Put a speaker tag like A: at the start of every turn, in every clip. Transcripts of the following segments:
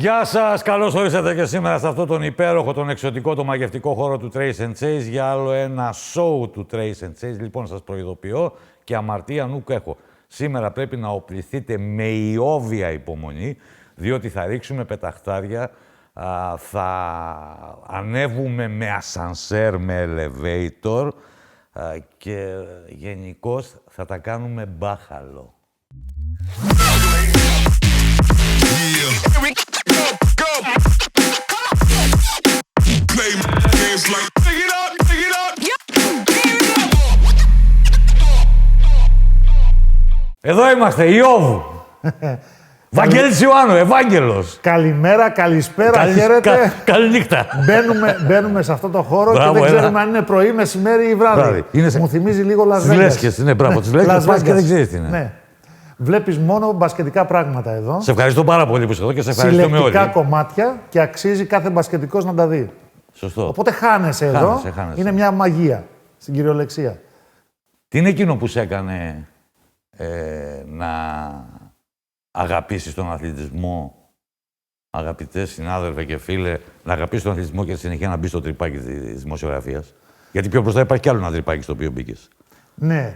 A: Γεια σας, καλώς ορίσατε και σήμερα σε αυτό τον υπέροχο, τον εξωτικό, τον μαγευτικό χώρο του Trace and Chase για άλλο ένα show του Trace and Chase. Λοιπόν, σας προειδοποιώ και αμαρτία νουκ έχω. Σήμερα πρέπει να οπληθείτε με ιόβια υπομονή, διότι θα ρίξουμε πεταχτάρια, θα ανέβουμε με ασανσέρ, με elevator και γενικώς θα τα κάνουμε μπάχαλο. Εδώ είμαστε, Ιώβ. Βαγγέλης Ιωάννου, Ευάγγελος.
B: Καλημέρα, καλησπέρα, χαίρετε.
A: Καληνύχτα.
B: Μπαίνουμε σε αυτό το χώρο
A: Μπράβο,
B: και δεν ξέρουμε
A: ένα.
B: αν είναι πρωί, μεσημέρι ή βράδυ. Μου θυμίζει λίγο Las Vegas.
A: Τις Λέσχες, είναι μπράβο. Τις Λέσχες πας και δεν ξέρεις τι είναι.
B: Ναι. Βλέπεις μόνο μπασκετικά πράγματα εδώ.
A: Σε ευχαριστώ πάρα πολύ που είσαι εδώ και σε ευχαριστούμε όλοι.
B: Συλλεκτικά κομμάτια και αξίζει κάθε μπασκετικός να τα δει.
A: Σωστό.
B: Οπότε χάνεσαι εδώ.
A: Χάνεσαι.
B: Είναι μια μαγεία στην κυριολεξία.
A: Τι είναι εκείνο που σε έκανε να αγαπήσεις τον αθλητισμό, αγαπητέ συνάδελφε και φίλε, να αγαπήσεις τον αθλητισμό και στη συνεχεία να μπεις στο τρυπάκι της δημοσιογραφίας? Γιατί πιο μπροστά υπάρχει κι άλλο ένα τρυπάκι στο οποίο μπήκες.
B: Ναι,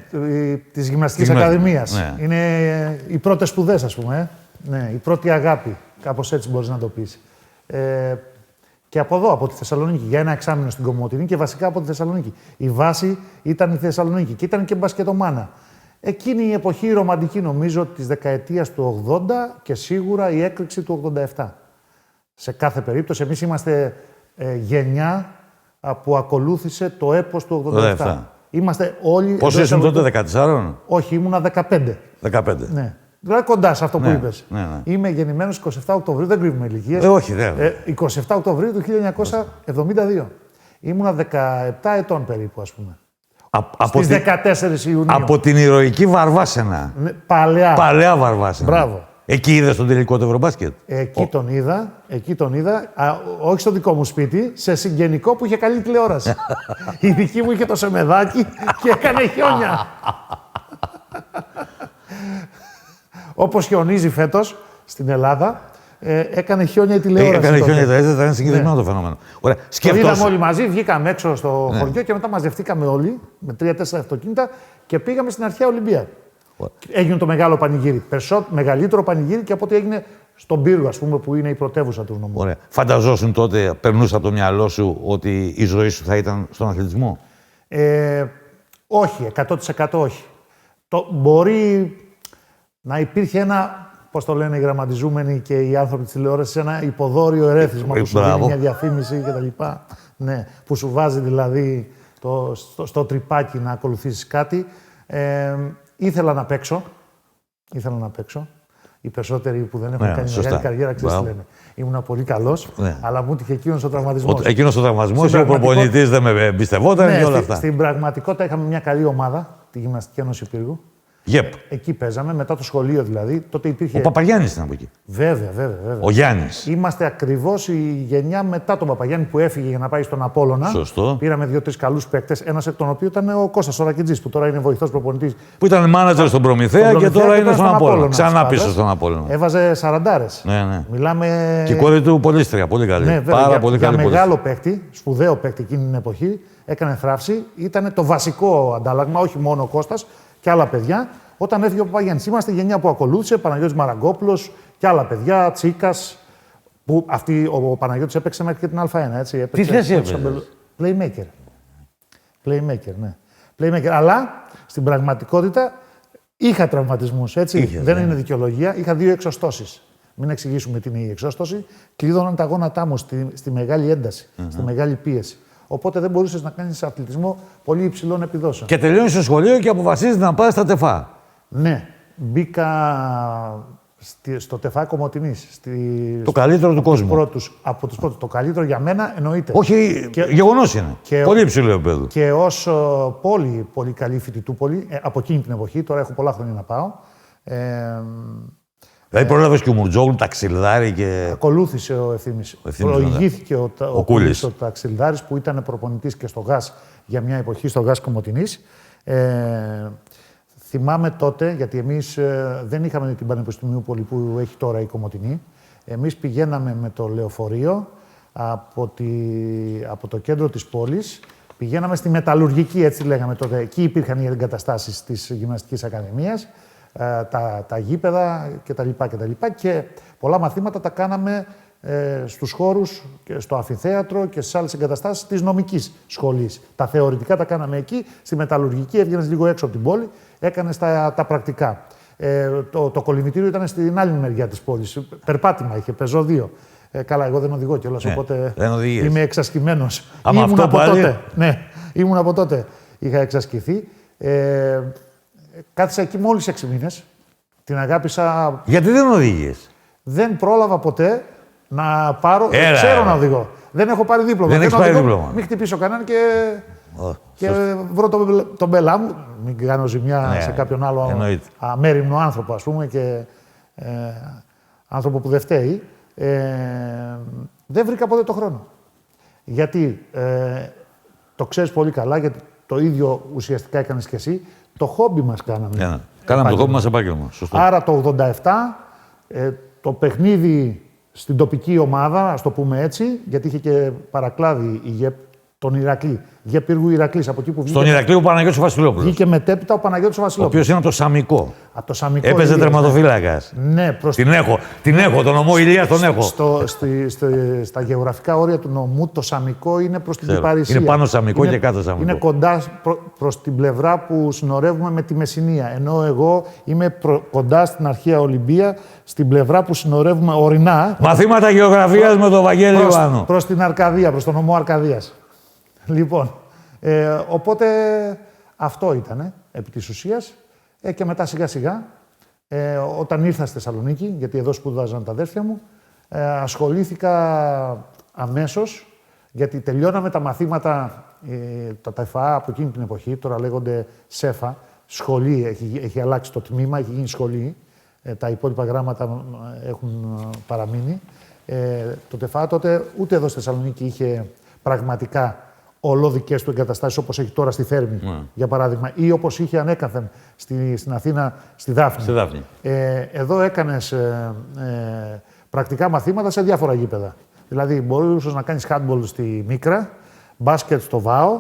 B: της Γυμναστικής Ακαδημίας.
A: Ναι.
B: Είναι οι πρώτες σπουδές, ας πούμε. Ναι, η πρώτη αγάπη. Κάπως έτσι μπορείς να το πεις. Και από εδώ, από τη Θεσσαλονίκη, για ένα εξάμηνο στην Κομοτηνή και βασικά από τη Θεσσαλονίκη. Η βάση ήταν η Θεσσαλονίκη και ήταν και μπασκετομάνα. Εκείνη η εποχή ρομαντική, νομίζω, της δεκαετίας του 80 και σίγουρα η έκρηξη του 87. Σε κάθε περίπτωση, εμείς είμαστε γενιά που ακολούθησε το έπος του 87. Είμαστε όλοι...
A: Πόσο ήσουν τότε, 14?
B: Όχι, ήμουνα 15.
A: 15.
B: Ναι. Δηλαδή κοντά σε αυτό που είπες.
A: Ναι.
B: Είμαι γεννημένος 27 Οκτωβρίου, δεν κρύβουμε ηλικίες.
A: Όχι, δεν.
B: 27 Οκτωβρίου του 1972. Ήμουνα 17 ετών περίπου, ας πούμε. Στις 14 Ιουνίου.
A: Από την ηρωική Βαρβάσαινα.
B: Ναι, παλαιά.
A: Παλαιά Βαρβάσαινα.
B: Μπράβο.
A: Εκεί είδες τον τελικό του Ευρωμπάσκετ?
B: Εκεί τον είδα. Όχι στο δικό μου σπίτι, σε συγγενικό που είχε καλή τηλεόραση. Η δική μου είχε το σεμεδάκι και έκανε χιόνια. Όπως χιονίζει φέτος στην Ελλάδα, έκανε χιόνια η τηλεόραση.
A: Έκανε χιόνια η τηλεόραση, ήταν συγκεκριμένο το φαινόμενο. Ωραία.
B: Το είδαμε όλοι μαζί, βγήκαμε έξω στο χωριό και μετά μαζευτήκαμε όλοι με 3-4 αυτοκίνητα και πήγαμε στην αρχαία Ολυμπία. Έγινε το μεγάλο πανηγύρι. Μεγαλύτερο πανηγύρι και από ό,τι έγινε στον Πύργο, ας πούμε, που είναι η πρωτεύουσα του νομού.
A: Ωραία. Φανταζόσουν τότε, περνούσε από το μυαλό σου ότι η ζωή σου θα ήταν στον αθλητισμό?
B: Όχι, 100% όχι. Μπορεί να υπήρχε ένα, πώς το λένε οι γραμματιζούμενοι και οι άνθρωποι της τηλεόρασης, ένα υποδόριο ερέθισμα που σου δίνει μια διαφήμιση κτλ. Ναι, που σου βάζει δηλαδή στο τρυπάκι να ακολουθήσεις κάτι. Ήθελα να παίξω. Οι περισσότεροι που δεν έχουν κάνει μεγάλη καριέρα, ξέρεις τι λένε. Ήμουνα πολύ καλός, αλλά μου έτυχε εκείνος ο τραυματισμός.
A: Εκείνος ο τραυματισμός, ο προπονητής δεν με εμπιστευόταν και όλα αυτά.
B: Στην πραγματικότητα είχαμε μια καλή ομάδα, τη Γυμναστική Ένωση Πύργου.
A: Yep.
B: Εκεί παίζαμε, μετά το σχολείο δηλαδή. Τότε υπήρχε...
A: Ο Παπαγιάννης ήταν από εκεί.
B: Βέβαια.
A: Ο Γιάννης.
B: Είμαστε ακριβώς η γενιά μετά τον Παπαγιάννη που έφυγε για να πάει στον Απόλλωνα.
A: Σωστό.
B: Πήραμε 2-3 καλούς παίκτες. Ένας εκ των οποίων ήταν ο Κώστας ο Ρακιτζής, που τώρα είναι βοηθός προπονητής.
A: Που ήταν μάνατζερ στον Προμηθέα και τώρα είναι στον Απόλλωνα. Ξανά πίσω στον Απόλλωνα.
B: Έβαζε 40.
A: Ναι.
B: Μιλάμε...
A: Και η κόρη του πολύστρια, πολύ καλή.
B: Ναι,
A: πάρα πολύ καλή.
B: Για μεγάλο παίκτη, σπουδαίο παίκτη εκείνη την εποχή, έκανε θράψη. Ήταν το βασικό αντάλλαγμα, όχι μόνο ο Κώστας και άλλα παιδιά. Όταν έφυγε ο Παπαγιάννης, είμαστε η γενιά που ακολούθησε, Παναγιώτης Μαραγκόπουλος και άλλα παιδιά, Τσίκας. Που ο Παναγιώτης έπαιξε μέχρι και την Α1, έτσι.
A: Τι θέση έπαιξε?
B: Playmaker, ναι. Playmaker. Αλλά στην πραγματικότητα είχα τραυματισμούς, έτσι. Δεν είναι δικαιολογία. Είχα 2 εξωστώσεις. Μην εξηγήσουμε τι είναι η εξώστοση. Κλείδωναν τα γόνατά μου στη μεγάλη ένταση, στη μεγάλη πίεση. Οπότε δεν μπορούσες να κάνεις αθλητισμό πολύ υψηλών επιδόσεων. Και
A: τελειώνεις στο σχολείο και αποφασίζεις να πας στα ΤΕΦΑ.
B: Ναι. Μπήκα στο ΤΕΦΑ Κομοτηνής.
A: Το καλύτερο του κόσμου.
B: Από τους πρώτους. Το καλύτερο για μένα εννοείται.
A: Όχι, γεγονός είναι. Πολύ υψηλό επίπεδο.
B: Και ως πολύ καλή φοιτητούπολη, από εκείνη την εποχή, τώρα έχω πολλά χρόνια να πάω.
A: Δηλαδή πρόλαβες και ο Μουρτζόγλου, Ταξιλδάρη και...
B: Ακολούθησε ο Ευθύμης. Προηγήθηκε ο Κούλης, ο Ταξιλδάρης, που ήταν προπονητής και στο ΓΑΣ για μια εποχή, στο ΓΑΣ Κομοτηνής. Θυμάμαι τότε, γιατί εμείς δεν είχαμε την Πανεπιστημιούπολη που έχει τώρα η Κομοτηνή. Εμείς πηγαίναμε με το λεωφορείο από το κέντρο της πόλης. Πηγαίναμε στη Μεταλλουργική, έτσι λέγαμε τότε. Εκεί υπήρχαν οι εγκαταστάσεις της Γυμναστικής Ακαδημίας, τα γήπεδα κτλ. Και πολλά μαθήματα τα κάναμε στους χώρους, στο αμφιθέατρο και στις άλλες εγκαταστάσεις της νομικής σχολής. Τα θεωρητικά τα κάναμε εκεί. Στη Μεταλλουργική έβγαινες λίγο έξω από την πόλη, έκανες τα πρακτικά. Το κολυμβητήριο ήταν στην άλλη μεριά της πόλης. Περπάτημα είχε, πεζόδιο. Καλά, εγώ δεν οδηγώ κιόλας, οπότε είμαι εξασκημένος. Ήμουν από τότε. Ναι, ήμουν από τότε. Είχα εξασκηθεί. Κάθισα εκεί μόλις 6 μήνες. Την αγάπησα.
A: Γιατί δεν οδηγείς?
B: Δεν πρόλαβα ποτέ να πάρω. Ξέρω να οδηγώ. Δεν έχω πάρει δίπλωμα.
A: Δεν έχεις πάρει δίπλωμα.
B: Μην χτυπήσω κανέναν και βρω τον μπέλα μου. Μην κάνω ζημιά σε κάποιον άλλο αμέριμνο άνθρωπο, ας πούμε, και άνθρωπο που δεν φταίει. Δεν βρήκα ποτέ το χρόνο. Γιατί το ξέρεις πολύ καλά, γιατί το ίδιο ουσιαστικά έκανες και εσύ. Το χόμπι μας κάναμε.
A: Κάναμε το χόμπι μας επάγγελμα. Σωστό.
B: Άρα το 87 το παιχνίδι στην τοπική ομάδα, ας το πούμε έτσι, γιατί είχε και παρακλάδι η ΓΕΠ, τον Ηρακλή. ΓΕΠ Πύργου Ηρακλής, από εκεί που βγήκε.
A: Στον Ηρακλή ο Παναγιώτης ο Βασιλόπουλος.
B: Βγήκε μετέπειτα ο Παναγιώτης ο
A: Ο
B: Βασιλόπουλος.
A: οποίος είναι από το Σαμικό.
B: Από το Σαμικό.
A: Έπαιζε τερματοφύλακας.
B: Ναι,
A: Την έχω, τον νομό Ηλίας τον έχω.
B: Στα γεωγραφικά όρια του νομού, το Σαμικό είναι προς την Κυπαρισία.
A: Είναι πάνω Σαμικό και κάτω Σαμικό.
B: Είναι κοντά προς την πλευρά που συνορεύουμε με τη Μεσσηνία. Ενώ εγώ είμαι κοντά στην αρχαία Ολυμπία, στην πλευρά που συνορεύουμε ορεινά.
A: Μαθήματα γεωγραφίας με τον Βαγγέλη Ιωάννου.
B: Προς την Αρκαδία, προς τον νομό Αρκαδίας. Λοιπόν, οπότε αυτό ήταν επί της ουσίας. Και μετά σιγά σιγά, όταν ήρθα στη Θεσσαλονίκη, γιατί εδώ σπούδαζαν τα αδέρφια μου, ασχολήθηκα αμέσως, γιατί τελειώναμε τα μαθήματα, τα ΤΕΦΑ από εκείνη την εποχή, τώρα λέγονται ΣΕΦΑ, σχολή, έχει αλλάξει το τμήμα, έχει γίνει σχολή, τα υπόλοιπα γράμματα έχουν παραμείνει. Το ΤΕΦΑ τότε ούτε εδώ στη Θεσσαλονίκη είχε πραγματικά ολόδικές του εγκαταστάσεις όπως έχει τώρα στη Θέρμη, για παράδειγμα, ή όπως είχε ανέκαθεν στην Αθήνα, στη Δάφνη. Εδώ έκανες πρακτικά μαθήματα σε διάφορα γήπεδα. Δηλαδή, μπορούσες να κάνεις handball στη Μίκρα, μπάσκετ στο ΒΑΟ,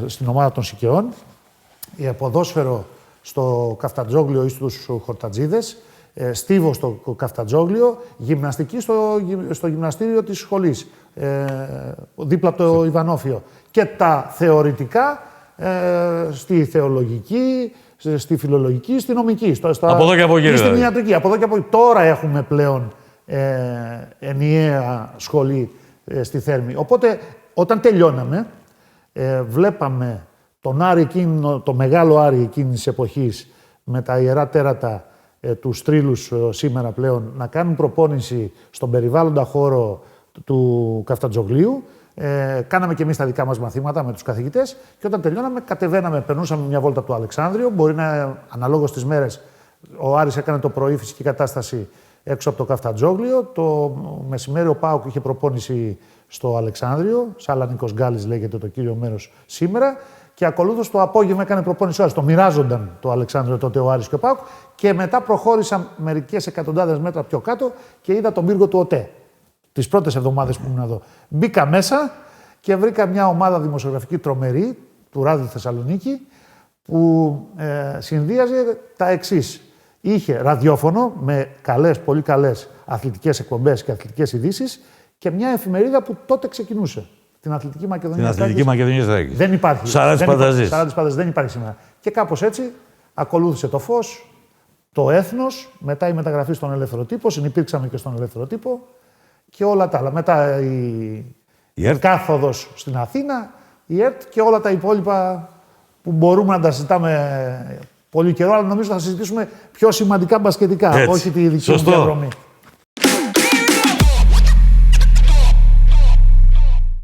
B: στην ομάδα των Σικαιών, ποδόσφαιρο στο Καφτατζόγλιο ή στους Χορτατζίδες, στίβο στο Καφτατζόγλιο, γυμναστική στο γυμναστήριο της σχολής, δίπλα από το Ιβανόφιο. Και τα θεωρητικά στη θεολογική, στη φιλολογική, στη νομική.
A: Από εδώ και από εκεί.
B: Στην ιατρική. Από εδώ και από εκεί. Τώρα έχουμε πλέον ενιαία σχολή στη Θέρμη. Οπότε, όταν τελειώναμε, βλέπαμε τον Άρη εκείνο, το μεγάλο Άρη εκείνης της εποχής, με τα ιερά τέρατα, τους τρίλους σήμερα πλέον, να κάνουν προπόνηση στον περιβάλλοντα χώρο του Καφτατζογλίου. Κάναμε και εμείς τα δικά μας μαθήματα με τους καθηγητές και όταν τελειώναμε, κατεβαίναμε, περνούσαμε μια βόλτα από το Αλεξάνδριο. Μπορεί να, αναλόγως τις μέρες, ο Άρης έκανε το πρωί φυσική κατάσταση έξω από το Καφτατζόγλιο. Το μεσημέρι ο ΠΑΟΚ είχε προπόνηση στο Αλεξάνδριο. Σάλανικος Γκάλης λέγεται το κύριο μέρος σήμερα. Και ακολούθως το απόγευμα έκανε προπόνηση ο Άρης. Το μοιράζονταν το Αλεξάνδριο τότε ο Άρης και ο ΠΑΟΚ. Και μετά προχώρησα μερικές εκατοντάδες μέτρα πιο κάτω και είδα τον πύργο του ΟΤΕ. Τις πρώτες εβδομάδες που ήμουν εδώ. Μπήκα μέσα και βρήκα μια ομάδα δημοσιογραφική τρομερή του Ράδιο Θεσσαλονίκη που συνδύαζε τα εξής. Είχε ραδιόφωνο με καλές, πολύ καλές αθλητικές εκπομπές και αθλητικές ειδήσεις και μια εφημερίδα που τότε ξεκινούσε. Την Αθλητική Μακεδονία.
A: Την Αθλητική Μακεδονία Στράκη.
B: Δεν υπάρχει.
A: Σαράντης Πανταζής.
B: Δεν υπάρχει σήμερα. Και κάπως έτσι ακολούθησε το Φως, το Έθνος, μετά η μεταγραφή στον Ελεύθερο Τύπο, συνυπήρξαμε και στον Ελεύθερο Τύπο και όλα τα άλλα. Μετά η κάθοδος στην Αθήνα, η ΕΡΤ και όλα τα υπόλοιπα που μπορούμε να τα συζητάμε πολύ καιρό, αλλά νομίζω θα συζητήσουμε πιο σημαντικά μπασκετικά, όχι τη δική μου διαδρομή.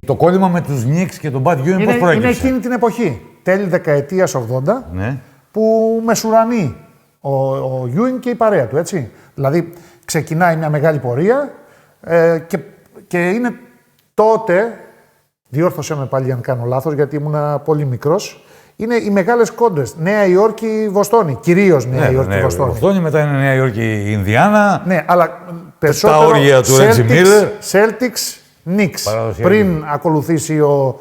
A: Το κόλλημα με τους Knicks και τον Bad Ewing πώς προέκυψε?
B: Είναι εκείνη την εποχή, τέλη δεκαετίας 80,
A: ναι,
B: που μεσουρανεί ο Ewing και η παρέα του, έτσι. Δηλαδή, ξεκινάει μια μεγάλη πορεία και είναι τότε, διόρθωσε με πάλι αν κάνω λάθος, γιατί ήμουν πολύ μικρός, είναι οι μεγάλες κόντρες. Νέα Υόρκη, Βοστόνη. Κυρίως Νέα Υόρκη, Βοστόνη.
A: Βοστόνη, μετά είναι Νέα Υόρκη, Ινδιάνα.
B: Ναι, αλλά περισσότερο
A: όργια του Ρέτζι Μίλλερ.
B: Celtics, Knicks. Πριν ακολουθήσει ο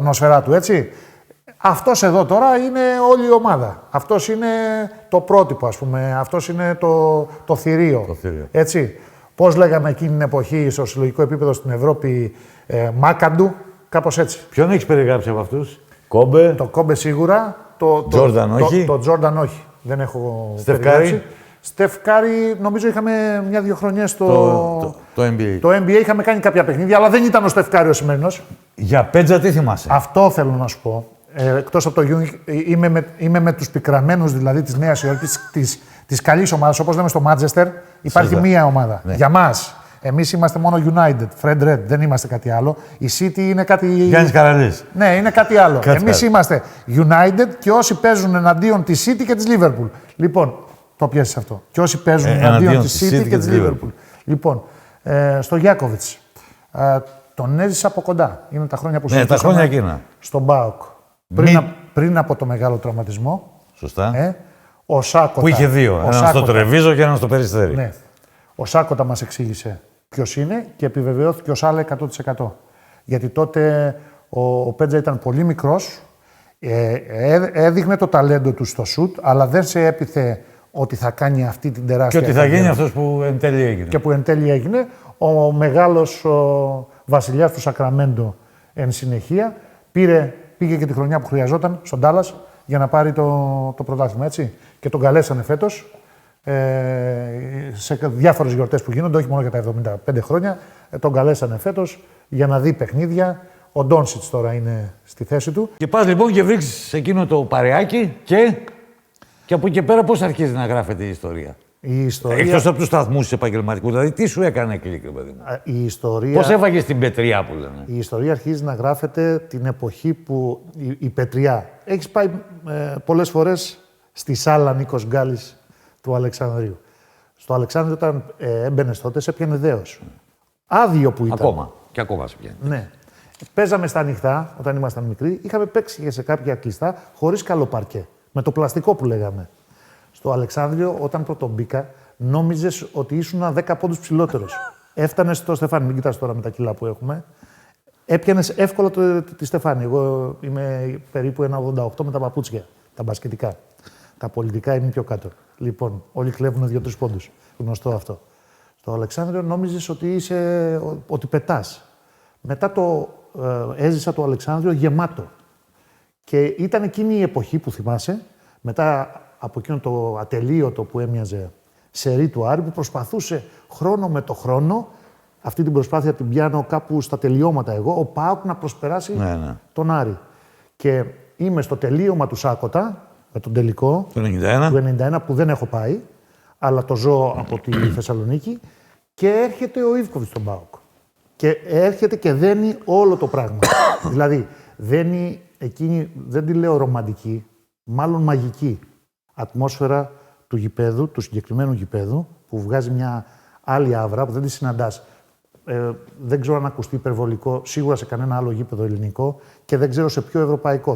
B: Νοσφαιράτου, έτσι. Αυτός εδώ τώρα είναι όλη η ομάδα. Αυτός είναι το πρότυπο, ας πούμε. Αυτός είναι το θηρίο. Έτσι. Πώς λέγαμε εκείνη την εποχή στο συλλογικό επίπεδο στην Ευρώπη, Μάκαντου, κάπως έτσι.
A: Ποιον έχεις περιγράψει από αυτούς? Κόμπε.
B: Το Κόμπε σίγουρα.
A: Τζόρνταν όχι.
B: Το Τζόρνταν όχι. Δεν έχω
A: Στεφ Κάρι.
B: Στεφ Κάρι, νομίζω είχαμε 1-2 χρονιές
A: το NBA.
B: Το NBA είχαμε κάνει κάποια παιχνίδια, αλλά δεν ήταν ο Στεφ Κάρι ο σημερινός.
A: Για Πέτζα τι θυμάσαι?
B: Αυτό θέλω να σου πω. Εκτός από το Ewing, είμαι με τους πικραμένους δηλαδή της Νέας Υόρκης, της καλής ομάδας. Όπως λέμε στο Μάντσεστερ, υπάρχει μία ομάδα. Ναι. Για μας. Εμείς είμαστε μόνο United, Fred Red, δεν είμαστε κάτι άλλο. Η City είναι κάτι...
A: Γιάννης Καραλής.
B: Ναι, είναι κάτι άλλο. Εμείς είμαστε United και όσοι παίζουν εναντίον της City και της Liverpool. Λοιπόν, το πιάσεις αυτό. Και όσοι παίζουν εναντίον της City και της Liverpool. Λοιπόν, στο Γιάκοβιτς. Τον έζησα από κοντά. Είναι τα χρόνια που
A: τα χρόνια εκείνα.
B: Στον ΠΑΟΚ. Πριν από το μεγάλο τραυματισμό.
A: Σωστά.
B: Ο Σάκοτα.
A: Που είχε δύο. Έναν στο Τρεβίζο και έναν στο Περιστέρι.
B: Ναι. Ο Σάκοτα μας εξήγησε ποιος είναι και επιβεβαιώθηκε ως άλλα 100%. Γιατί τότε ο Πέτζα ήταν πολύ μικρός, έδειχνε το ταλέντο του στο σουτ, αλλά δεν σε έπιθε ότι θα κάνει αυτή την τεράστια...
A: Και ότι θα γίνει αυτός που εν τέλει έγινε.
B: Και που εν τέλει έγινε. Ο μεγάλος βασιλιάς του Σακραμέντο εν συνεχεία πήγε και τη χρονιά που χρειαζόταν στον Ντάλλας για να πάρει το πρωτάθλημα, έτσι. Και τον καλέσανε φέτος σε διάφορες γιορτές που γίνονται, όχι μόνο για τα 75 χρόνια. Τον καλέσανε φέτος για να δει παιχνίδια. Ο Ντόνσιτς τώρα είναι στη θέση του.
A: Και πας λοιπόν και βρίσκεις εκείνο το παρεάκι και από εκεί και πέρα πώς αρχίζει να γράφεται η ιστορία.
B: Η ιστορία...
A: Εκτός από τους σταθμούς επαγγελματικούς, δηλαδή τι σου έκανε κλικ, παιδί μου.
B: Η ιστορία...
A: Πώς έφαγες την πετριά που λένε.
B: Η ιστορία αρχίζει να γράφεται την εποχή που η πετριά... Έχεις πάει πολλές φορές στη σάλα Νίκος Γκάλης του Αλεξανδρίου. Στο Αλεξάνδριο όταν έμπαινες τότε σε πιάνε δέος. Άδειο που ήταν.
A: Ακόμα. Και ακόμα σε πιάνει.
B: Ναι. Παίζαμε στα ανοιχτά όταν ήμασταν μικροί. Είχαμε παίξει και σε κάποια κλειστά χωρίς καλό παρκέ. Με το πλαστικό που λέγαμε. Στο Αλεξάνδριο, όταν πρώτο μπήκα, νόμιζες ότι ήσουν 10 πόντους ψηλότερος. Έφτανες στο Στεφάνι, μην κοιτάς τώρα με τα κιλά που έχουμε. Έπιανες εύκολα τη Στεφάνι. Εγώ είμαι περίπου 1,88 με τα παπούτσια, τα μπασκετικά. Τα πολιτικά είναι πιο κάτω. Λοιπόν, όλοι κλέβουν 2-3 πόντους. Γνωστό αυτό. Στο Αλεξάνδριο νόμιζες ότι πετάς. Μετά έζησα το Αλεξάνδριο γεμάτο. Και ήταν εκείνη η εποχή που θυμάσαι, μετά από εκείνο το ατελείωτο που έμοιαζε σερί του Άρη, που προσπαθούσε χρόνο με το χρόνο, αυτή την προσπάθεια την πιάνω κάπου στα τελειώματα εγώ, ο ΠΑΟΚ να προσπεράσει τον Άρη. Και είμαι στο τελείωμα του Σάκοτα, με τον τελικό,
A: του 91,
B: που δεν έχω πάει, αλλά το ζω από τη Θεσσαλονίκη, και έρχεται ο Ιβκοβιτς στον ΠΑΟΚ. Και έρχεται και δένει όλο το πράγμα. Δηλαδή, δένει εκείνη, δεν τη λέω ρομαντική, μάλλον μαγική ατμόσφαιρα του γηπέδου, του συγκεκριμένου γηπέδου, που βγάζει μια άλλη άβρα που δεν τη συναντάς. Δεν ξέρω αν ακουστεί υπερβολικό, σίγουρα σε κανένα άλλο γήπεδο ελληνικό και δεν ξέρω σε ποιο ευρωπαϊκό.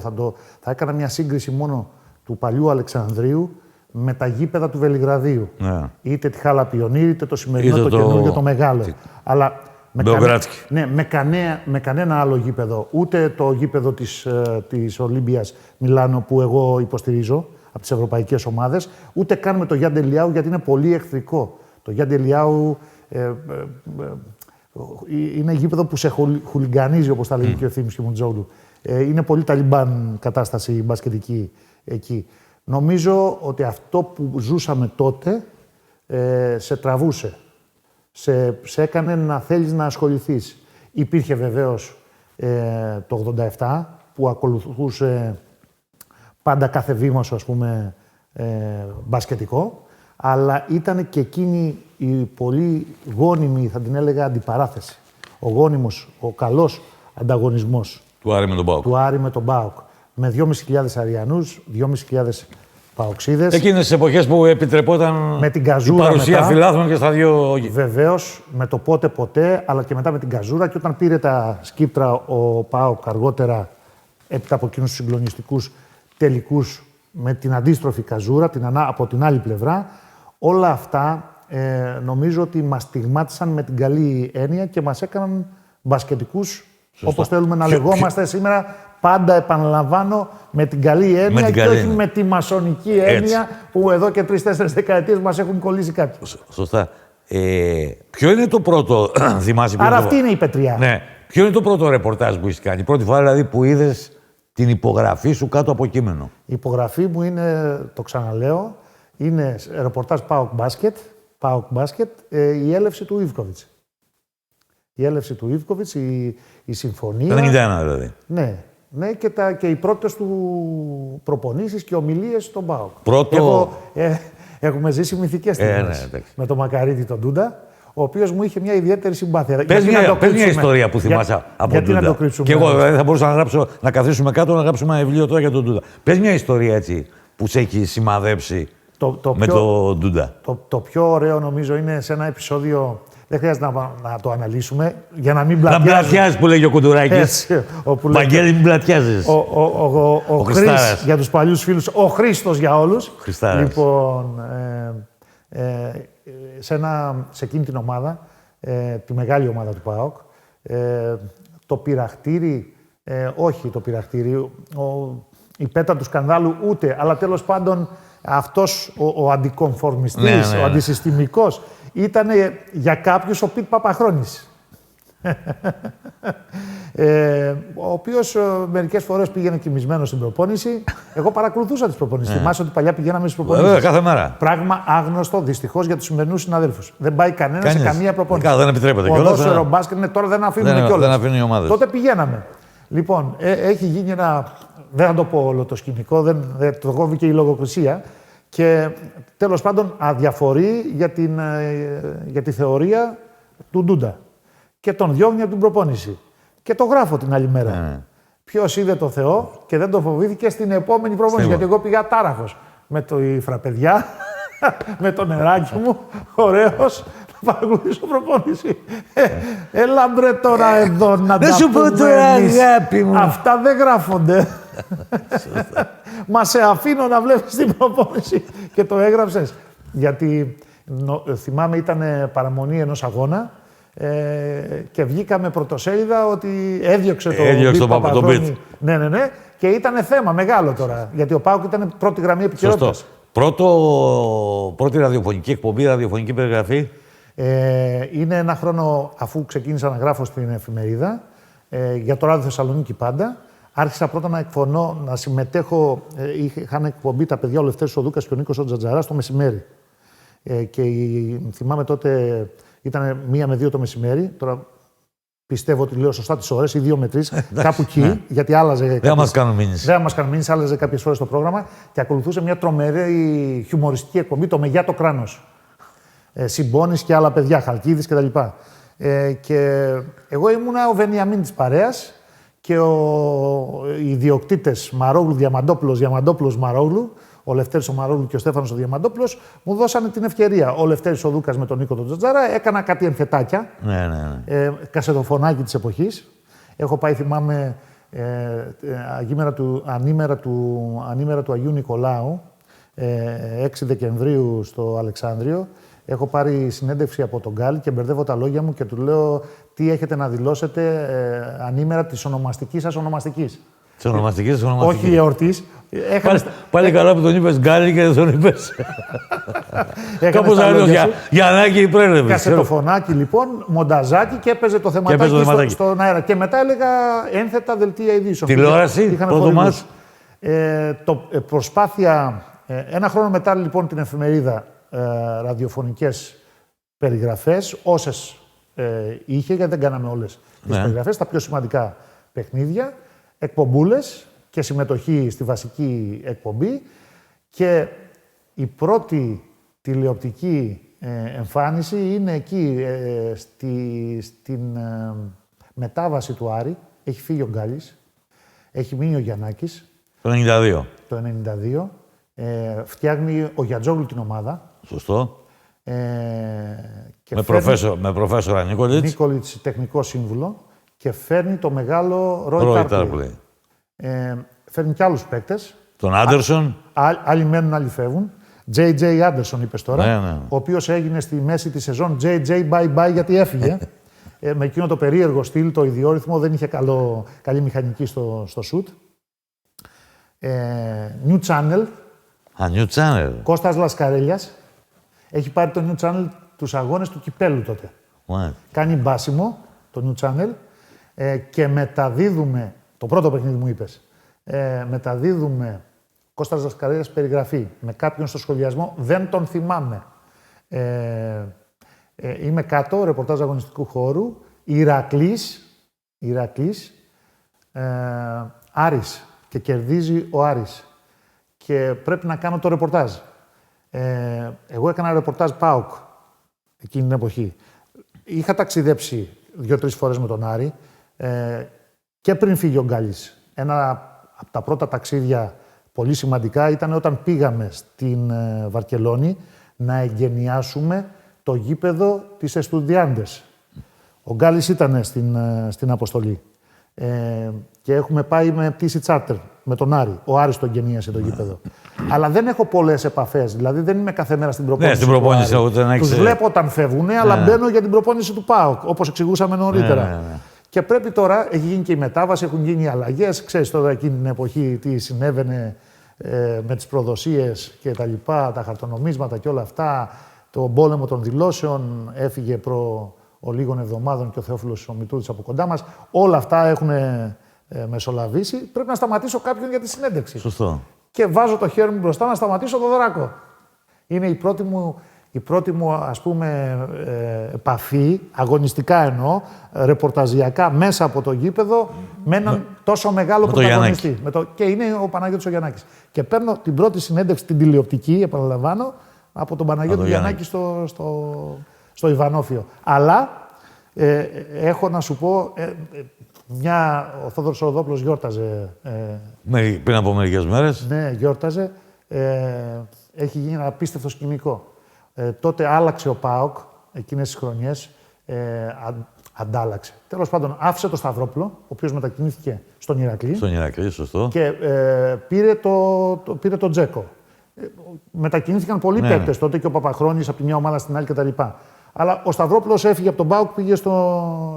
B: Θα έκανα μια σύγκριση μόνο του παλιού Αλεξανδρίου με τα γήπεδα του Βελιγραδίου. Ναι. Είτε τη Χάλα Πιονίρ, είτε το σημερινό, είτε το καινούργιο, το μεγάλο. Αλλά με κανένα άλλο γήπεδο, ούτε το γήπεδο της Ολύμπιας Μιλάνο που εγώ υποστηρίζω από τις ευρωπαϊκές ομάδες, ούτε καν με το Γιάννη Ελιάου, γιατί είναι πολύ εχθρικό. Το Γιάννη Ελιάου είναι γήπεδο που σε χουλιγκανίζει, όπως τα λέγει και ο Θήμης και ο Μουτζόγλου. Είναι πολύ ταλιμπάν κατάσταση μπασκετική εκεί. Νομίζω ότι αυτό που ζούσαμε τότε σε τραβούσε. Σε έκανε να θέλεις να ασχοληθείς. Υπήρχε βεβαίως το 87 που ακολουθούσε πάντα κάθε βήμα σου, ας πούμε, μπασκετικό, αλλά ήταν και εκείνη η πολύ γόνιμη, θα την έλεγα, αντιπαράθεση. Ο γόνιμος, ο καλός ανταγωνισμός
A: του Άρη με τον ΠΑΟΚ.
B: Με 2.500 Αριανούς, 2.500 Παοξίδες.
A: Εκείνες τις εποχές που επιτρεπόταν
B: με την καζούρα
A: η παρουσία φιλάθλων και στα δύο.
B: Βεβαίως, με το πότε ποτέ, αλλά και μετά με την καζούρα. Και όταν πήρε τα σκύπτρα ο ΠΑΟΚ αργότερα έπειτα από εκείνους τους συγκλονιστικούς τελικούς με την αντίστροφη καζούρα, από την άλλη πλευρά. Όλα αυτά νομίζω ότι μας στιγμάτισαν με την καλή έννοια και μας έκαναν μπασκετικούς, όπως θέλουμε να λεγόμαστε σήμερα. Πάντα επαναλαμβάνω με την καλή έννοια και όχι με τη μασονική έννοια που εδώ και 3-4 δεκαετίες μας έχουν κολλήσει κάποιοι.
A: Σωστά. Ποιο είναι το πρώτο, θυμάσαι?
B: Άρα αυτή είναι η πετριά.
A: Ναι. Ποιο είναι το πρώτο ρεπορτάζ που έχεις κάνει? Πρώτη φορά δηλαδή που είδες την υπογραφή σου κάτω από κείμενο.
B: Η υπογραφή μου είναι, το ξαναλέω, είναι ρεπορτάζ PAOK Basket, η έλευση του Ιβκοβιτς. Η έλευση του Ιβκοβιτς, η συμφωνία.
A: Το 91 δηλαδή.
B: Ναι, και οι πρώτες του προπονήσεις και ομιλίες στον ΠΑΟΚ. Έχουμε ζήσει μυθικές στιγμές με τον Μακαρίτη τον Ντούντα, ο οποίος μου είχε μια ιδιαίτερη συμπάθεια.
A: Πες μια ιστορία που θυμάσαι από τον Ντούντα. Και εγώ δηλαδή θα μπορούσα να καθίσουμε κάτω να γράψουμε ένα βιβλίο τώρα για τον Ντούντα. Πες μια ιστορία έτσι που σε έχει σημαδέψει με τον Ντούντα.
B: Το πιο ωραίο νομίζω είναι σε ένα επεισόδιο. Δεν χρειάζεται να το αναλύσουμε για να μην πλατιάζεις.
A: Να πλατιάζεις που λέγει ο Κουντουράκης. Βαγγέλη, μην πλατιάζεις.
B: Ο Χρήστος για τους παλιούς φίλους, ο Χρήστος για όλους.
A: Χριστάρας.
B: Λοιπόν, σε εκείνη την ομάδα, τη μεγάλη ομάδα του ΠΑΟΚ, το πειραχτήρι, όχι το πειραχτήρι, η πέτα του σκανδάλου ούτε, αλλά τέλος πάντων αυτός ο αντικομφορμιστής, ο αντισυστημικός, ήταν για κάποιους ο Πιτ Παπαχρόνης. Ο οποίος μερικές φορές πήγαινε κοιμισμένος στην προπόνηση. Εγώ παρακολουθούσα τις προπονήσεις. Θυμάσαι ότι παλιά πηγαίναμε στις προπονήσεις.
A: Κάθε μέρα.
B: Πράγμα άγνωστο δυστυχώς για τους σημερινούς συναδέλφους. Δεν πάει κανένας σε καμία προπόνηση.
A: Δεν επιτρέπεται κιόλας.
B: Ποδόσφαιρο, μπάσκετ, τώρα δεν αφήνουν κιόλας.
A: Δεν αφήνουν οι ομάδες.
B: Τότε πηγαίναμε. Λοιπόν, έχει γίνει ένα. Δεν θα το πω όλο το σκηνικό, δεν το κόβει και η λογοκρισία. Και τέλος πάντων αδιαφορεί για τη θεωρία του Ντούντα. Και τον διώχνει από την προπόνηση. Και το γράφω την άλλη μέρα. Ποιος είδε το Θεό και δεν το φοβήθηκε στην επόμενη προπόνηση. Γιατί εγώ πήγα τάραχος με το υφραπαιδιά, με το νεράκι μου, ωραίος, να παρακολουθήσω προπόνηση. Έλα μπρε τώρα εδώ να τα
A: σου πω τώρα, αγάπη μου.
B: Αυτά δεν γράφονται. Μα σε αφήνω να βλέπεις την προπόνηση και το έγραψες. Γιατί θυμάμαι ήταν παραμονή ενός αγώνα και βγήκαμε πρωτοσέλιδα ότι έδιωξε τον Παπαχρόνη. Ναι. Και ήταν θέμα μεγάλο τώρα. Γιατί ο ΠΑΟΚ ήταν πρώτη γραμμή επικαιρότητας.
A: Πρώτη ραδιοφωνική εκπομπή, ραδιοφωνική περιγραφή.
B: Είναι ένα χρόνο αφού ξεκίνησα να γράφω στην εφημερίδα για το Ράδιο Θεσσαλονίκη πάντα. Άρχισα πρώτα να εκφωνώ, να συμμετέχω. Είχαν εκπομπή τα παιδιά ο Λευτέρης ο Δούκας και ο Νίκος ο Τζατζαράς το μεσημέρι. Και θυμάμαι τότε ήταν 1 με 2 το μεσημέρι. Τώρα πιστεύω ότι λέω σωστά τις ώρες ή 2 με 3, κάπου εκεί, γιατί άλλαζε.
A: Δεν μας κάνουν μήνυση.
B: Δεν μας κάνουν μήνυση, άλλαζε κάποιες φορές το πρόγραμμα και ακολουθούσε μια τρομερή χιουμοριστική εκπομπή, το «Μεγιά το κράνος». Συμπώνης και άλλα παιδιά, Χαλκίδης κτλ. Και εγώ ήμουνα ο Βενιαμίν της παρέας και οι ιδιοκτήτες Μαρόγλου, Διαμαντόπουλος, Μαρόγλου, ο Λευτέρης ο Μαρόγλου και ο Στέφανος ο Διαμαντόπουλος, μου δώσανε την ευκαιρία. Ο Λευτέρης ο Δούκας με τον Νίκο τον Τζατζαρά, έκανα κάτι εμφετάκια.
A: Ναι.
B: Κασετοφωνάκι της εποχής. Έχω πάει, θυμάμαι, ανήμερα του Αγίου Νικολάου, 6 Δεκεμβρίου στο Αλεξάνδριο. Έχω πάρει συνέντευξη από τον Γκάλη και μπερδεύω τα λόγια μου και του λέω τι έχετε να δηλώσετε ανήμερα της ονομαστικής σας ονομαστικής.
A: Της ονομαστικής σας ονομαστικής.
B: Όχι εορτής.
A: Πάλι καλά που τον είπες Γκάλη και δεν τον είπες. Κάπως άλλος Γιαννάκη πρέλευε.
B: Κασετοφωνάκι λοιπόν, μονταζάκι και έπαιζε το θεματάκι στον αέρα. Και μετά έλεγα ένθετα δελτία ειδήσεων.
A: Τηλεόραση, πρώτο μας.
B: Προσπάθεια, ένα χρόνο μετά λοιπόν την εφημερίδα, ραδιοφωνικές περιγραφές, όσες είχε, γιατί δεν κάναμε όλες τις περιγραφές, τα πιο σημαντικά παιχνίδια, εκπομπούλες και συμμετοχή στη βασική εκπομπή και η πρώτη τηλεοπτική εμφάνιση είναι εκεί στην μετάβαση του Άρη. Έχει φύγει ο Γκάλης, έχει μείνει ο Γιαννάκης.
A: Το 92.
B: Το 92. Φτιάχνει ο Γιατζόγλου την ομάδα.
A: Σωστό.
B: Και
A: με προφέσορα Νίκολιτς.
B: Νίκολιτς, τεχνικό σύμβουλο. Και φέρνει το μεγάλο Ρόι Τάρπλεϊ. Φέρνει κι άλλους παίκτες.
A: Τον Άντερσον.
B: Άλλοι μένουν, άλλοι φεύγουν. J.J. Anderson είπες τώρα,
A: Ναι, ναι.
B: ο οποίος έγινε στη μέση της σεζόν J.J. bye-bye γιατί έφυγε. Με εκείνο το περίεργο στυλ, το ιδιόρυθμο, δεν είχε καλή μηχανική στο σουτ. New Channel.
A: New Channel.
B: Κώστας Λασκαρέλιας. Έχει πάρει το New Channel τους αγώνες του κυπέλου τότε.
A: What?
B: Κάνει μπάσιμο το New Channel και μεταδίδουμε, το πρώτο παιχνίδι μου είπες, μεταδίδουμε Κώστας Λασκαρέλιας περιγραφή με κάποιον στο σχολιασμό, δεν τον θυμάμαι. Είμαι κάτω, ρεπορτάζ αγωνιστικού χώρου, Ηρακλής, Άρης και κερδίζει ο Άρης και πρέπει να κάνω το ρεπορτάζ. Εγώ έκανα ρεπορτάζ ΠΑΟΚ εκείνη την εποχή. Είχα ταξιδέψει 2-3 φορές με τον Άρη και πριν φύγει ο Γκάλης. Ένα από τα πρώτα ταξίδια πολύ σημαντικά ήταν όταν πήγαμε στην Βαρκελόνη να εγκαινιάσουμε το γήπεδο της Εστουδιάντες. Ο Γκάλης ήταν στην αποστολή και έχουμε πάει με πτήση τσάρτερ με τον Άρη. Ο Άρης το εγκαινίασε το γήπεδο. Αλλά δεν έχω πολλές επαφές. Δηλαδή δεν είμαι κάθε μέρα στην προπόνηση.
A: Ναι, στην προπόνηση.
B: Τους βλέπω όταν φεύγουν, αλλά μπαίνω για την προπόνηση του ΠΑΟΚ, όπως εξηγούσαμε νωρίτερα.
A: Ναι.
B: Και πρέπει τώρα, έχει γίνει και η μετάβαση, έχουν γίνει οι αλλαγές. Ξέρεις τώρα εκείνη την εποχή τι συνέβαινε με τις προδοσίες και τα λοιπά, τα χαρτονομίσματα και όλα αυτά. Το πόλεμο των δηλώσεων έφυγε προ λίγων εβδομάδων και ο Θεόφιλος ο Μητρούδης από κοντά μας. Όλα αυτά έχουν μεσολαβήσει. Πρέπει να σταματήσω κάποιον για τη συνέντευξη.
A: Σωστό.
B: Και βάζω το χέρι μου μπροστά να σταματήσω τον Δωράκο. Είναι η πρώτη μου ας πούμε επαφή, αγωνιστικά εννοώ, ρεπορταζιακά μέσα από το γήπεδο με έναν τόσο μεγάλο πρωταγωνιστή. Και είναι ο Παναγιώτης ο Γιαννάκης. Και παίρνω την πρώτη συνέντευξη, την τηλεοπτική, επαναλαμβάνω, από τον Παναγιώτη Γιαννάκη στο Ιβανόφιο. Αλλά έχω να σου πω, ο Θόδωρος Οροδόπουλος γιόρταζε.
A: Πριν από μερικές μέρες.
B: Ναι, γιόρταζε. Έχει γίνει ένα απίστευτο σκηνικό. Τότε άλλαξε ο ΠΑΟΚ εκείνες τις χρονιές. Αντάλλαξε. Τέλος πάντων, άφησε το Σταυρόπουλο, ο οποίος μετακινήθηκε στον Ηρακλή.
A: Στον Ηρακλή, σωστό.
B: Και πήρε το Τζέκο. Μετακινήθηκαν πολλοί παίκτες τότε και ο Παπαχρόνης από τη μια ομάδα στην άλλη κτλ. Αλλά ο Σταυρόπουλος έφυγε από τον ΠΑΟΚ, πήγε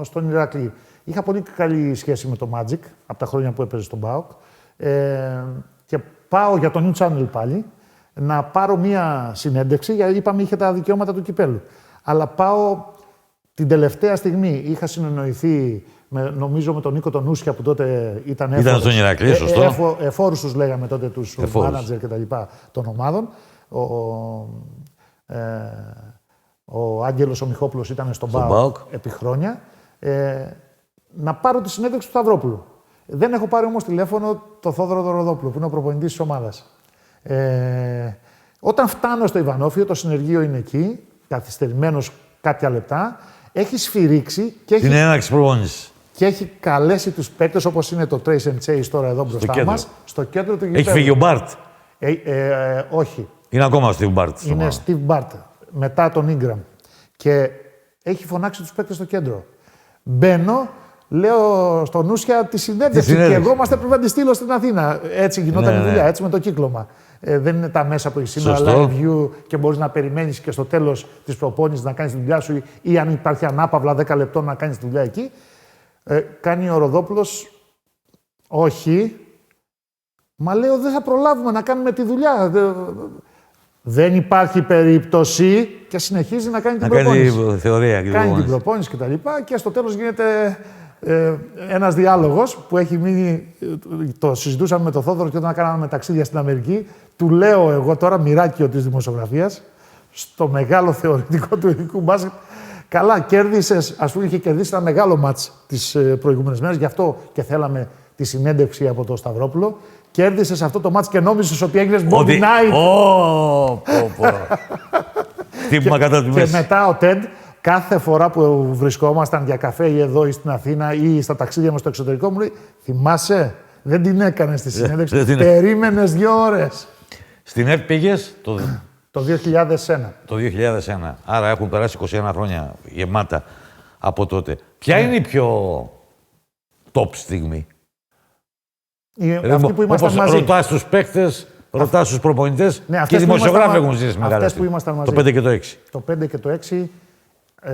B: στον Ηρακλή. Είχα πολύ καλή σχέση με το Magic από τα χρόνια που έπαιζε στον ΠΑΟΚ. Και πάω για το New Channel πάλι να πάρω μία συνέντευξη, γιατί είπαμε είχε τα δικαιώματα του κυπέλου. Αλλά πάω την τελευταία στιγμή. Είχα συνεννοηθεί, νομίζω με τον Νίκο τον Ούσια που τότε ήταν έφορος.
A: Ήταν στον Ηρακλή, σωστό.
B: Εφόρους τους λέγαμε τότε, τους μάνατζερ και τα λοιπά των ομάδων. Ο Άγγελος ο Μιχόπουλος ήταν στον ΠΑΟΚ επί χρόνια. Να πάρω τη συνέντευξη του Σταυρόπουλου. Δεν έχω πάρει όμως τηλέφωνο το Θόδωρο Δωροδόπουλο, που είναι ο προπονητής της ομάδας. Όταν φτάνω στο Ιβανόφιο, το συνεργείο είναι εκεί, καθυστερημένος κάποια λεπτά, έχει σφυρίξει και
A: την έναρξη προπόνησης.
B: Και έχει καλέσει τους παίκτες, όπως είναι το Trace and Chase τώρα εδώ μπροστά μας, στο κέντρο του γηπέδου.
A: Έχει φύγει ο Μπάρτ.
B: Όχι.
A: Είναι ακόμα ο Steve Μπάρτ.
B: Είναι Steve Μπάρτ, μετά τον Ingram. Και έχει φωνάξει τους παίκτες στο κέντρο. Μπαίνω, λέω στον Ούσια τη συνέντευξη. Και εγώ πρέπει να τη στείλω στην Αθήνα. Έτσι γινόταν η δουλειά, έτσι με το κύκλωμα. Δεν είναι τα μέσα που έχει σήμερα, live view και μπορείς να περιμένεις και στο τέλος της προπόνησης να κάνεις τη δουλειά σου ή αν υπάρχει ανάπαυλα 10 λεπτών να κάνεις τη δουλειά εκεί. Κάνει ο Ροδόπουλος, όχι. Μα λέω δεν θα προλάβουμε να κάνουμε τη δουλειά. Δεν υπάρχει περίπτωση και συνεχίζει να κάνει την προπόνηση.
A: Κάνει θεωρία και
B: κάνει την προπόνηση και τα λοιπά και στο τέλος γίνεται ένας διάλογος που έχει μείνει, το συζητούσαμε με τον Θόδωρο και όταν κάναμε ταξίδια στην Αμερική, του λέω εγώ τώρα, μοιράκιο της δημοσιογραφίας, στο μεγάλο θεωρητικό του ειδικού μπάσκετ, καλά, κέρδισες, ας πούμε, είχε κερδίσει ένα μεγάλο μάτς τις προηγούμενες μέρες, γι' αυτό και θέλαμε τη συνέντευξη από τον Σταυρόπουλο. Κέρδισες αυτό το μάτς και νόμιζες ότι έγινες Bobby Knight.
A: Χτύπημα κατά τη μέση.
B: Και μετά ο Τεντ, κάθε φορά που βρισκόμασταν για καφέ ή εδώ ή στην Αθήνα ή στα ταξίδια μας στο εξωτερικό, μου λέει: θυμάσαι, δεν την έκανες στη συνέντευξη. Περίμενες 2 ώρες.
A: Στην ΕΡΤ πήγες
B: το 2001.
A: Το 2001. Άρα έχουν περάσει 21 χρόνια γεμάτα από τότε. Ποια είναι η πιο top στιγμή?
B: Αυτοί που ήμασταν
A: όπως
B: μαζί.
A: ρωτάς τους παίκτες, ρωτάς τους προπονητές
B: Ναι,
A: και οι
B: αυτές που
A: δημοσιογράφοι
B: ήμασταν
A: έχουν ζήσει μεγάλα.
B: αυτές που ήμασταν μαζί.
A: Το 5 και το 6.
B: Το 5 και το 6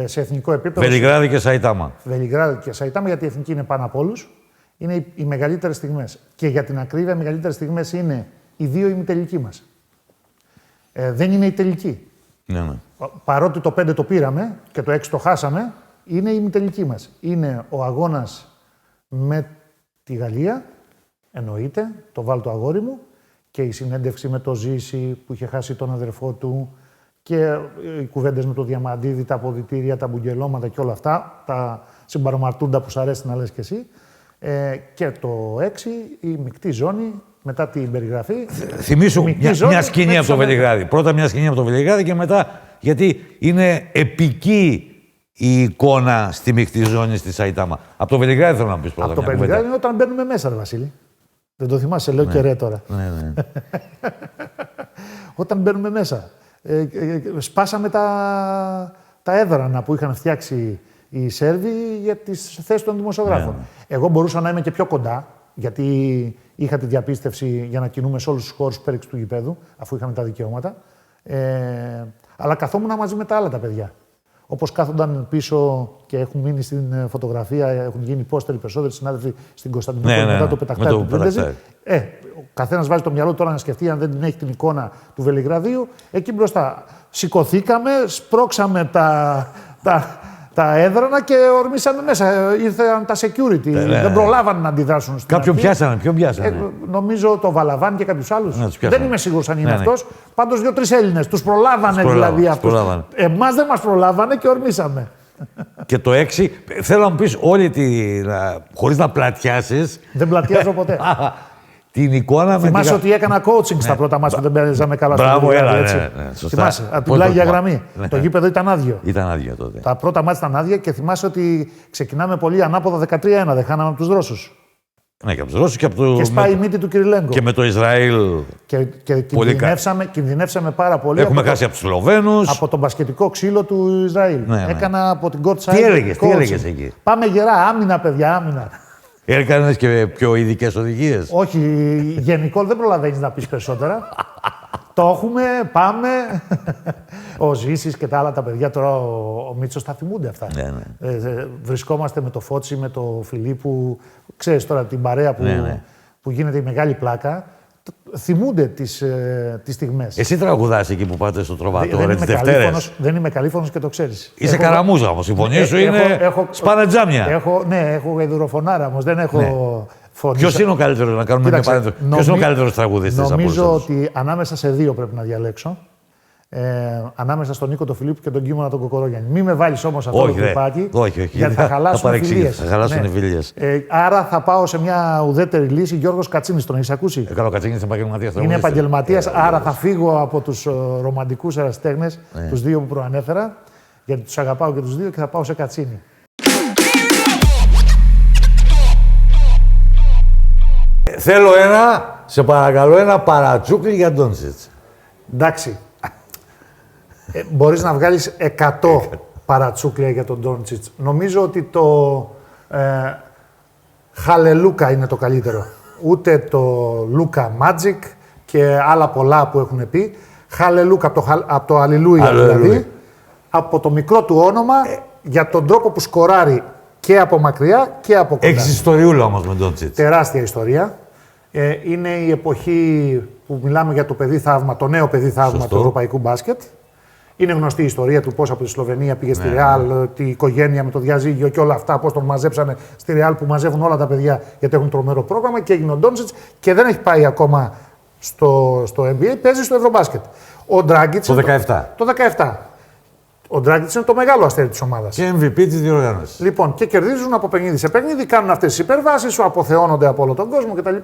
B: σε εθνικό επίπεδο.
A: Βελιγράδι και Σαϊτάμα.
B: Βελιγράδι και Σαϊτάμα, γιατί η εθνική είναι πάνω από όλους. Είναι οι μεγαλύτερες στιγμές. Και για την ακρίβεια, οι μεγαλύτερες στιγμές είναι οι δύο ημιτελικοί μας. Δεν είναι η τελική.
A: Ναι, ναι.
B: Παρότι το 5 το πήραμε και το 6 το χάσαμε, είναι η ημιτελική μας. Είναι ο αγώνας με τη Γαλλία, εννοείται, το βάλω το αγόρι μου, και η συνέντευξη με το Ζήση που είχε χάσει τον αδερφό του και οι κουβέντες με το Διαμαντίδη, τα αποδυτήρια, τα μπουγγελώματα και όλα αυτά, τα συμπαρομαρτούντα που σ' αρέσει να λες κι εσύ. Και το 6, η μεικτή ζώνη, μετά την περιγραφή.
A: Θυμήσου μια σκηνή από το
B: Βελιγράδι.
A: Βελιγράδι. Πρώτα μια σκηνή από το Βελιγράδι και μετά, γιατί είναι επική η εικόνα στη μεικτή ζώνη στη Σαϊτάμα. Από το Βελιγράδι θέλω να πεις πρώτα.
B: Από το
A: μια κουβέντα.
B: Βελιγράδι είναι όταν μπαίνουμε μέσα, ρε Βασίλη. Δεν το θυμάσαι, λέω και ρε τώρα.
A: Ναι, ναι.
B: Όταν μπαίνουμε μέσα. Σπάσαμε τα έδρανα που είχαν φτιάξει οι Σέρβοι για τις θέσεις των δημοσιογράφων.
A: Ναι.
B: Εγώ μπορούσα να είμαι και πιο κοντά, γιατί είχα τη διαπίστευση για να κινούμε σε όλους τους χώρους πέριξ του γηπέδου, αφού είχαμε τα δικαιώματα. Αλλά καθόμουν μαζί με τα άλλα τα παιδιά. Όπως κάθονταν πίσω και έχουν μείνει στην φωτογραφία, έχουν γίνει πόστεροι περισσότεροι συνάδελφοι στην Κωνσταντινούπολη μετά το πεταχτάρι του Πρίντεζη. Ο καθένας βάζει το μυαλό τώρα να σκεφτεί, αν δεν την έχει την εικόνα του Βελιγραδίου. Εκεί μπροστά σηκωθήκαμε, σπρώξαμε τα έδρανα και ορμήσαμε μέσα. Ήρθαν τα security. Δεν προλάβανε να αντιδράσουν στην
A: Κάποιον
B: αρχή.
A: πιάσανε.
B: Νομίζω το Βαλαβάν και κάποιους άλλους. Δεν είμαι σίγουρος αν είναι
A: Ναι,
B: αυτός. Πάντως 2-3 Έλληνες. Τους προλάβανε δηλαδή αυτούς. Εμάς δεν μας προλάβανε και ορμήσαμε.
A: Και το 6, θέλω να μου πεις όλη χωρίς να πλατιάσεις.
B: Δεν πλατιάζω ποτέ.
A: Την εικόνα με
B: Θυμάσαι ότι έκανα coaching στα πρώτα μάτς που δεν παίζαμε καλά στο
A: Μπράβο,
B: Βελιγράδι,
A: έλα,
B: έτσι.
A: ναι, σωστά.
B: Θυμάσαι, από την
A: Πώς
B: πλάγια
A: το
B: γραμμή.
A: θυμάμαι.
B: Το γήπεδο ήταν άδειο.
A: Ήταν άδειο τότε.
B: Τα πρώτα μάτς ήταν άδεια και θυμάσαι ότι ξεκινάμε πολύ ανάποδα 13-1. Δεν χάναμε από τους Ρώσους.
A: Ναι, και από τους Ρώσους και από το.
B: Και σπάει η μύτη του Κυριλέγκο.
A: Και με το Ισραήλ.
B: Και κινδυνεύσαμε πάρα πολύ.
A: Έχουμε χάσει από τους Σλοβαίνους.
B: Από τον μπασκετικό ξύλο του Ισραήλ.
A: Ναι.
B: Έκανα από την court side.
A: Τι έλεγες εκεί.
B: Πάμε γερά, άμυνα, παιδιά, άμυνα.
A: Έκανες και πιο ειδικές οδηγίες.
B: Όχι, γενικώ δεν προλαβαίνεις να πεις περισσότερα. Το έχουμε, πάμε. Ο Ζήσης και τα άλλα τα παιδιά τώρα, ο Μίτσος τα θυμούνται αυτά.
A: Ναι.
B: Βρισκόμαστε με το Φώτσι, με το Φιλίππου, ξέρεις τώρα την παρέα που γίνεται η μεγάλη πλάκα. Θυμούνται τις στιγμές.
A: Εσύ τραγουδάς εκεί που πάτε στο Τροβατόρε τις Δευτέρες.
B: Δεν είμαι καλήφωνος και το ξέρεις.
A: Είσαι καραμούζα όμως. Η φωνή σου είναι σπανετζάμια.
B: Έχω γαϊδουροφωνάρα όμως, δεν έχω φωνή.
A: Ποιος είναι ο καλύτερος, να κάνουμε μια παρένθεση. Ποιος είναι ο καλύτερος τραγουδιστής από όλους
B: Νομίζω
A: αυτούς?
B: ότι ανάμεσα σε δύο πρέπει να διαλέξω. Ανάμεσα στον Νίκο τον Φιλίππου και τον Κίμωνα τον Κοκορόγιαννη. Μην με βάλεις όμως αυτό το τρυπάκι.
A: Όχι.
B: Γιατί θα χαλάσουν οι φιλίες.
A: Θα χαλάσουν οι φιλίες.
B: Άρα θα πάω σε μια ουδέτερη λύση. Γιώργος Κατσίνης, τον έχεις ακούσει?
A: Καλό Κατσίνης είναι επαγγελματίας.
B: Είναι επαγγελματίας, άρα θα φύγω από τους ρομαντικούς ερασιτέχνες, τους δύο που προανέφερα, γιατί τους αγαπάω και τους δύο, και θα πάω σε Κατσίνη.
A: Θέλω σε παρακαλώ, ένα παρατσούκλι για Ντόντσιτς.
B: Εντάξει. Μπορείς να βγάλεις 100 παρατσούκλια για τον Ντόντσιτς. Νομίζω ότι το Χαλελούκα είναι το καλύτερο. Ούτε το Λούκα Μάτζικ και άλλα πολλά που έχουν πει. Χαλελούκα από το Αλληλούια δηλαδή. Από το μικρό του όνομα για τον τρόπο που σκοράρει και από μακριά και από κοντά.
A: Έχεις ιστοριούλα όμως με Ντόντσιτς.
B: Τεράστια ιστορία. Είναι η εποχή που μιλάμε για το παιδί θαύμα, το νέο παιδί θαύμα του ευρωπαϊκού μπάσκετ. Είναι γνωστή η ιστορία του πώς από τη Σλοβενία πήγε στη Ρεάλ, τη οικογένεια με το διαζύγιο και όλα αυτά, πώς τον μαζέψανε στη Ρεάλ που μαζεύουν όλα τα παιδιά γιατί έχουν τρομερό πρόγραμμα και έγινε ο Ντόντσιτς και δεν έχει πάει ακόμα στο NBA, παίζει στο Ευρωμπάσκετ. Ο Ντράγκιτς.
A: Το 17.
B: Το 17. Ο Ντράγκιτς είναι το μεγάλο αστέρι της ομάδας.
A: Και MVP της διοργάνωσης.
B: Λοιπόν, και κερδίζουν από παιχνίδι σε παιχνίδι, κάνουν αυτές τις υπερβάσεις, σου αποθεώνονται από όλο τον κόσμο κτλ.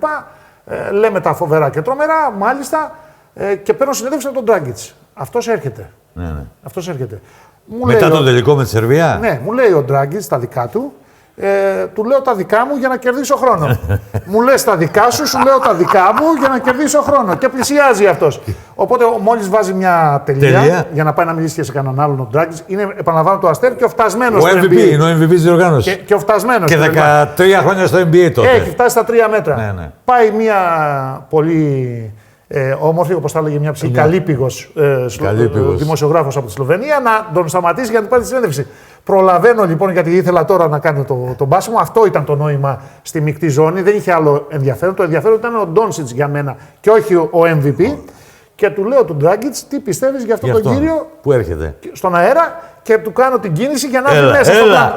B: Λέμε τα φοβερά και τρομερά, μάλιστα, και παίρνω συνέντευξη από τον Ντράγκιτς. Αυτός έρχεται.
A: Ναι.
B: Αυτός έρχεται.
A: Μετά τον τελικό με τη Σερβία.
B: Ναι, μου λέει ο Ντράγκιτς τα δικά του. Του λέω τα δικά μου για να κερδίσω χρόνο. Μου λες τα δικά σου, σου λέω τα δικά μου για να κερδίσω χρόνο. Και πλησιάζει αυτός. Οπότε μόλις βάζει μια τελεία για να πάει να μιλήσει και σε κανέναν άλλον ο Dragic, είναι επαναλαμβάνω το αστέρι και ο φτασμένος.
A: Ο MVP, είναι ο MVP της διοργάνωσης.
B: Και ο φτασμένος.
A: Και 13 χρόνια στο NBA τότε.
B: Έχει φτάσει στα 3 μέτρα.
A: Ναι.
B: Πάει μια πολύ όμορφη, όπως θα έλεγε μια ψυχή, καλύπηγος δημοσιογράφος από τη Σλοβενία να τον σταματήσει για να του πάρει τη συνέντευξη. Προλαβαίνω λοιπόν, γιατί ήθελα τώρα να κάνω τον μπάσιμο. Αυτό ήταν το νόημα στη μεικτή ζώνη. Δεν είχε άλλο ενδιαφέρον. Το ενδιαφέρον ήταν ο Ντόνσιτς για μένα και όχι ο MVP. Και του λέω του Dragic, τι πιστεύεις για αυτόν τον κύριο
A: που έρχεται
B: στον αέρα, και του κάνω την κίνηση για να έρθει μέσα στο πλάνο.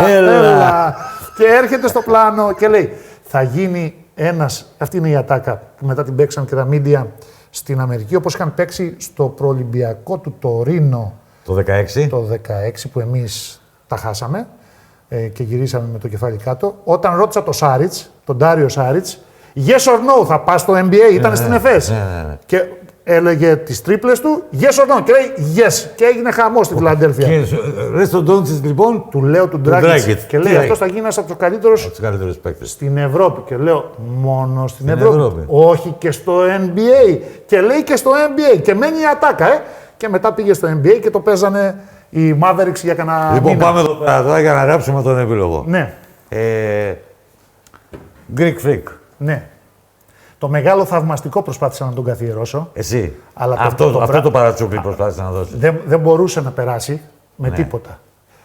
B: Έλα. Και έρχεται στο πλάνο και λέει, θα γίνει ένας. Αυτή είναι η ατάκα που μετά την παίξαν και τα media στην Αμερική, όπως είχαν παίξει στο προολυμπιακό του Τωρίνο.
A: Το 16.
B: Το 16 που εμείς τα χάσαμε και γυρίσαμε με το κεφάλι κάτω. Όταν ρώτησα τον Σάριτς, τον Ντάριο Σάριτς, yes or no, θα πας στο NBA, ήταν στην ΕΦΕΣ. Και έλεγε τις τρίπλες του, yes or no, και λέει yes. Και έγινε χαμός στη Φιλαδέλφια.
A: Και ρε στον Ντόντσιτς λοιπόν,
B: του λέω του Dragic και λέει αυτός θα γίνει ένας από τους καλύτερους
A: παίκτες
B: στην Ευρώπη. Και λέω μόνο στην Ευρώπη. Όχι και στο NBA. Και λέει και στο NBA. Και μένει η ατάκα, Και μετά πήγε στο NBA και το παίζανε οι Mavericks για κανένα
A: Λοιπόν,
B: μήνα.
A: πάμε εδώ πέρα τώρα για να γράψουμε τον επίλογο.
B: Ναι.
A: Greek Freak.
B: Ναι. Το μεγάλο θαυμαστικό προσπάθησα να τον καθιερώσω.
A: Εσύ.
B: Αλλά
A: αυτό το παρατσούκλι προσπάθησα να δώσει.
B: Δεν μπορούσε να περάσει με τίποτα.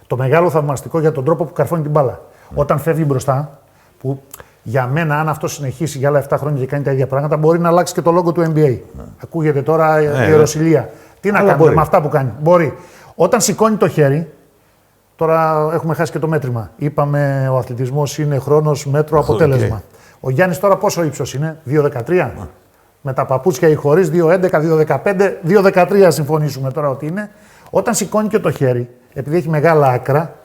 B: Το μεγάλο θαυμαστικό για τον τρόπο που καρφώνει την μπάλα. Όταν φεύγει μπροστά, που για μένα, αν αυτό συνεχίσει για άλλα 7 χρόνια και κάνει τα ίδια πράγματα, μπορεί να αλλάξει και το λόγο του NBA. Ακούγεται τώρα η ιεροσυλία. Τι να κάνουμε με αυτά που κάνει. Μπορεί. Όταν σηκώνει το χέρι, τώρα έχουμε χάσει και το μέτρημα. Είπαμε ο αθλητισμός είναι χρόνος, μέτρο, αποτέλεσμα. Ο Γιάννης τώρα πόσο ύψος είναι, 2,13. Με τα παπούτσια ή χωρίς, 2,11, 2,15, 2,13 συμφωνήσουμε τώρα ότι είναι. Όταν σηκώνει και το χέρι, επειδή έχει μεγάλα άκρα,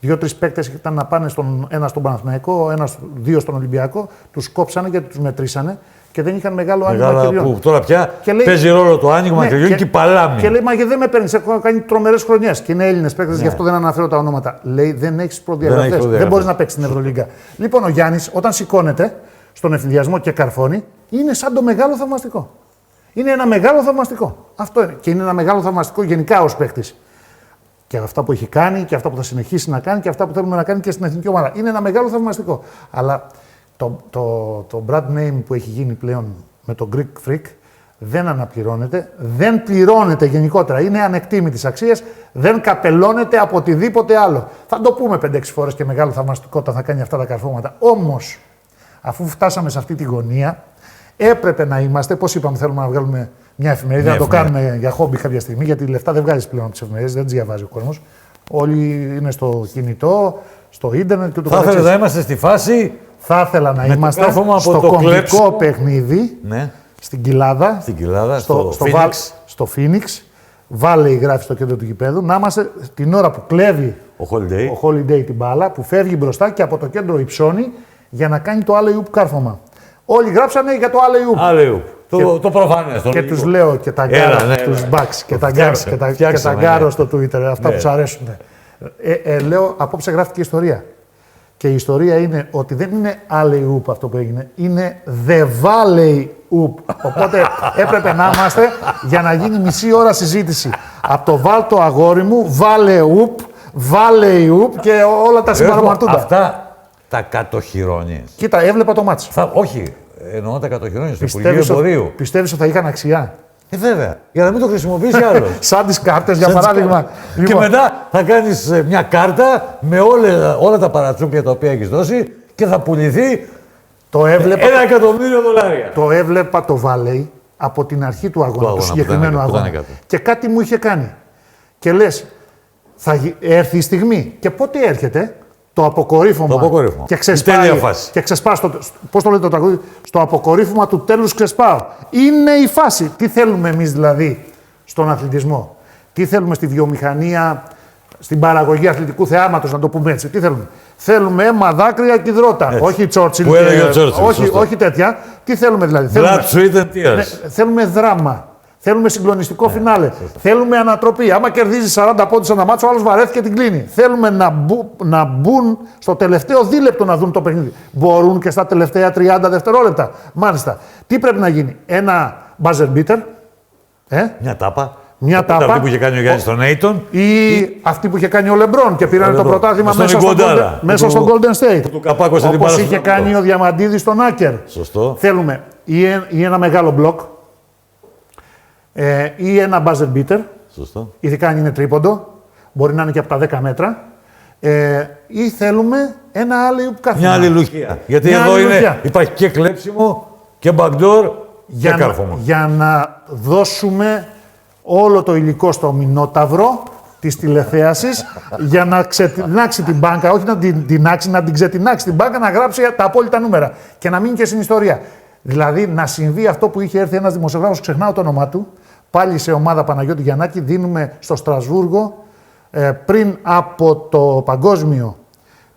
B: 2-3 παίκτες ήταν να πάνε ένα στον Παναθηναϊκό, δύο στον Ολυμπιακό, τους κόψανε γιατί τους μετρήσανε και δεν είχαν μεγάλο άνοιγμα χεριών.
A: Που τώρα πια παίζει ρόλο το άνοιγμα χεριών και παλάμη.
B: Και λέει, μα γιατί δεν με παίρνεις, έχω κάνει τρομερές χρονιές. Και είναι Έλληνες παίκτες, γι' αυτό δεν αναφέρω τα ονόματα. Λέει, δεν έχεις προδιαγραφές, δεν μπορείς να παίξεις στην Ευρωλίγκα. Λοιπόν, ο Γιάννης, όταν σηκώνεται στον ευθυνδιασμό και καρφώνει, είναι σαν το μεγάλο θαυμαστικό. Είναι ένα μεγάλο θαυμαστικό. Αυτό είναι. Και είναι ένα μεγάλο θαυμαστικό γενικά ως παίκτης. Και αυτά που έχει κάνει και αυτά που θα συνεχίσει να κάνει και αυτά που θέλουμε να κάνει και στην εθνική ομάδα. Είναι ένα μεγάλο θαυμαστικό. Αλλά το brand name που έχει γίνει πλέον με το Greek Freak δεν αναπληρώνεται, δεν πληρώνεται γενικότερα. Είναι ανεκτήμητης αξίας, δεν καπελώνεται από οτιδήποτε άλλο. Θα το πούμε 5-6 φορές και μεγάλο θαυμαστικό όταν θα κάνει αυτά τα καρφώματα. Όμως, αφού φτάσαμε σε αυτή τη γωνία, έπρεπε να είμαστε, πώς είπαμε, θέλουμε να βγάλουμε μια εφημερίδα, να το κάνουμε για χόμπι κάποια στιγμή, γιατί λεφτά δεν βγάζεις πλέον από τις εφημερίδες, δεν τις διαβάζει ο κόσμος. Όλοι είναι στο κινητό, στο ίντερνετ και το
A: καθεξής. Θα ήθελα να είμαστε στη φάση.
B: Θα ήθελα να είμαστε στο κομβικό παιχνίδι, στην Κοιλάδα, στο Phoenix. Βάλε η γράφη στο κέντρο του γηπέδου, να είμαστε την ώρα που κλέβει ο Holiday την μπάλα, που φεύγει μπροστά και από το κέντρο υψώνει για να κάνει το alley-oop κάρφωμα. Όλοι γράψανε για το alley-oop.
A: Το προφανές.
B: Και τους λέω και τα γκάρα, τους μπαξ και τα γκάρα στο Twitter, αυτά που τους αρέσουν. Λέω, απόψε γράφτηκε ιστορία. Και η ιστορία είναι ότι δεν είναι alley-oop αυτό που έγινε, είναι the valley-oop. Οπότε έπρεπε να είμαστε για να γίνει μισή ώρα συζήτηση. Από το βάλτο αγόρι μου, valley-oop και όλα τα συμπαραμαρτούντα.
A: Αυτά τα κατοχυρώνεις.
B: Κοίτα, έβλεπα το μάτς.
A: Όχι, εννοώ τα κατοχυρώνεις στο Υπουργείο Εμπορίου.
B: Πιστεύεις ότι θα είχαν αξιά?
A: Βέβαια. Για να μην το χρησιμοποιήσει άλλο.
B: Σαν τις κάρτες, για παράδειγμα.
A: Και μετά θα κάνεις μια κάρτα με όλα τα παρατσούκια τα οποία έχεις δώσει και θα πουληθεί $1.000.000.
B: Το έβλεπα το Βαλέι από την αρχή του αγώνα, του συγκεκριμένου αγώνα. Και κάτι μου είχε κάνει. Και λες, θα έρθει η στιγμή. Και πότε έρχεται? Το αποκορύφωμα. Και ξεσπάει. Πώς το λέτε το τραγούδι? Στο αποκορύφωμα του τέλους ξεσπάω. Είναι η φάση. Τι θέλουμε εμείς δηλαδή στον αθλητισμό? Τι θέλουμε στη βιομηχανία, στην παραγωγή αθλητικού θεάματος, να το πούμε έτσι? Τι θέλουμε? Θέλουμε αίμα, δάκρυα και υδρότα. Όχι Τσόρτσιλ.
A: Όχι τέτοια.
B: Τι θέλουμε δηλαδή?
A: Blood, sweat and tears.
B: Θέλουμε δράμα. Θέλουμε συγκλονιστικό φινάλε. Θέλουμε ανατροπή. Άμα κερδίζει 40 πόντους ένα μάτσο, ο άλλος βαρέθηκε και την κλείνει. Θέλουμε να μπουν στο τελευταίο δίλεπτο να δουν το παιχνίδι. Μπορούν και στα τελευταία 30 δευτερόλεπτα. Μάλιστα. Τι πρέπει να γίνει, ένα buzzer beater.
A: Μια τάπα.
B: Μια τάπα.
A: Αυτή που είχε κάνει ο Γιάννης στον Aiton.
B: Ή αυτή που είχε κάνει ο Λεμπρόν και πήραν το πρωτάθλημα μέσα στο Golden State. Όπως είχε κάνει ο Διαμαντίδης στον Άκερ.
A: Σωστό.
B: Θέλουμε ή ένα μεγάλο μπλοκ ή ένα buzzer beater.
A: Σωστό.
B: Ειδικά αν είναι τρίποντο. Μπορεί να είναι και από τα 10 μέτρα. Ή θέλουμε ένα άλλο κάθισμα.
A: Μια αλληλουχία. Γιατί
B: μια
A: εδώ
B: αλληλουχία.
A: υπάρχει και κλέψιμο και backdoor και κάρφωμα.
B: Για να δώσουμε όλο το υλικό στο μηνόταυρο της τηλεθέασης για να ξετινάξει την μπάνκα, όχι να την τεινάξει, να την ξετινάξει την μπάνκα, να γράψει τα απόλυτα νούμερα και να μείνει και στην ιστορία. Δηλαδή να συμβεί αυτό που είχε έρθει ένας δημοσιογράφος, ξεχνάω το όνομά του, πάλι σε ομάδα Παναγιώτη Γιαννάκη, δίνουμε στο Στρασβούργο πριν από το παγκόσμιο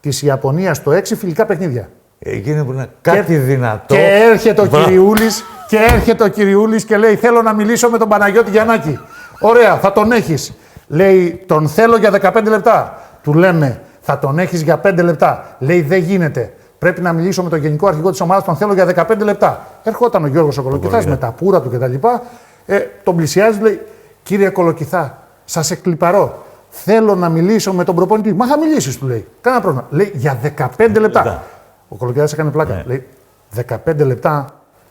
B: της Ιαπωνίας το 6 φιλικά παιχνίδια.
A: Εκείνη που είναι κάτι δυνατό.
B: Και έρχεται ο Κυριούλης και λέει: θέλω να μιλήσω με τον Παναγιώτη Γιαννάκη. Ωραία, θα τον έχεις. Λέει: τον θέλω για 15 λεπτά. Του λέμε: θα τον έχεις για 5 λεπτά. Λέει: δεν γίνεται. Πρέπει να μιλήσω με τον γενικό αρχηγό της ομάδας, τον θέλω για 15 λεπτά. Ερχόταν ο Γιώργος ο Κολοκυθάς με τα πουρα του κτλ. Τον πλησιάζει, λέει: κύριε Κολοκυθά, σας εκκλιπαρώ. Θέλω να μιλήσω με τον προπονητή. Μα θα μιλήσεις, του λέει. Κάνα πρόβλημα. Λέει: για 15 λεπτά. Ο Κολοκυθάς έκανε πλάκα. Λέει: 15 λεπτά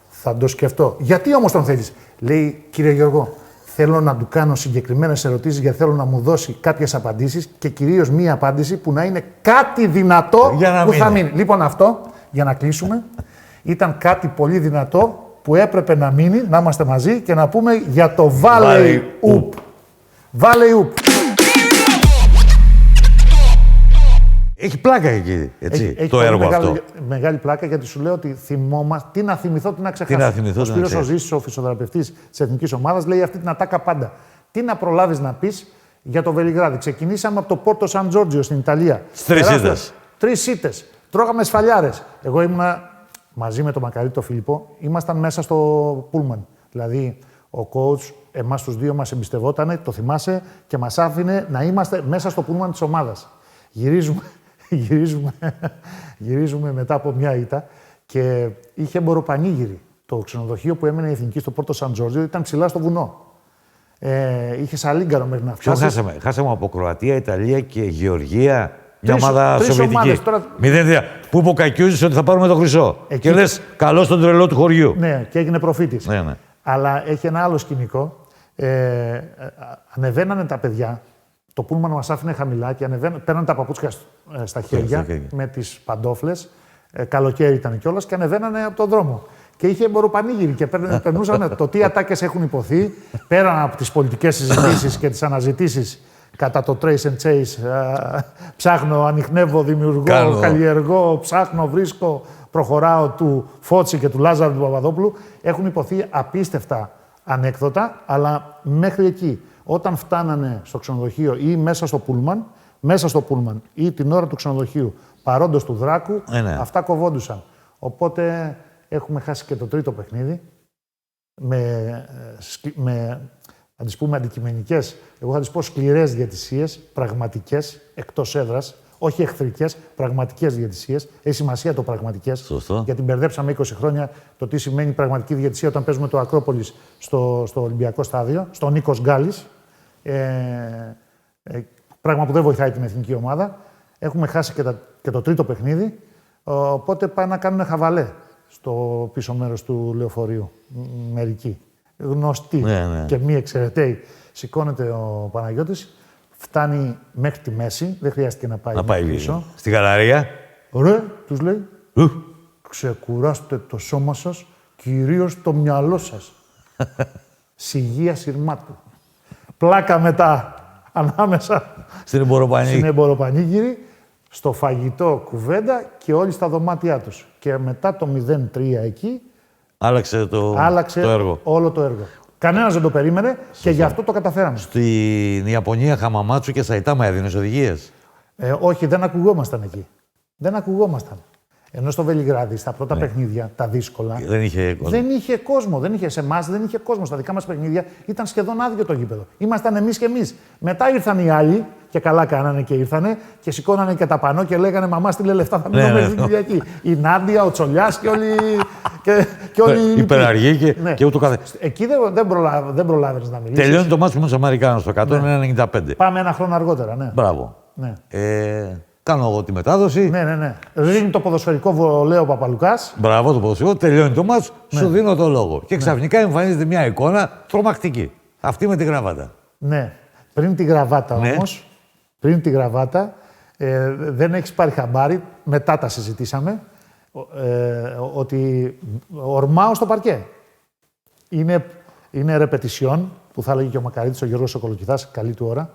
B: θα το σκεφτώ. Γιατί όμως τον θέλεις? Λέει: κύριε Γιώργο, θέλω να του κάνω συγκεκριμένες ερωτήσεις γιατί θέλω να μου δώσει κάποιες απαντήσεις και κυρίως μία απάντηση που να είναι κάτι δυνατό που θα μείνει. Λοιπόν, αυτό, για να κλείσουμε, ήταν κάτι πολύ δυνατό που έπρεπε να μείνει, να είμαστε μαζί και να πούμε για το Valley Oop. Valley Oop.
A: Έχει πλάκα εκεί, έτσι,
B: έχει
A: το έργο αυτό.
B: Μεγάλη πλάκα γιατί σου λέω ότι θυμόμαστε. Τι να θυμηθώ, τι να ξεχάσω.
A: Τι να θυμηθώ,
B: ο Σπύρος ο Ζήσης, ο φυσιοθεραπευτής της Εθνικής Ομάδας, λέει αυτή την ατάκα πάντα. Τι να προλάβεις να πεις για το Βελιγράδι. Ξεκινήσαμε από το Πόρτο Σαν Τζόρτζιο στην Ιταλία.
A: 3 ήττες.
B: 3 ήττες. Τρώγαμε σφαλιάρες. Εγώ ήμουνα μαζί με τον Μακαρίτη τον Φίλιππο, ήμασταν μέσα στο Πούλμαν. Δηλαδή, ο coach εμάς τους δύο μας εμπιστευόταν, το θυμάσαι, και μας άφηνε να είμαστε μέσα στο Πούλμαν της ομάδας. Γυρίζουμε μετά από μια ήττα και είχε εμποροπανήγυρη. Το ξενοδοχείο που έμενε η Εθνική στο Πόρτο Σαν Τζόρτζιο ήταν ψηλά στο βουνό. Είχε σαλίγκαρο μέχρι να φτάσει.
A: Χάσαμε από Κροατία, Ιταλία και Γεωργία. Μια ομάδα σοβιετική.
B: Τώρα...
A: 0-3. Που είπε ο Κακιούζης ότι θα πάρουμε το χρυσό.
B: Εκεί...
A: Και λες καλό στον τρελό του χωριού.
B: Ναι, και έγινε προφήτης.
A: Ναι.
B: Αλλά έχει ένα άλλο σκηνικό. Ανεβαίνανε τα παιδιά. Το πούλμαν μας άφηνε χαμηλά και παίρνανε τα παπούτσια στα χέρια με τις παντόφλες. Καλοκαίρι ήταν κιόλας και ανεβαίνανε από τον δρόμο. Και είχε εμποροπανήγυρη και περνούσαν το τι ατάκες έχουν υποθεί πέραν από τις πολιτικές συζητήσεις και τις αναζητήσεις κατά το Trace and Chase. Ψάχνω, ανιχνεύω, δημιουργώ, καλλιεργώ, ψάχνω, βρίσκω, προχωράω του Φώτση και του Λάζαρου του Παπαδόπουλου. Έχουν υποθεί απίστευτα ανέκδοτα, αλλά μέχρι εκεί. Όταν φτάνανε στο ξενοδοχείο ή μέσα στο πούλμαν ή την ώρα του ξενοδοχείου παρόντος του Δράκου, αυτά κοβόντουσαν. Οπότε έχουμε χάσει και το τρίτο παιχνίδι με να τις πούμε αντικειμενικές, εγώ θα τις πω σκληρές διαιτησίες, πραγματικές, εκτός έδρας, όχι εχθρικές, πραγματικές διαιτησίες. Έχει σημασία το πραγματικές.
A: Σωστό.
B: Γιατί μπερδέψαμε 20 χρόνια το τι σημαίνει πραγματική διαιτησία όταν παίζουμε το Ακρόπολης στο Ολυμπιακό Στάδιο, στο Νίκος Γκάλης. Πράγμα που δεν βοηθάει την εθνική ομάδα. Έχουμε χάσει και το τρίτο παιχνίδι. Οπότε πάνε να κάνουν χαβαλέ στο πίσω μέρος του λεωφορείου. Μερικοί. Γνωστοί και μη εξαιρεταίοι. Σηκώνεται ο Παναγιώτης, φτάνει μέχρι τη μέση, δεν χρειάστηκε να πάει πίσω.
A: Στη γαλαρία.
B: Ρε, τους λέει, ξεκουράστε το σώμα σας, κυρίως το μυαλό σας. Σιγεία σειρμάτου. Πλάκα μετά, ανάμεσα στην εμποροπανήγυρη, στο φαγητό κουβέντα και όλοι στα δωμάτια τους. Και μετά το 0-3 εκεί,
A: άλλαξε το έργο.
B: Όλο το έργο. Κανένας δεν το περίμενε και γι' αυτό το καταφέραμε.
A: Στην Ιαπωνία, Χαμαμάτσου και Σαϊτάμα έδινες οδηγίες.
B: Όχι, δεν ακουγόμασταν εκεί. Δεν ακουγόμασταν. Ενώ στο Βελιγράδι, στα πρώτα παιχνίδια, τα δύσκολα.
A: Δεν είχε κόσμο.
B: Δεν είχε κόσμο. Δεν είχε σε εμάς, δεν είχε κόσμο. Στα δικά μας παιχνίδια ήταν σχεδόν άδειο το γήπεδο. Ήμασταν εμείς και εμείς. Μετά ήρθαν οι άλλοι, και καλά κάνανε και ήρθανε, και σηκώνανε και τα πανό και λέγανε «Μαμά, στείλε λεφτά, θα μείνουμε την Κυριακή». Η Νάντια, ο Τσολιάς και όλοι. Και όλοι
A: υπεραργοί και ούτω καθ'.
B: Εκεί δεν προλάβαινες να μιλήσεις.
A: Τελειώνει το μάτσο με τους Αμερικάνους το 195.
B: Πάμε ένα χρόνο αργότερα, ναι.
A: Μπράβο.
B: Ναι.
A: Κάνω εγώ τη μετάδοση.
B: Ναι. Ρίχνει το ποδοσφαιρικό βολέο ο Παπαλουκάς.
A: Μπράβο, το ποδοσφαιρικό. Τελειώνει το μάτσο, σου δίνω το λόγο. Και ξαφνικά εμφανίζεται μια εικόνα τρομακτική. Αυτή με τη γραβάτα.
B: Ναι. Πριν τη γραβάτα όμως, δεν έχεις πάρει χαμπάρι, μετά τα συζητήσαμε, ότι ορμάω στο παρκέ. Είναι ρεπετησιόν, που θα έλεγε και ο Μακαρίτης, ο Γιώργος Σοκολοκυθάς, καλή του ώρα.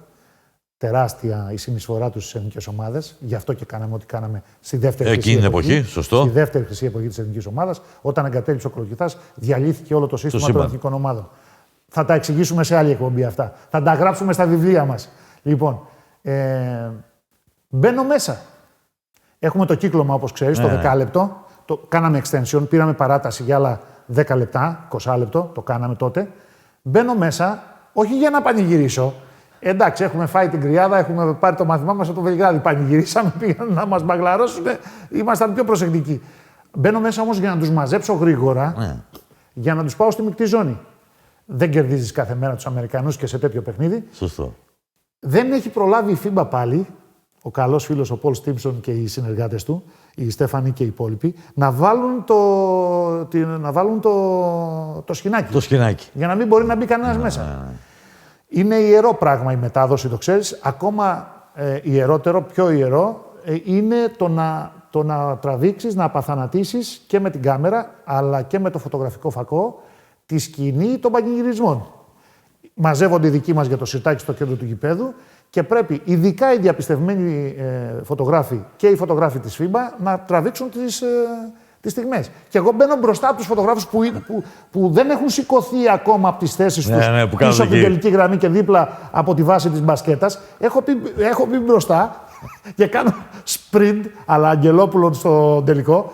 B: Τεράστια η συνεισφορά τους στις εθνικές ομάδες. Γι' αυτό και κάναμε ό,τι κάναμε στη δεύτερη χρυσή εποχή.
A: Σωστό.
B: Στη δεύτερη χρυσή εποχή της εθνικής ομάδας. Όταν εγκατέλειψε ο Κολοκυθάς, διαλύθηκε όλο το σύστημα των εθνικών ομάδων. Θα τα εξηγήσουμε σε άλλη εκπομπή αυτά. Θα τα γράψουμε στα βιβλία μας. Λοιπόν, μπαίνω μέσα. Έχουμε το κύκλωμα, όπως ξέρεις, το 10 λεπτό. Κάναμε extension, πήραμε παράταση για άλλα 10 λεπτά, 20 λεπτό, το κάναμε τότε. Μπαίνω μέσα, όχι για να πανηγυρίσω. Εντάξει, έχουμε φάει την κρυάδα, έχουμε πάρει το μάθημά μας από το Βελιγράδι. Πανηγυρίσαμε, πήγαν να μας μπαγλαρώσουν, ήμασταν πιο προσεκτικοί. Μπαίνω μέσα όμως για να τους μαζέψω γρήγορα, για να τους πάω στη μεικτή ζώνη. Δεν κερδίζεις κάθε μέρα τους Αμερικανούς και σε τέτοιο παιχνίδι.
A: Σωστό.
B: Δεν έχει προλάβει η FIBA πάλι, ο καλός φίλος ο Πολ Στίμψον και οι συνεργάτες του, οι Στέφανοι και οι υπόλοιποι, να βάλουν το σκηνάκι.
A: Το σκηνάκι.
B: Για να μην μπορεί να μπει κανένας μέσα. Είναι ιερό πράγμα η μετάδοση, το ξέρεις. Ακόμα ιερότερο, πιο ιερό, είναι το να τραβήξεις, να απαθανατήσεις και με την κάμερα, αλλά και με το φωτογραφικό φακό, τη σκηνή των πανηγυρισμών. Μαζεύονται οι δικοί μας για το σιρτάκι στο κέντρο του γηπέδου και πρέπει ειδικά οι διαπιστευμένοι φωτογράφοι και οι φωτογράφοι της FIBA να τραβήξουν τις στιγμές. Και εγώ μπαίνω μπροστά από τους φωτογράφους που δεν έχουν σηκωθεί ακόμα από τις θέσεις τους πίσω από την τελική γραμμή και δίπλα από τη βάση της μπασκέτας. Έχω πει μπροστά και κάνω sprint, αλλά Αγγελόπουλο στο τελικό.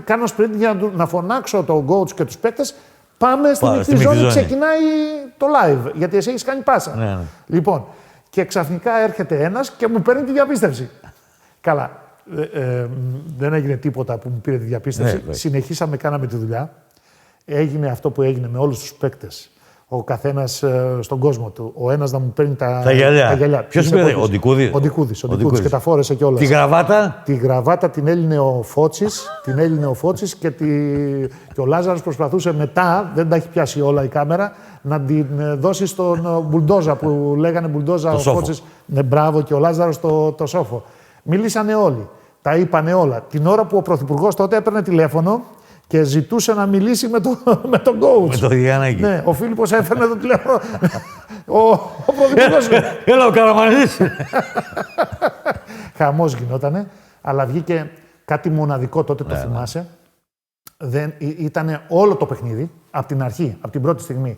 B: Κάνω sprint για να φωνάξω τον coach και τους παίκτες. Πάμε στη μεικτή ζώνη, ξεκινάει το live, γιατί εσύ έχεις κάνει πάσα.
A: Ναι.
B: Λοιπόν, και ξαφνικά έρχεται ένας και μου παίρνει τη διαπίστευση. Καλά, δεν έγινε τίποτα που μου πήρε τη διαπίστευση. Συνεχίσαμε, κάναμε τη δουλειά. Έγινε αυτό που έγινε με όλους τους παίκτες. Ο καθένας στον κόσμο του. Ο ένας να μου παίρνει τα γυαλιά.
A: Ποιος πήρε, ο Ντικούδης.
B: Ο Ντικούδης και τα φόρεσε κιόλας.
A: Τη γραβάτα.
B: Τη γραβάτα την έλυνε ο Φώτσης, και ο Λάζαρος προσπαθούσε μετά, δεν τα έχει πιάσει όλα η κάμερα, να την δώσει στον Μπουλντόζα που λέγανε Μπουλντόζα ο Φώτσης. Ναι, μπράβο, και ο Λάζαρος το σόφο. Μιλήσανε όλοι. Τα είπανε όλα. Την ώρα που ο Πρωθυπουργός τότε έπαιρνε τηλέφωνο και ζητούσε να μιλήσει με τον coach.
A: Με το Γιάννακη.
B: Ναι, ο Φίλιππος έφερνε το τηλέφωνο. Ο Πρωθυπουργός.
A: Έλα ο Καραμανλής.
B: Χαμός γινότανε, αλλά βγήκε κάτι μοναδικό τότε, το θυμάσαι. Ήταν όλο το παιχνίδι, από την αρχή, από την πρώτη στιγμή.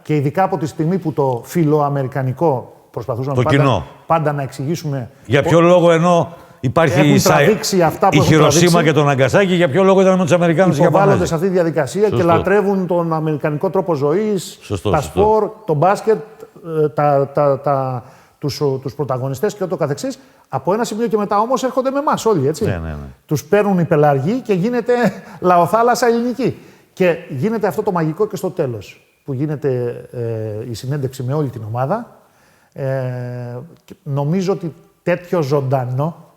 B: Και ειδικά από τη στιγμή που το φιλοαμερικανικό προσπαθούσαμε πάντα να εξηγήσουμε.
A: Για ποιο λόγο ενώ υπάρχει η Χιροσίμα και το Ναγκασάκι, για ποιο λόγο ήταν με τους Αμερικάνους και
B: υποβάλλονται σε αυτή τη διαδικασία και λατρεύουν τον αμερικανικό τρόπο ζωής, τα σπορ, το μπάσκετ, τους πρωταγωνιστές και ούτω καθεξής. Από ένα σημείο και μετά όμως έρχονται με εμάς όλοι, έτσι.
A: Ναι.
B: Τους παίρνουν οι πελαργοί και γίνεται λαοθάλασσα ελληνική. Και γίνεται αυτό το μαγικό και στο τέλος, που γίνεται η συνέντευξη με όλη την ομάδα. Νομίζω ότι τέτοιο ζωντανό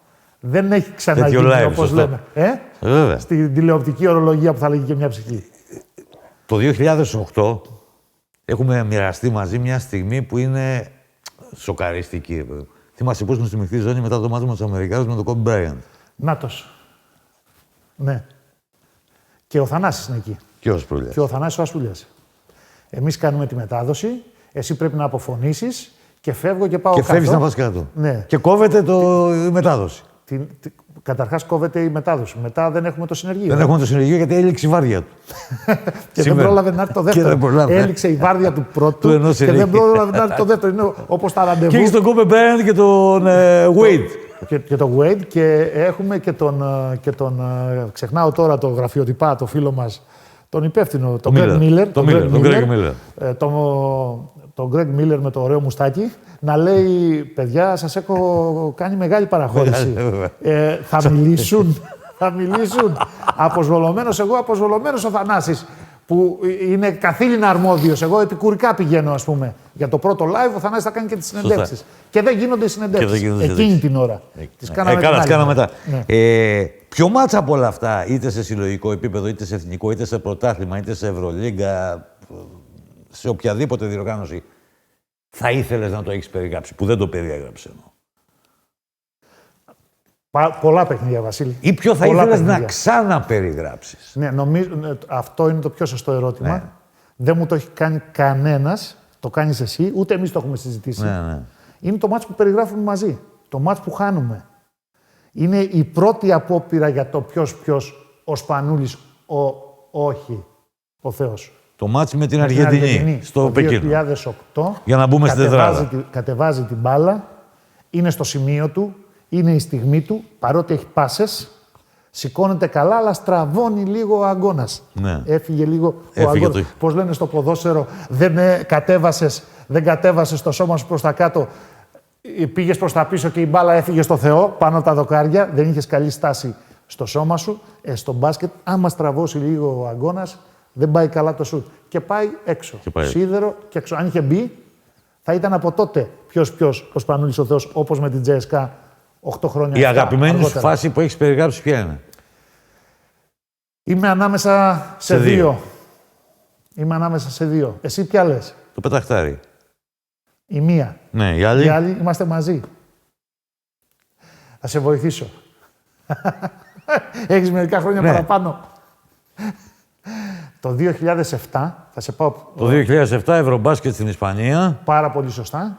B: δεν έχει ξαναγίνει, όπως λέμε. Στην τηλεοπτική ορολογία που θα λέγει και μια ψυχή.
A: Το 2008 έχουμε μοιραστεί μαζί μια στιγμή που είναι σοκαριστική. Θυμάσαι που ήσουν στη μεικτή ζώνη μετά το μάτι με τους Αμερικάνους με τον Κόμπι Μπράιαντ.
B: Νάτος. Ναι. Και ο Θανάσης είναι εκεί.
A: Και
B: ο Θανάσης ο Ασπούλιας. Εμείς κάνουμε τη μετάδοση, εσύ πρέπει να αποφωνήσεις και φεύγω και πάω κάτω.
A: Και φεύγεις να πας κάτω.
B: Ναι.
A: Και κόβεται η μετάδοση.
B: Καταρχάς κόβεται η μετάδοση. Μετά δεν έχουμε το συνεργείο.
A: Δεν έχουμε το συνεργείο γιατί έληξε η βάρδια του.
B: Και δεν πρόλαβε να έρθει το δεύτερο. Έληξε η βάρδια του πρώτου και δεν πρόλαβε να έρθει το δεύτερο. Είναι όπως τα ραντεβού.
A: Και έχεις τον Κόμπι Μπράιαντ και τον Wade.
B: και το Wade και έχουμε και τον ξεχνάω τώρα το γραφειοτυπά, το φίλο μας, τον υπεύθυνο, τον Greg Miller. Τον Greg Miller με το ωραίο μουστάκι, να λέει, παιδιά, σας έχω κάνει μεγάλη παραχώρηση. Θα μιλήσουν. Αποσβολωμένος εγώ, αποσβολωμένος ο Θανάσης, που είναι καθήλυνα αρμόδιος. Εγώ επικουρικά πηγαίνω, ας πούμε. Για το πρώτο live, ο Θανάσης θα κάνει και τις συνεντεύξεις. Και δεν γίνονται οι συνεντεύξεις. Εκείνη την ώρα. Τις κάναμε
A: μετά. Ναι. Ποιο μάτσα από όλα αυτά, είτε σε συλλογικό επίπεδο, είτε σε εθνικό, είτε σε πρωτάθλημα, είτε σε Ευρωλίγκα, σε οποιαδήποτε διοργάνωση, θα ήθελες να το έχεις περιγράψει, που δεν το περιέγραψε?
B: Πολλά παιχνίδια, Βασίλη.
A: Ή ποιο θα ήθελες να ξαναπεριγράψεις?
B: Ναι, νομίζω αυτό είναι το πιο σωστό ερώτημα. Ναι. Δεν μου το έχει κάνει κανένας, το κάνεις εσύ, ούτε εμείς το έχουμε συζητήσει.
A: Ναι.
B: Είναι το μάτς που περιγράφουμε μαζί. Το μάτς που χάνουμε. Είναι η πρώτη απόπειρα για το ποιος, ο Σπανούλης, όχι, ο Θεός.
A: Το μάτς με την Αργεντινή, στο Πεκίνο.
B: Το 2008.
A: Για να μπούμε στη τετράδα.
B: Κατεβάζει την μπάλα, είναι στο σημείο του, είναι η στιγμή του, παρότι έχει πάσες, σηκώνεται καλά, αλλά στραβώνει λίγο ο αγώνας.
A: Ναι.
B: Έφυγε λίγο ο αγώνας. Πώς λένε στο ποδόσφαιρο, δεν κατέβασες το σώμα σου προς τα κάτω, πήγες προς τα πίσω και η μπάλα έφυγε στο Θεό, πάνω από τα δοκάρια, δεν είχες καλή στάση στο σώμα σου. Στο μπάσκετ, άμα στραβώσει λίγο ο αγώνας, δεν πάει καλά το σουτ. Και πάει έξω. Σίδερο και έξω. Αν είχε μπει, θα ήταν από τότε ποιος ο Σπανούλης ο Θεός, όπως με την Τζέσκα 8 χρόνια.
A: Η αγαπημένη σου φάση που έχεις περιγράψει ποια είναι?
B: Είμαι ανάμεσα σε δύο. Είμαι ανάμεσα σε δύο. Εσύ ποια λες?
A: Το πεταχτάρι.
B: Η μία.
A: Ναι, η άλλη.
B: Οι άλλοι είμαστε μαζί. Θα σε βοηθήσω. Έχεις μερικά χρόνια παραπάνω. Το 2007, θα σε πάω...
A: Το 2007 Ευρωμπάσκετ στην Ισπανία.
B: Πάρα πολύ σωστά.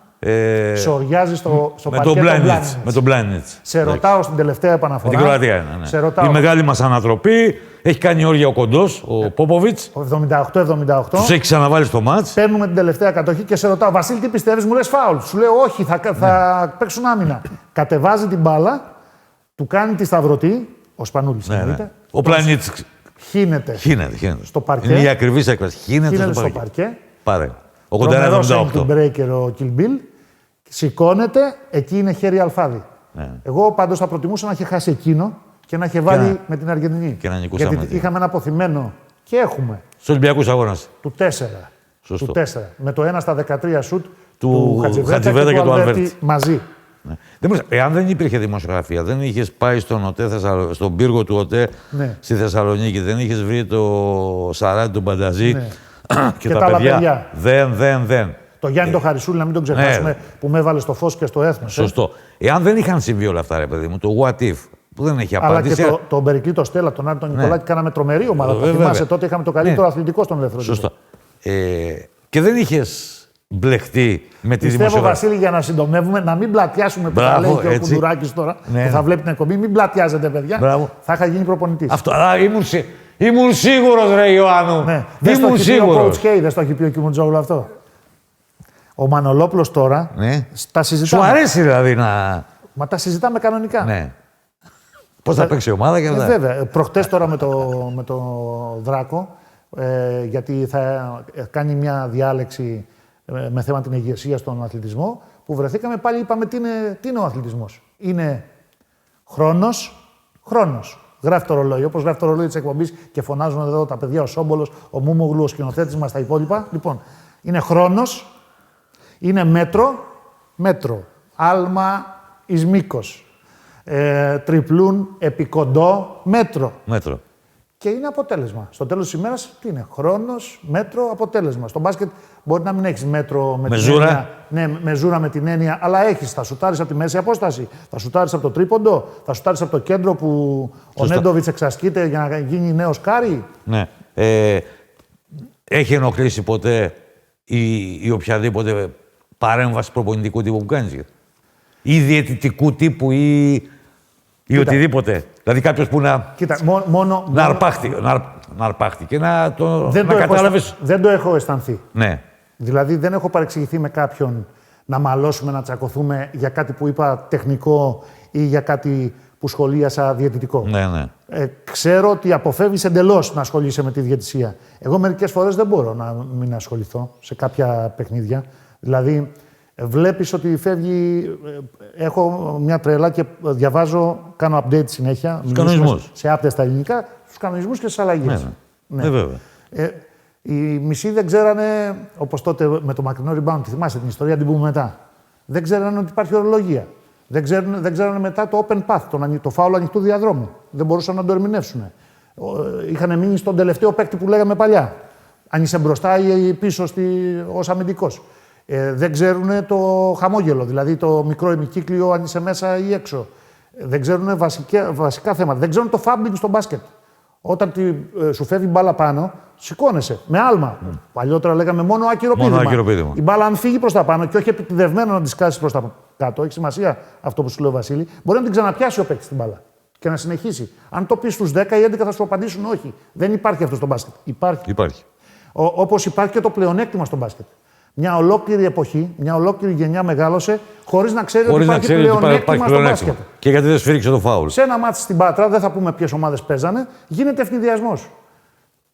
B: Σοριάζει στο παρκέ
A: με τον Μπλάνιτς.
B: Σε ρωτάω στην τελευταία επαναφορά.
A: Με την Κροατία είναι, ναι. Η μεγάλη μας ανατροπή. Έχει κάνει όργια ο κοντός, ο Πόποβιτς.
B: 78-78.
A: Τους έχει ξαναβάλει στο μάτς.
B: Παίρνουμε την τελευταία κατοχή και σε ρωτάω, Βασίλη, τι πιστεύεις? Μου λες φάουλ. Σου λέω, όχι, θα παίξουν άμυνα. Κατεβάζει την μπάλα, του κάνει τη σταυρωτή, ο Σπανούλης.
A: Ναι. Ο Πλανίτς.
B: Χύνεται.
A: Στο
B: παρκέ.
A: Είναι η ακριβής έκφραση. Χύνεται στο παρκέ. Πάρε. 81-78.
B: Τον breaker ο Kill Bill. Σηκώνεται, εκεί είναι χέρι αλφάδι.
A: Ναι.
B: Εγώ πάντως θα προτιμούσα να είχε χάσει εκείνο και να είχε βάλει με την Αργεντινή.
A: Και να νικούσαμε.
B: Γιατί είχαμε ένα αποθυμένο και έχουμε.
A: Στους Ολυμπιακούς Αγώνες.
B: Του 4.
A: Σωστό.
B: Του 4. Με το 1 στα 13 σουτ
A: του Χατζιβέτα και του Αλβέρτη.
B: Μαζί.
A: Ναι. Εάν δεν υπήρχε δημοσιογραφία, δεν είχες πάει στον πύργο του ΟΤΕ στη Θεσσαλονίκη, δεν είχες βρει το Σαράντι, τον Πανταζή και τα παιδιά. Δεν.
B: Το Γιάννη το Χαρισούλη, να μην τον ξεχάσουμε, που με έβαλε στο φως και στο έθνος.
A: Σωστό. Εάν δεν είχαν συμβεί όλα αυτά, ρε παιδί μου, το what if, που δεν έχει απάντηση.
B: Αλλά και τον Περικλή, το Στέλλα, τον Άρη, τον Νικολάκη, κάναμε τρομερή ομάδα. Το θυμάσαι, τότε είχαμε το καλύτερο αθλητικό στον ελεύθερο.
A: Σωστό. Και δεν είχες μπλεχτεί με τη δημοσιογραφία.
B: Πιστεύω, Βασίλη, για να συντομεύουμε, να μην πλατιάσουμε που τα λέει και ο Κουδουράκης τώρα, που θα βλέπει την εκπομπή. Μην πλατιάζετε, παιδιά. Θα είχα γίνει προπονητής.
A: Αυτό, αλλά ήμουν σίγουρος, ρε Ιωάννου. Ήμουν σίγουρος.
B: Δεν στο έχει πει ο Κιμουτζόγλου αυτό. Ο Μανολόπουλος τώρα τα συζητάμε.
A: Σου αρέσει δηλαδή να...
B: Μα τα συζητάμε κανονικά.
A: Ναι. Πώς θα παίξει η ομάδα και αυτά.
B: Βέβαια. Προχτές τώρα με το Δράκο, γιατί θα κάνει μια διάλεξη με θέμα την ηγεσία στον αθλητισμό, που βρεθήκαμε πάλι είπαμε τι είναι ο αθλητισμός. Είναι χρόνος. Γράφει το ρολόι, όπως γράφει το ρολόι της εκπομπής και φωνάζουν εδώ τα παιδιά, ο Σόμπολος, ο Μούμογλου, ο σκηνοθέτης μας, τα υπόλοιπα. Λοιπόν, είναι χρόνος, είναι μέτρο, άλμα εις μήκος, τριπλούν επικοντό, μέτρο. Και είναι αποτέλεσμα. Στο τέλος της ημέρας, τι είναι, χρόνος, μέτρο, αποτέλεσμα. Στο μπάσκετ μπορεί να μην έχεις μέτρο με την έννοια. Ναι, μεζούρα με την έννοια, αλλά έχεις. Θα σουτάρεις από τη μέση απόσταση, θα σουτάρεις από το τρίποντο, θα σουτάρεις από το κέντρο που ο Νέντοβιτς εξασκείται για να γίνει νέος Κάρι.
A: Ναι. Έχει ενοχλήσει ποτέ ή οποιαδήποτε παρέμβαση προπονητικού τύπου που κάνεις? Ή διαιτητικού τύπου ή οτιδήποτε. Δηλαδή κάποιος που να αρπάχτει και να κατάλαβες.
B: Δεν το έχω αισθανθεί.
A: Ναι.
B: Δηλαδή δεν έχω παρεξηγηθεί με κάποιον να μαλώσουμε, να τσακωθούμε για κάτι που είπα τεχνικό ή για κάτι που σχολίασα διαιτητικό.
A: Ναι, ναι.
B: Ξέρω ότι αποφεύγεις εντελώς να ασχολείσαι με τη διαιτησία. Εγώ μερικές φορές δεν μπορώ να μην ασχοληθώ σε κάποια παιχνίδια. Δηλαδή, βλέπεις ότι φεύγει. Έχω μια τρέλα και διαβάζω, κάνω update συνέχεια.
A: Στους κανονισμούς.
B: Σε άπτες στα ελληνικά, στους κανονισμούς και στις αλλαγές.
A: Ναι. Βέβαια.
B: Οι μισοί δεν ξέρανε, όπως τότε με το μακρινό rebound, θυμάστε την ιστορία, την πούμε μετά. Δεν ξέρανε ότι υπάρχει ορολογία. Δεν ξέρανε μετά το open path, το φάουλ ανοιχτού διαδρόμου. Δεν μπορούσαν να το ερμηνεύσουν. Είχαν μείνει στον τελευταίο παίκτη που λέγαμε παλιά. Αν είσαι μπροστά ή πίσω ως αμυντικός. Δεν ξέρουν το χαμόγελο, δηλαδή το μικρό ημικύκλιο, αν είσαι μέσα ή έξω. Δεν ξέρουν βασικά θέματα. Δεν ξέρουν το φάμπλινγκ στο μπάσκετ. Όταν σου φεύγει μπάλα πάνω, σηκώνεσαι με άλμα. Παλιότερα λέγαμε μόνο άκυρο πήδημα. Η μπάλα, αν φύγει προς τα πάνω και όχι επιτυδευμένο να τη σκάσει προς τα κάτω, έχει σημασία αυτό που σου λέει ο Βασίλη, μπορεί να την ξαναπιάσει ο παίκτης την μπάλα και να συνεχίσει. Αν το πει στους 10, οι 11 θα σου απαντήσουν όχι. Δεν υπάρχει αυτό στο μπάσκετ. Υπάρχει. Όπως υπάρχει και το πλεονέκτημα στο μπάσκετ. Μια ολόκληρη εποχή, μια ολόκληρη γενιά μεγάλωσε χωρίς να ξέρει ότι υπάρχει πλεονέκτημα στο μπάσκετ.
A: Και γιατί δεν σφύριξε το φάουλ.
B: Σε ένα μάτι στην Πάτρα, δεν θα πούμε ποιες ομάδες παίζανε, γίνεται ευνηδιασμός.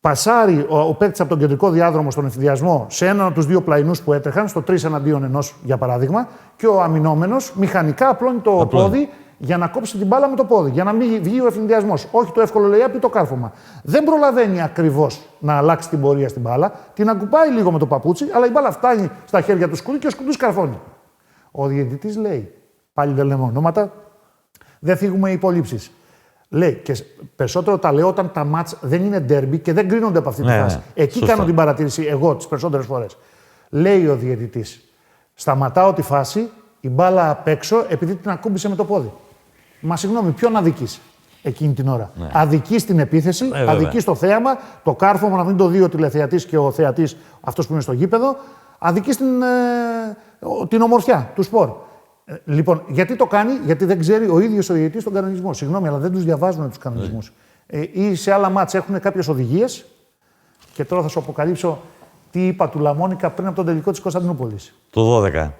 B: Πασάρει ο παίκτης από τον κεντρικό διάδρομο στον ευνηδιασμό σε έναν από τους δύο πλαϊνούς που έτρεχαν, στο 3 εναντίον 1 για παράδειγμα, και ο αμυνόμενος μηχανικά απλώνει το πόδι για να κόψει την μπάλα με το πόδι, για να μην βγει ο ευνηδιασμός. Όχι το εύκολο layup ή το κάρφωμα. Δεν προλαβαίνει ακριβώς να αλλάξει την πορεία στην μπάλα, την αγκουπάει λίγο με το παπούτσι, αλλά η μπάλα φτάνει στα χέρια του σκουλί και ο σκουλής καρφώνει. Ο διαιτητής λέει, πάλι δεν λέμε ονόματα, δεν θίγουμε υπολείψεις. Λέει, και περισσότερο τα λέω όταν τα μάτς δεν είναι ντέρμπι και δεν κρίνονται από αυτή τη φάση. Ναι, εκεί κάνω την παρατήρηση εγώ τις περισσότερες φορές. Λέει ο διαιτητής, σταματάω τη φάση, η μπάλα απ' έξω επειδή την ακούμπησε με το πόδι. Μα συγγνώμη, ποιον αδικείς εκείνη την ώρα. Ναι. Αδικείς την επίθεση, αδικείς το θέαμα, το κάρφωμα να μην το δει ο τηλεθεατής και ο θεατής, αυτός που είναι στο γήπεδο, αδικείς την ομορφιά του σπορ. Λοιπόν, γιατί το κάνει, γιατί δεν ξέρει ο ίδιος ο διαιτητής τον κανονισμό. Συγγνώμη, αλλά δεν τους διαβάζουν τους κανονισμούς. Ή σε άλλα μάτς έχουν κάποιες οδηγίες και τώρα θα σου αποκαλύψω τι είπα του Λαμόνικα πριν από τον τελικό της Κωνσταντινούπολης.
A: Το 12.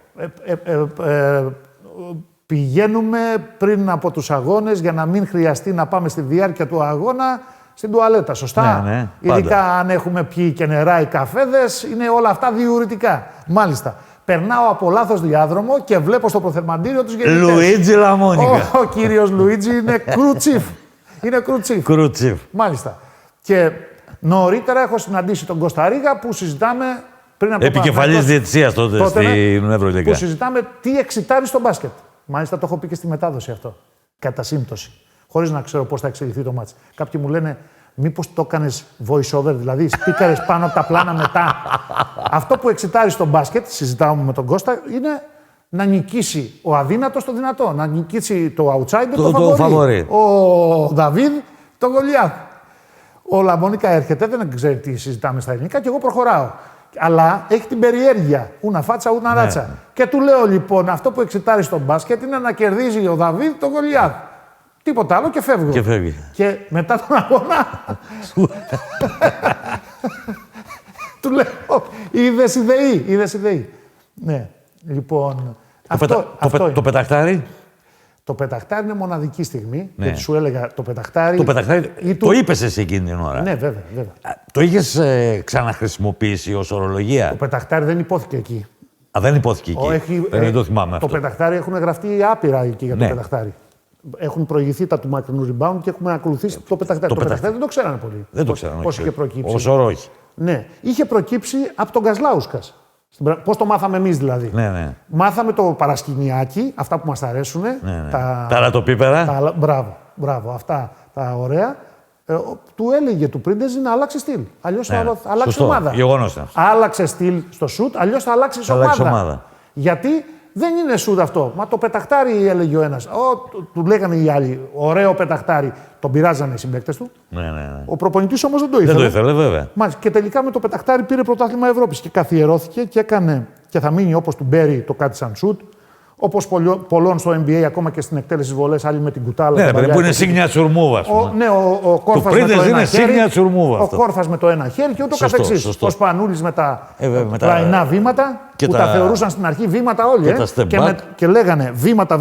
B: Πηγαίνουμε πριν από τους αγώνες για να μην χρειαστεί να πάμε στη διάρκεια του αγώνα στην τουαλέτα. Σωστά.
A: Ναι,
B: ειδικά αν έχουμε πιει και νερά ή καφέδες, είναι όλα αυτά διουρητικά. Μάλιστα. Περνάω από λάθος διάδρομο και βλέπω στο προθερμαντήριο τους γεννητές.
A: Λουίτζι Λαμόνικα.
B: Ο κύριος Λουίτζι είναι κρουτσίφ. Είναι κρουτσίφ. Μάλιστα. Και νωρίτερα έχω συναντήσει τον Κωνσταρίγα που συζητάμε πριν από
A: επικεφαλής διαιτησίας τότε στην Ευρωλίγκα.
B: Που συζητάμε τι εξητάρει στο μπάσκετ. Μάλιστα το έχω πει και στη μετάδοση αυτό. Κατά σύμπτωση. Χωρίς να ξέρω πώς θα εξελιχθεί το μάτς. Κάποιοι μου λένε, μήπως το έκανες voice over, δηλαδή σπίκαρες πάνω από τα πλάνα μετά. Αυτό που εξητάρει στο μπάσκετ, συζητάμε με τον Κώστα, είναι να νικήσει ο αδύνατος το δυνατό. Να νικήσει το outsider το φαβορί. Ο Δαβίδ το Γολιάθ. Ο Λαμόνικα έρχεται, δεν ξέρει τι συζητάμε στα ελληνικά και εγώ προχωράω. Αλλά έχει την περιέργεια. Ούνα φάτσα, ούνα ράτσα. Ναι. Και του λέω λοιπόν, αυτό που εξητάρει στο μπάσκετ είναι να κερδίζει ο Δαβίδ το Γολιάθ. Τίποτα άλλο και φεύγω.
A: Και φεύγει.
B: Και μετά τον αγώνα. του λέω, είδες ιδεή. Ναι, λοιπόν.
A: Το πεταχτάρι.
B: Το πεταχτάρι είναι μοναδική στιγμή. Ναι. Γιατί σου έλεγα το πεταχτάρι.
A: Το πεταχτάρι. Το είπες εσύ εκείνη την ώρα.
B: Ναι, βέβαια.
A: Το είχες ξαναχρησιμοποιήσει ως ορολογία.
B: Το πεταχτάρι δεν υπόθηκε εκεί.
A: Δεν υπόθηκε εκεί. Δεν το θυμάμαι αυτό.
B: Το πεταχτάρι έχουν γραφτεί άπειρα εκεί για το πεταχτάρι. Έχουν προηγηθεί τα του μακρινού rebound και έχουμε ακολουθήσει το πεταχτάρι. Το πεταχτάρι δεν το ξέρανε πολύ.
A: Δεν το ξέρανε.
B: Πώς είχε προκύψει.
A: Ως ορόχη.
B: Ναι. Είχε προκύψει από τον Κασλάουσκας. Πώς το μάθαμε εμείς δηλαδή.
A: Ναι.
B: Μάθαμε το παρασκηνιάκι, αυτά που μας αρέσουν.
A: Ναι. Τα ρατοπίπερα.
B: Μπράβο, αυτά τα ωραία. Του έλεγε του Πρίντεζη να αλλάξει στυλ. Αλλιώς θα αλλάξει ομάδα. Άλλαξε στυλ στο σουτ, αλλιώς θα αλλάξει ομάδα. Γιατί δεν είναι σουτ αυτό. Μα το πεταχτάρι έλεγε ο ένας. Του λέγανε οι άλλοι. Ωραίο πεταχτάρι. Τον πειράζανε οι συμπαίκτες του.
A: Ναι.
B: Ο προπονητής όμως δεν το ήθελε.
A: Δεν το ήθελε, βέβαια.
B: Και τελικά με το πεταχτάρι πήρε πρωτάθλημα Ευρώπης και καθιερώθηκε και έκανε. Και θα μείνει όπως του Μπέρι το κάτι σαν σουτ. Όπως πολλών στο NBA, ακόμα και στην εκτέλεση βολές, άλλοι με την κουτάλα.
A: Ναι, που είναι signature move, ας πούμε.
B: Ναι, ο Κόρφας με το ένα χέρι. Ο Κόρφας με το ένα χέρι και ούτω καθεξής. Ο Σπανούλης με τα πλαϊνά βήματα, που τα θεωρούσαν στην αρχή βήματα όλοι. Και λέγανε βήματα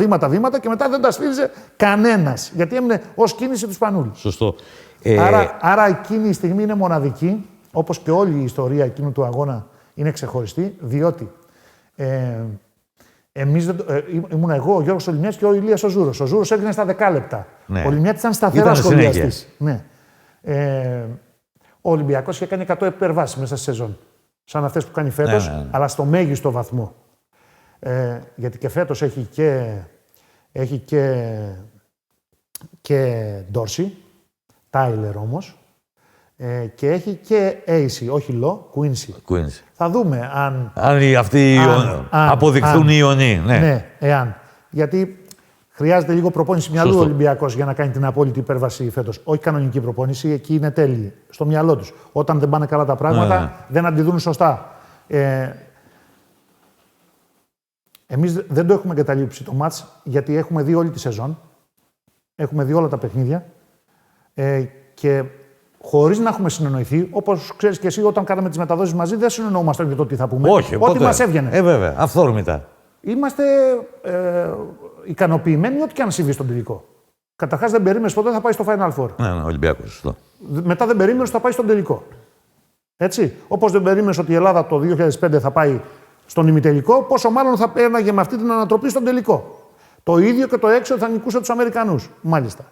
B: και μετά δεν τα στήριζε κανένας. Γιατί έμεινε ως κίνηση του Σπανούλη.
A: Σωστό.
B: Άρα εκείνη η στιγμή είναι μοναδική, όπως και όλη η ιστορία εκείνου του αγώνα είναι ξεχωριστή, διότι ήμουν εγώ, ο Γιώργος Ολυμιάτης και ο Ηλίας ο Ζούρος. Ο Ζούρος έγινε στα 10 λεπτά. Ναι. Ο Ολυμιάτης ήταν σταθερά σχολιαστής. Ναι. Ο Ολυμπιακός είχε κάνει 100 υπερβάσεις μέσα στη σεζόν. Σαν αυτές που κάνει φέτος, ναι. Αλλά στο μέγιστο βαθμό. Γιατί και φέτος έχει και Ντόρση, Τάιλερ όμως, και έχει και Έισι, όχι Λο, Κουίνσι. Θα δούμε αν
A: αυτοί αποδειχθούν οι Ιωνοί.
B: Ναι, εάν. Γιατί χρειάζεται λίγο προπόνηση μυαλού ο Ολυμπιακός για να κάνει την απόλυτη υπέρβαση φέτος. Όχι κανονική προπόνηση, εκεί είναι τέλειοι. Στο μυαλό τους. Όταν δεν πάνε καλά τα πράγματα, δεν αντιδρούν σωστά. Εμείς δεν το έχουμε εγκαταλείψει το μάτς, γιατί έχουμε δει όλη τη σεζόν. Έχουμε δει όλα τα παιχνίδια. Και χωρίς να έχουμε συνεννοηθεί, όπως ξέρεις και εσύ, όταν κάναμε τις μεταδόσεις μαζί, δεν συνεννοούμασταν για το τι θα πούμε.
A: Όχι,
B: ό,τι μας έβγαινε.
A: Βέβαια, αυθόρμητα.
B: Είμαστε ικανοποιημένοι ό,τι και αν συμβεί στον τελικό. Καταρχάς δεν περίμενες ποτέ θα πάει στο Final Four.
A: Ναι, Ολυμπιακός, σωστό.
B: Μετά δεν περίμενες ότι θα πάει στον τελικό. Έτσι. Όπως δεν περίμενες ότι η Ελλάδα το 2005 θα πάει στον ημιτελικό, πόσο μάλλον θα πέρναγε με αυτή την ανατροπή στον τελικό. Το ίδιο και το έξω θα νικούσε τους Αμερικανούς. Μάλιστα.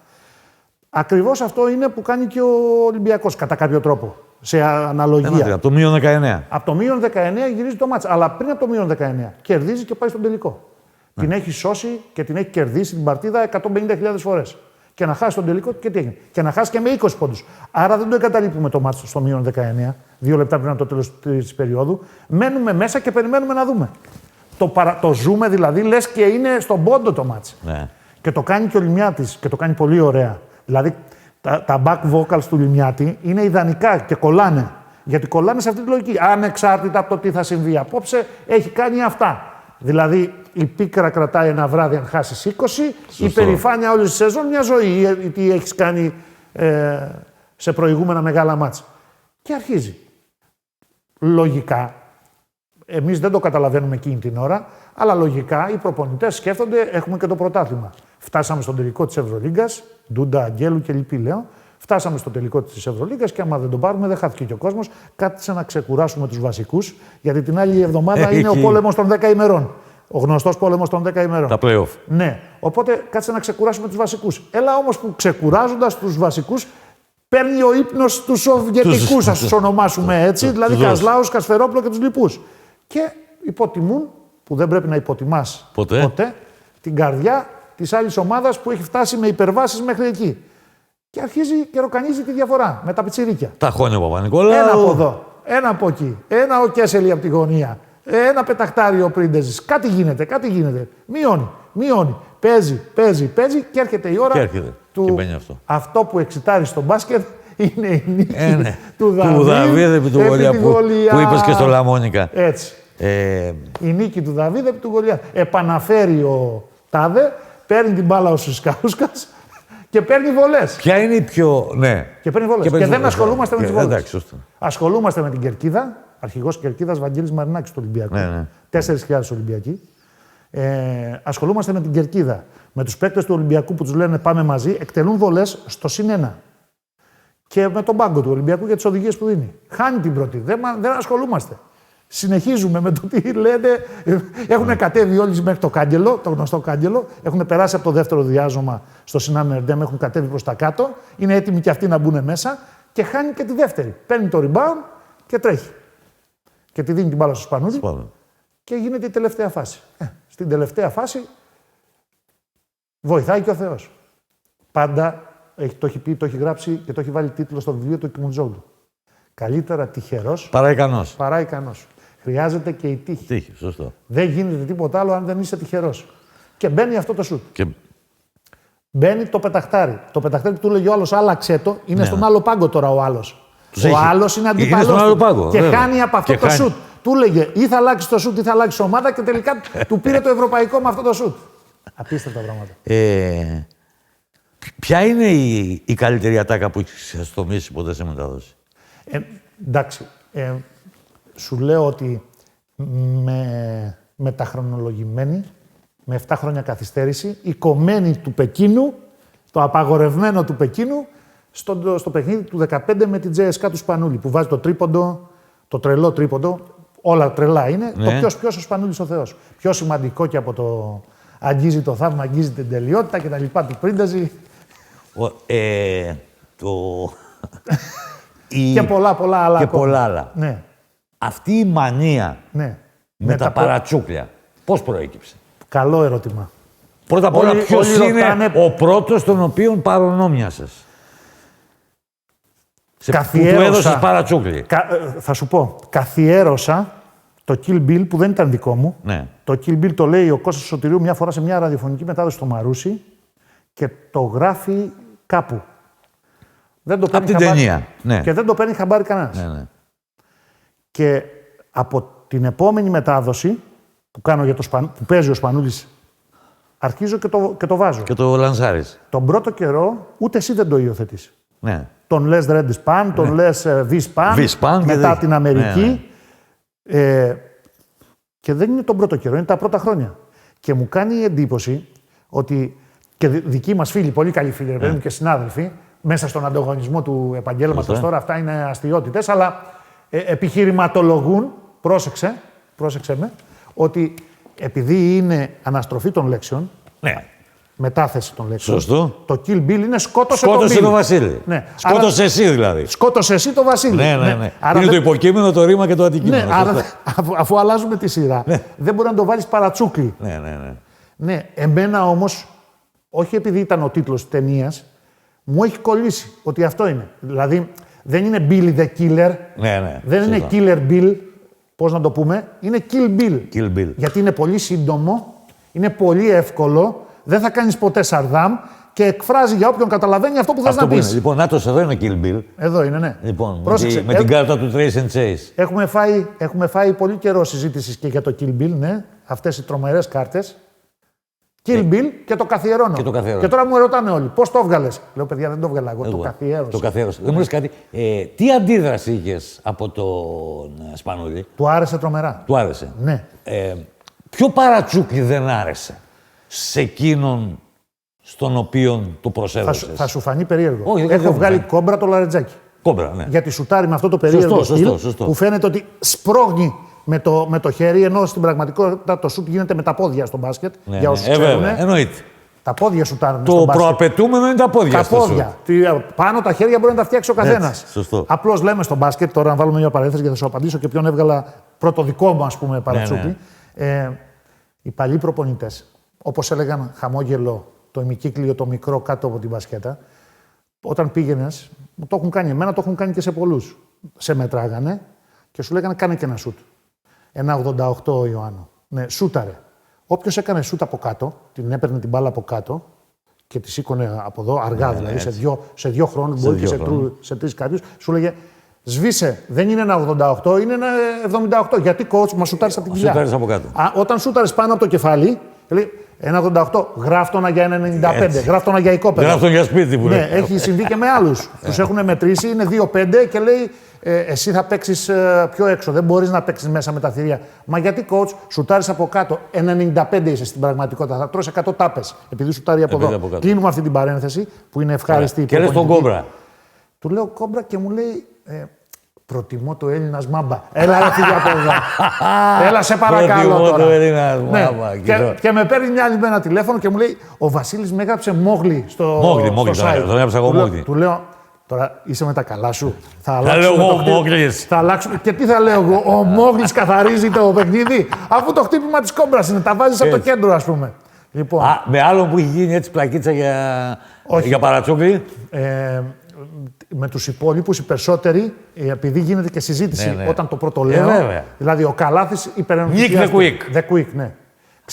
B: Ακριβώς αυτό είναι που κάνει και ο Ολυμπιακός κατά κάποιο τρόπο. Σε αναλογία.
A: Από το μείον 19.
B: Από το μείον 19 γυρίζει το μάτς. Αλλά πριν από το μείον 19 κερδίζει και πάει στον τελικό. Ναι. Την έχει σώσει και την έχει κερδίσει την παρτίδα 150.000 φορές. Και να χάσει τον τελικό και τι έγινε. Και να χάσει και με 20 πόντους. Άρα δεν το εγκαταλείπουμε το μάτς στο μείον 19, 2 λεπτά πριν από το τέλος της περίοδου. Μένουμε μέσα και περιμένουμε να δούμε. Το ζούμε δηλαδή, λες και είναι στον πόντο το μάτς. Ναι. Και το κάνει και ο Λιμιάτης και το κάνει πολύ ωραία. Δηλαδή τα back vocals του Λιμιάτη είναι ιδανικά και κολλάνε. Γιατί κολλάνε σε αυτή τη λογική. Ανεξάρτητα από το τι θα συμβεί απόψε, έχει κάνει αυτά. Δηλαδή η πίκρα κρατάει ένα βράδυ αν χάσεις 20, η περηφάνεια όλη τη σεζόν μια ζωή. Τι έχεις κάνει σε προηγούμενα μεγάλα μάτς. Και αρχίζει. Λογικά, εμείς δεν το καταλαβαίνουμε εκείνη την ώρα, αλλά λογικά οι προπονητές σκέφτονται, έχουμε και το πρωτάθλημα. Φτάσαμε στον τελικό της Ευρωλίγκας, Ντούντα, Αγγέλου και λοιποί λέω. Φτάσαμε στο τελικό της Ευρωλίγκας και άμα δεν τον πάρουμε, δεν χάθηκε και ο κόσμος. Κάτσε να ξεκουράσουμε τους βασικούς, γιατί την άλλη εβδομάδα είναι ο πόλεμος των 10 ημερών. Ο γνωστός πόλεμος των 10 ημερών.
A: Τα play-off.
B: Ναι. Οπότε κάτσε να ξεκουράσουμε τους βασικούς. Έλα όμως που ξεκουράζοντας τους βασικούς, παίρνει ο ύπνος τους Σοβιετικούς, ας τους ονομάσουμε έτσι, δηλαδή Κασλάους, Κασφερόπουλο και τους λοιπούς. Και υποτιμούν, που δεν πρέπει να υποτιμάς ποτέ την καρδιά της άλλης ομάδας που έχει φτάσει με υπερβάσεις μέχρι εκεί. Και αρχίζει και ροκανίζει τη διαφορά με τα πιτσιρίκια.
A: Τα χώνει ο Παπα-Νικολάου.
B: Ένα από εδώ, ένα από εκεί, ένα ο Κέσελη από τη γωνία, ένα πεταχτάριο ο Πρίντεζης. Κάτι γίνεται. Μειώνει. Παίζει και έρχεται η ώρα
A: του.
B: Αυτό που εξητάρει στο μπάσκετ είναι η νίκη του
A: Δαβίδ επί του Γολιάθ που είπες και στο Λαμόνικα.
B: Έτσι. Η νίκη του Δαβίδ επί του Γολιάθ. Επαναφέρει ο Τάδε, παίρνει την μπάλα ο Σουσκάουσκας και παίρνει βολές.
A: Ποια είναι η πιο. Ναι.
B: Και παίρνει βολές. Και δεν ασχολούμαστε με τις βολές. Ασχολούμαστε με την κερκίδα. Αρχηγός κερκίδας Βαγγέλης Μαρινάκης του Ολυμπιακού.
A: Ναι.
B: 4.000 Ολυμπιακοί. Ασχολούμαστε με την κερκίδα. Με τους παίκτες του Ολυμπιακού που τους λένε πάμε μαζί, εκτελούν βολές στο +1. Και με τον πάγκο του Ολυμπιακού για τις οδηγίες που δίνει. Χάνει την πρώτη. Δεν ασχολούμαστε. Συνεχίζουμε με το τι λένε. Έχουν κατέβει όλοι μέχρι το κάγκελο, το γνωστό κάγκελο. Έχουν περάσει από το δεύτερο διάζωμα στο Σινάν Ερντέμ, έχουν κατέβει προς τα κάτω. Είναι έτοιμοι και αυτοί να μπουν μέσα και χάνει και τη δεύτερη. Παίρνει το rebound και τρέχει. Και τη δίνει την μπάλα στο Σπανούλη και γίνεται η τελευταία φάση. Στην τελευταία φάση βοηθάει και ο Θεός. Πάντα το έχει πει, το έχει γράψει και το έχει βάλει τίτλο στο βιβλίο του Κιμουτζόγλου. Καλύτερα τυχερός παρά ικανός. Χρειάζεται και η τύχη.
A: Τύχη, σωστό.
B: Δεν γίνεται τίποτα άλλο αν δεν είσαι τυχερός. Και μπαίνει αυτό το σουτ. Μπαίνει το πεταχτάρι. Το πεταχτάρι που του λέγει ο άλλος, άλλαξε το, είναι στον άλλο πάγκο τώρα ο άλλος. Ο άλλος είναι αντίπαλος του. Και χάνει από αυτό το σουτ. του έλεγε ή θα αλλάξει το σουτ ή θα αλλάξει ομάδα και τελικά του πήρε το ευρωπαϊκό με αυτό το σουτ. Απίστευτα πράγματα.
A: Ποια είναι η καλύτερη ατάκα που έχεις αστομίσει ποτέ σε μετάδοση?
B: Εντάξει. Σου λέω ότι με τα χρονολογημένη, με 7 χρόνια καθυστέρηση, η κομμένη του Πεκίνου, το απαγορευμένο του Πεκίνου, στο παιχνίδι του 15 με την JSK του Σπανούλη, που βάζει το τρίποντο, το τρελό τρίποντο, όλα τρελά είναι,
A: Ναι.
B: το ποιος ο Σπανούλης ο Θεός. Πιο σημαντικό και από το αγγίζει το θαύμα, αγγίζει την τελειότητα και τα λοιπά του Πρίνταζη. Και πολλά άλλα.
A: Και
B: ακόμα.
A: πολλά άλλα.
B: Ναι.
A: Αυτή η μανία
B: Ναι.
A: με τα παρατσούκλια, πώς προέκυψε?
B: Καλό ερώτημα.
A: Πρώτα απ' όλα,
B: Όλοι
A: ποιος είναι
B: ρωτάνε-
A: ο πρώτος τον οποίον παρονόμιασες? Που του
B: Καθιέρωσα.
A: έδωσες παρατσούκλι.
B: Θα σου πω, καθιέρωσα το Kill Bill που δεν ήταν δικό μου.
A: Ναι.
B: Το Kill Bill το λέει ο Κώστας Σωτηρίου μια φορά σε μια ραδιοφωνική μετάδοση στο Μαρούσι και το γράφει κάπου. Δεν το παίρνει
A: την
B: χαμπάρι.
A: ταινία, ναι.
B: Και δεν το παίρνει χαμπάρι κανένας.
A: Ναι.
B: Και από την επόμενη μετάδοση που, κάνω για που παίζει ο Σπανούλης, αρχίζω και το βάζω.
A: Και το λανσάρεις.
B: Τον πρώτο καιρό ούτε εσύ δεν το υιοθετείς.
A: Ναι.
B: Τον λες Red Span, τον λες V-Span,
A: V-Span και
B: μετά
A: δεν-
B: την Αμερική.
A: Ναι,
B: Και δεν είναι τον πρώτο καιρό, είναι τα πρώτα χρόνια. Και μου κάνει εντύπωση ότι και δικοί μας φίλοι, πολύ καλοί φίλοι, ρε παιδί μου, και συνάδελφοι, μέσα στον ανταγωνισμό του επαγγέλματος
A: Σωστά.
B: τώρα, αυτά είναι αστιότητες, αλλά επιχειρηματολογούν, πρόσεξε με, ότι επειδή είναι αναστροφή των λέξεων,
A: Ναι.
B: μετάθεση των λέξεων,
A: Σωστό.
B: το Kill Bill είναι σκότωσε
A: Σκότωσε
B: τον
A: τον
B: Bill.
A: Βασίλη.
B: Ναι.
A: Σκότωσε εσύ δηλαδή.
B: Σκότωσε εσύ το Βασίλη.
A: Ναι.
B: Άρα
A: Είναι
B: δεν-
A: το υποκείμενο, το ρήμα και το αντικείμενο.
B: Ναι, άρα,
A: Σωστό.
B: αφού αλλάζουμε τη σειρά, δεν μπορεί να το βάλεις παρατσούκλι.
A: Ναι.
B: Ναι, εμένα όμως, όχι επειδή ήταν ο τίτλος της ταινίας, μου έχει κολλήσει ότι αυτό είναι. Δηλαδή, δεν είναι Billy the Killer,
A: Ναι.
B: δεν είναι
A: Σωστά.
B: Killer Bill, πώς να το πούμε, είναι Kill Bill.
A: Kill Bill.
B: Γιατί είναι πολύ σύντομο, είναι πολύ εύκολο, δεν θα κάνεις ποτέ Σαρδάμ και εκφράζει για όποιον καταλαβαίνει αυτό που θες
A: Αυτό
B: να
A: που είναι.
B: πεις.
A: Λοιπόν, νάτος, εδώ είναι ο Kill Bill.
B: Εδώ είναι, ναι.
A: Λοιπόν,
B: Πρόσεξε,
A: με την κάρτα του Trace and Chase.
B: Έχουμε φάει πολύ καιρό συζήτηση και για το Kill Bill, ναι. Αυτές οι τρομερές κάρτες. Kill Bill και το καθιερώνω.
A: Και το καθιερώνω.
B: Και τώρα μου ρωτάνε όλοι, πώς το έβγαλες. Λέω, παιδιά, δεν το έβγαλα εγώ, το καθιέρωσα.
A: Το καθιέρωσα. Δεν μου λες κάτι. Τι αντίδραση είχες από τον Σπανούλη?
B: Του άρεσε τρομερά.
A: Του άρεσε.
B: Ναι.
A: Ποιο παρατσούκλι δεν άρεσε σε εκείνον στον οποίον το προσέδωσες?
B: Θα σου φανεί περίεργο.
A: Όχι, δεν
B: Έχω
A: χρειάζεται.
B: βγάλει κόμπρα το λαρετζάκι.
A: Κόμπρα, ναι.
B: Γιατί σουτάρει με αυτό το περίεργο
A: Σωστό,
B: στυλ που φαίνεται ότι σπρώχνει με το χέρι, ενώ στην πραγματικότητα το σουτ γίνεται με τα πόδια στο μπάσκετ.
A: Ναι,
B: για όσους ξέρουν.
A: βέβαια, εννοείται.
B: Τα πόδια σουτάρουν στο
A: Το
B: μπάσκετ.
A: προαπαιτούμενο είναι τα πόδια.
B: Τα
A: στο
B: πόδια. Πάνω τα χέρια μπορεί να τα φτιάξει ο καθένα.
A: σωστό.
B: Απλώ λέμε στο μπάσκετ, τώρα να βάλουμε μια παρένθεση γιατί θα σου απαντήσω και ποιον έβγαλα πρώτο δικό μου, ας πούμε, παρατσούκλι. Οι παλιοί προπονητές, όπως έλεγαν χαμόγελο το ημικύκλιο το μικρό κάτω από την μπασκέτα, όταν πήγαινες, μου το έχουν κάνει εμένα, το έχουν κάνει και σε πολλούς. Σε μετράγανε και σου λέγανε κάνε και ένα σουτ. Ένα 88 ο Ιωάννου. Ναι, σούταρε. Όποιος έκανε σούτ από κάτω, την έπαιρνε την μπάλα από κάτω και τη σήκωνε από εδώ, αργά δηλαδή, σε δύο χρόνους, μπορεί και σε τρεις κάποιους, σου λέγε σβήσε, δεν είναι ένα 88, είναι ένα 78. Γιατί coach, μα σουτάρεις από την κοιλιά.
A: Σουτάρεις από κάτω.
B: Όταν σούταρες πάνω από το κεφάλι, λέει ένα 88, γράφτονα για ένα 95, γράφτονα για οικόπεδο.
A: Γράφτον για σπίτι που
B: Ναι,
A: λέει.
B: έχει συμβεί και με άλλους. Τους έχουν μετρήσει, είναι 2-5 και λέει εσύ θα παίξεις πιο έξω, δεν μπορείς να παίξεις μέσα με τα θηρία. Μα γιατί coach, σουτάρεις από κάτω, 95 είσαι στην πραγματικότητα, θα τρως 100 τάπες, επειδή σουτάρει από εδώ.
A: από κάτω.
B: Κλείνουμε αυτή την παρένθεση που είναι ευχάριστη.
A: Και λες τον Κόμπρα.
B: Του λέω κόμπρα και μου λέει προτιμώ το Έλληνας μάμπα. Έλα ρε φίλε από εδώ. Έλα σε παρακαλώ
A: Προτιμώ
B: τώρα.
A: το Έλληνας
B: Ναι.
A: μάμπα.
B: Και με παίρνει μια άλλη με ένα τηλέφωνο και μου λέει ο Βασίλης με έγραψε Μόγλι στο
A: Μόγλι,
B: στο site.
A: τον έγραψα εγώ Μόγλι.
B: Του λέω τώρα είσαι με τα καλά σου. Θα
A: λέω
B: αλλάξουμε
A: εγώ
B: το χτύπημα.
A: Μόγλις.
B: Θα αλλάξουμε. Και τι θα λέω εγώ, ο Μόγλις καθαρίζει το παιχνίδι. Αφού το χτύπημα της κόμπρας είναι, τα βάζεις από το κέντρο ας πούμε. Λοιπόν,
A: Με άλλον που έχει γίνει έτσι πλακίτσα για παρατσούκλι.
B: με τους υπόλοιπους, οι περισσότεροι, επειδή γίνεται και συζήτηση
A: Ναι.
B: όταν το πρώτο λέω.
A: βέβαια.
B: Δηλαδή, ο Καλάθης υπερενθουσιάστηκε.
A: Nick
B: The Quick, ναι.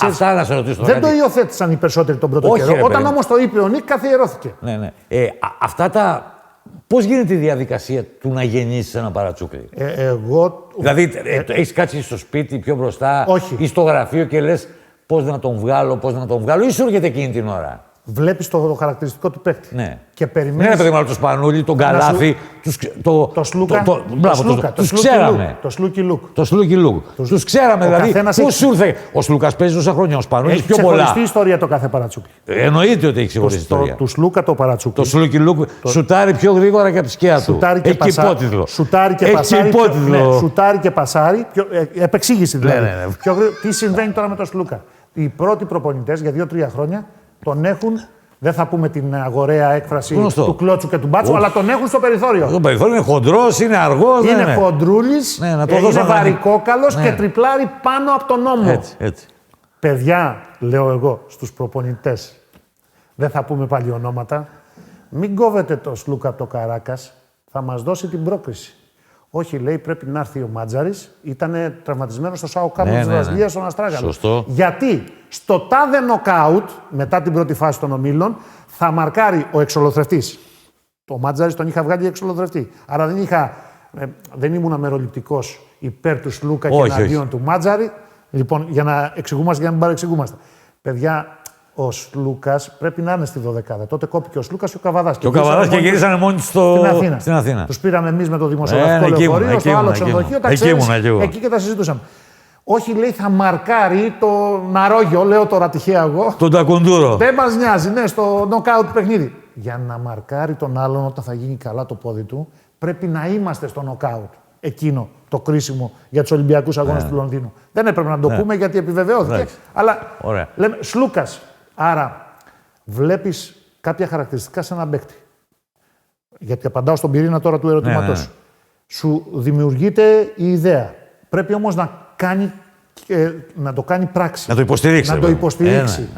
A: Αυτά να σε ρωτήσω τώρα.
B: Δεν το υιοθέτησαν οι περισσότεροι τον πρώτο
A: Όχι,
B: καιρό.
A: ρε,
B: Όταν
A: παιδί.
B: όμως το είπε ο Νίκ, καθιερώθηκε.
A: Ναι. Αυτά τα Πώς γίνεται η διαδικασία του να γεννήσεις ένα παρατσούκλι?
B: Εγώ.
A: Δηλαδή, έχεις κάτσει στο σπίτι πιο μπροστά
B: Όχι.
A: ή στο γραφείο και λες πώς να τον βγάλω, ή σου έρχεται εκείνη την ώρα?
B: Βλέπεις το χαρακτηριστικό του παίκτη.
A: Ναι.
B: Και
A: Ναι,
B: περιμένεις.
A: ρε παιδί μου, αλλά το Σπανούλι, τον Καλάθι,
B: Το Σλούκα.
A: τους ξέραμε.
B: Το Σλούκι Λουκ.
A: Το Σλούκι Λουκ. Τους ξέραμε, δηλαδή.
B: καθένας
A: Πώς σου ήρθε? Ο Σλούκας παίζει τόσα χρόνια, ο Σπανούλης
B: Έχει
A: πιο πολλά.
B: ξεχωριστή ιστορία το κάθε παρατσούκλι.
A: Εννοείται ότι έχει ξεχωριστή ιστορία.
B: Του Σλούκα το παρατσούκλι.
A: Το Σλούκι Λουκ σουτάρει πιο γρήγορα και από τη σκιά του.
B: Σουτάρει και
A: Έχει υπότιτλο.
B: Σουτάρει και
A: Έχει
B: πασάρει.
A: υπότιτλο.
B: Ναι, σουτάρει και πασάρει. Επεξήγηση δηλαδή.
A: Ναι.
B: Τι συμβαίνει τώρα με τον Σλούκα? Οι πρώτοι προπονητές για 2-3 χρόνια τον έχουν. Δεν θα πούμε την αγοραία έκφραση
A: Γνωστό.
B: του κλώτσου και του μπάτσου, αλλά τον έχουν στο περιθώριο.
A: Το περιθώριο είναι χοντρός, είναι αργός.
B: Είναι χοντρούλης,
A: Ναι, να το
B: είναι
A: δώσω
B: βαρικόκαλος
A: ναι.
B: και τριπλάρει πάνω από τον νόμο.
A: Έτσι.
B: Παιδιά, λέω εγώ στους προπονητές, δεν θα πούμε πάλι ονόματα, μην κόβετε το Σλούκα από το Καράκας, θα μας δώσει την πρόκριση. Όχι, λέει, πρέπει να έρθει ο Μάτζαρης, ήταν τραυματισμένος στο ΣΑΟ Κάμπο της Βραζιλίας, στον Αστράγαλο.
A: Σωστό.
B: Γιατί στο τάδε νοκάουτ, μετά την πρώτη φάση των ομίλων, θα μαρκάρει ο εξολοθρευτής. Το Μάτζαρης τον είχα βγάλει εξολοθρευτή. Άρα δεν ήμουν αμεροληπτικός υπέρ του Σλούκα και εναντίον του Μάτζαρη. Λοιπόν, για να εξηγούμαστε, για να μην παρεξηγούμαστε. Παιδιά, ο Σλούκας πρέπει να είναι στη 12η. Τότε κόπηκε ο Σλούκας και ο Καβαδάς.
A: Και ο Καβαδάς και γυρίσανε μόνοι στην Αθήνα.
B: Τους πήραμε εμείς με το δημοσιογραφικό λεωφορείο, στο άλλο ξενοδοχείο. Εκεί και τα συζητούσαμε. Όχι, λέει, θα μαρκάρει το Ναρόγιο, λέω τώρα τυχαία εγώ.
A: Τον Τακουντούρο.
B: Δεν μας νοιάζει, ναι, στο νοκάουτ παιχνίδι. Για να μαρκάρει τον άλλον όταν θα γίνει καλά το πόδι του, πρέπει να είμαστε στο νοκάουτ. Εκείνο το κρίσιμο για τους Ολυμπιακούς Αγώνες του Λονδίνου. Δεν έπρεπε να το πούμε γιατί επιβεβαιώθηκε.
A: Εντάξει.
B: Αλλά
A: Ωραία.
B: λέμε Σλούκας. Άρα βλέπεις κάποια χαρακτηριστικά σε έναν παίκτη. Γιατί απαντάω στον πυρήνα τώρα του ερωτήματος.
A: Ναι.
B: Σου δημιουργείται η ιδέα. Πρέπει όμως να το κάνει πράξη.
A: Να το υποστηρίξει.
B: Να το υποστηρίξει.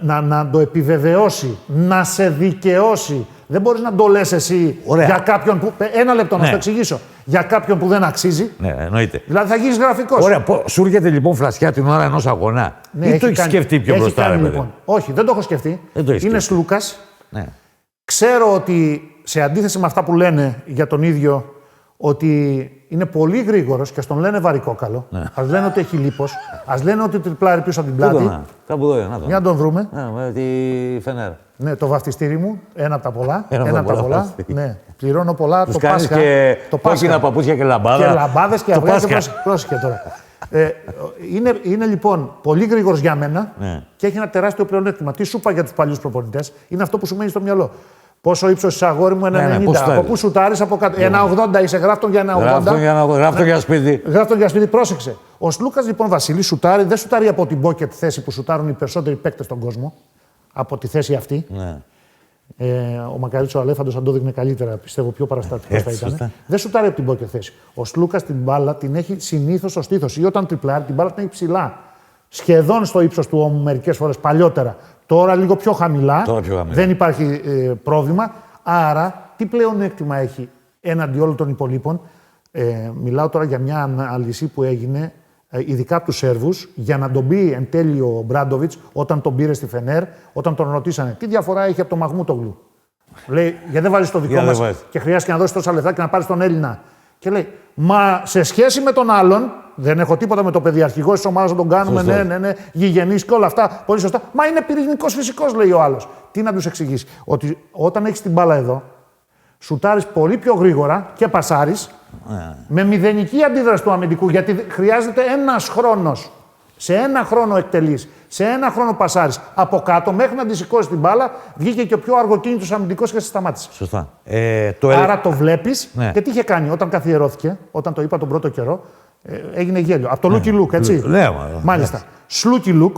B: Να το επιβεβαιώσει. Να σε δικαιώσει. Δεν μπορείς να το λες εσύ για κάποιον που. Ένα λεπτό να το εξηγήσω. Για κάποιον που δεν αξίζει.
A: Ναι, εννοείται.
B: Δηλαδή θα γίνεις γραφικός.
A: Ωραία. Σου έρχεται λοιπόν φλασιά την ώρα ενός αγώνα.
B: Ναι,
A: ή το έχεις σκεφτεί πιο μπροστά, ρε παιδί?
B: Λοιπόν. Όχι, δεν το έχω σκεφτεί. Είναι Σλούκας.
A: Ναι.
B: Ξέρω ότι σε αντίθεση με αυτά που λένε για τον ίδιο, ότι είναι πολύ γρήγορος και στον λένε βαρικόκαλο. Ναι. Ας λένε ότι έχει λίπος. Ας λένε ότι τριπλάρει πίσω από την πλάτη.
A: Κάπου εδώ είναι.
B: Για να τον βρούμε.
A: Με τη Φενέρ.
B: Ναι, το βαφτιστήρι μου. Ένα από τα πολλά. Ένα από τα πολλά. Ναι. Πληρώνω πολλά.
A: Τους
B: το Πάσχα.
A: Και το κόκκινα παπούτσια και λαμπάδα.
B: Και λαμπάδες και αυγά. Πρόσεχε τώρα. Είναι λοιπόν πολύ γρήγορος για μένα και έχει ένα τεράστιο πλεονέκτημα. Τι σου είπα για τους παλιούς προπονητές, είναι αυτό που σου μένει στο μυαλό. Πόσο ύψος είσαι, αγόρι μου, 1,90. Από πού σουτάρεις, από κάτω. 1,80 είσαι, γράφτον για 1,80.
A: Γράφτον για σπίτι.
B: Γράφτον για σπίτι, πρόσεξε. Ο Σλούκας λοιπόν Βασίλη σουτάρει, δεν σουτάρει από την pocket θέση που σουτάρουν οι περισσότεροι παίκτες στον κόσμο. Από τη θέση αυτή.
A: Ναι.
B: Ο Μακαρίτσο Αλέφαντος θα το δείχνει καλύτερα, πιστεύω, πιο παραστατικός θα ήταν. Δεν σουτάρει από την pocket θέση. Ο Σλούκας την μπάλα την έχει συνήθως στο στήθος ή όταν τριπλάρει την μπάλα την έχει ψηλά. Σχεδόν στο ύψος του ώμου μερικές φορές παλιότερα. Τώρα λίγο πιο χαμηλά. Δεν υπάρχει πρόβλημα. Άρα, τι πλεονέκτημα έχει έναντι όλων των υπολείπων. Μιλάω τώρα για μια ανάλυση που έγινε ειδικά από τους Σέρβους για να τον πει εν τέλει ο Μπράντοβιτς όταν τον πήρε στη Φενέρ, όταν τον ρωτήσανε τι διαφορά έχει από τον Μαχμούτογλου. Λέει, γιατί δεν βάζεις το δικό μας και χρειάζεται να δώσεις τόσα λεφτά και να πάρεις τον Έλληνα. Και λέει, μα σε σχέση με τον άλλον, δεν έχω τίποτα με το παιδιαρχηγό της ομάδας να τον κάνουμε, ναι, γηγενής και όλα αυτά. Πολύ σωστά. Μα είναι πυρηνικός φυσικός, λέει ο άλλος. Τι να τους εξηγήσει? Ότι όταν έχεις την μπάλα εδώ, σουτάρεις πολύ πιο γρήγορα και πασάρεις με μηδενική αντίδραση του αμυντικού, γιατί χρειάζεται ένας χρόνος. Σε ένα χρόνο εκτελείς, σε ένα χρόνο πασάρεις. Από κάτω μέχρι να τη σηκώσεις την μπάλα, βγήκε και ο πιο αργοκίνητος αμυντικός και σε σταμάτησε.
A: Σωστά.
B: Άρα το βλέπεις και τι είχε κάνει όταν καθιερώθηκε, όταν το είπα τον πρώτο καιρό, έγινε γέλιο. Από το Λούκι Λουκ, έτσι.
A: Ναι,
B: μάλιστα. Σλούκι Λουκ,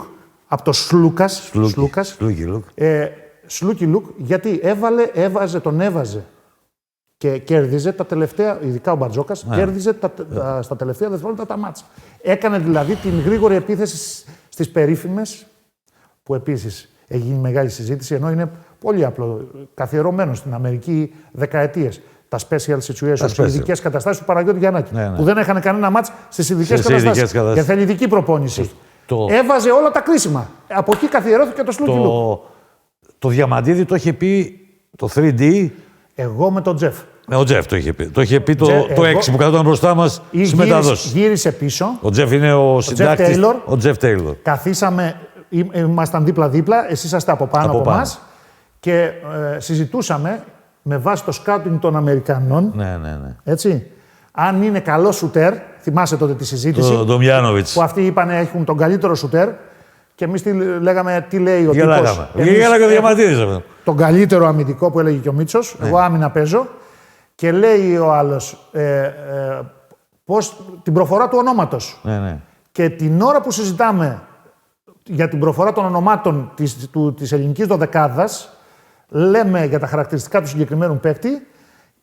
B: από το Σλούκας. Σλούκι Λουκ, γιατί τον έβαζε και κέρδιζε τα τελευταία, ειδικά ο Μπαρτζόκας, κέρδιζε στα τελευταία δευτερόλεπτα τα μάτσα. Έκανε δηλαδή την γρήγορη επίθεση στις περίφημες, που επίσης έγινε μεγάλη συζήτηση, ενώ είναι πολύ απλό, καθιερωμένο στην Αμερική δεκαετίες. Τα special situations, οι ειδικές καταστάσεις του Παναγιώτη Γιαννάκη. Που δεν είχαν κανένα μάτς στις ειδικές καταστάσεις. Και θέλει ειδική προπόνηση. Έβαζε όλα τα κρίσιμα. Από εκεί καθιερώθηκε το Σλούκι Λουκ.
A: Το Διαμαντίδη το είχε πει το 3D.
B: Εγώ με τον Τζεφ.
A: Ο Τζεφ το είχε πει. Το είχε πει το 6 που καθόταν μπροστά μας στις μεταδόσεις.
B: Γύρισε πίσω.
A: Ο Τζεφ είναι ο συντάκτης. Ο Τζεφ Τέιλορ.
B: Καθίσαμε, ήμασταν δίπλα-δίπλα, εσείς είσαστε από πάνω από εμάς και συζητούσαμε με βάση το σκάουτινγκ των Αμερικανών.
A: Ναι.
B: Έτσι. Αν είναι καλό σουτέρ, θυμάσαι τότε τη συζήτηση.
A: Τον Μιάνοβιτς.
B: Που αυτοί είπαν έχουν τον καλύτερο σουτέρ και εμείς λέγαμε τι λέει ο τύπος.
A: Γέλαγε ο Διαμαντίδης.
B: Τον καλύτερο αμυντικό που έλεγε και ο Μίτσος. Εγώ άμυνα παίζω. Και λέει ο άλλος την προφορά του ονόματος.
A: Ναι.
B: Και την ώρα που συζητάμε για την προφορά των ονομάτων της ελληνικής δωδεκάδας, λέμε για τα χαρακτηριστικά του συγκεκριμένου παίκτη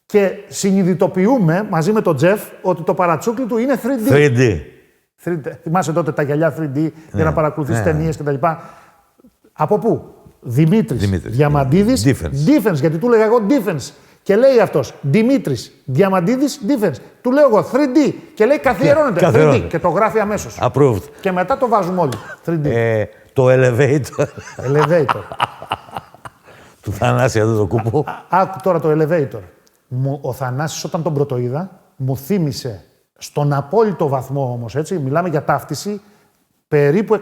B: και συνειδητοποιούμε μαζί με τον Τζεφ ότι το παρατσούκλι του είναι 3D. Θυμάσαι τότε τα γυαλιά 3D για να παρακολουθείς ταινίες κτλ. Από πού? Δημήτρης Διαμαντίδης, defense, γιατί του έλεγα εγώ defense. Και λέει αυτός, Δημήτρης Διαμαντίδης, defense. Του λέω εγώ 3D και λέει καθιερώνεται 3D και το γράφει αμέσως.
A: Approved.
B: Και μετά το βάζουμε όλοι, 3D.
A: Το elevator.
B: Elevator.
A: Του Θανάση εδώ το κούπο.
B: Άκου τώρα το elevator. Ο Θανάσης όταν τον πρωτοείδα μου θύμισε στον απόλυτο βαθμό όμως, έτσι, μιλάμε για ταύτιση περίπου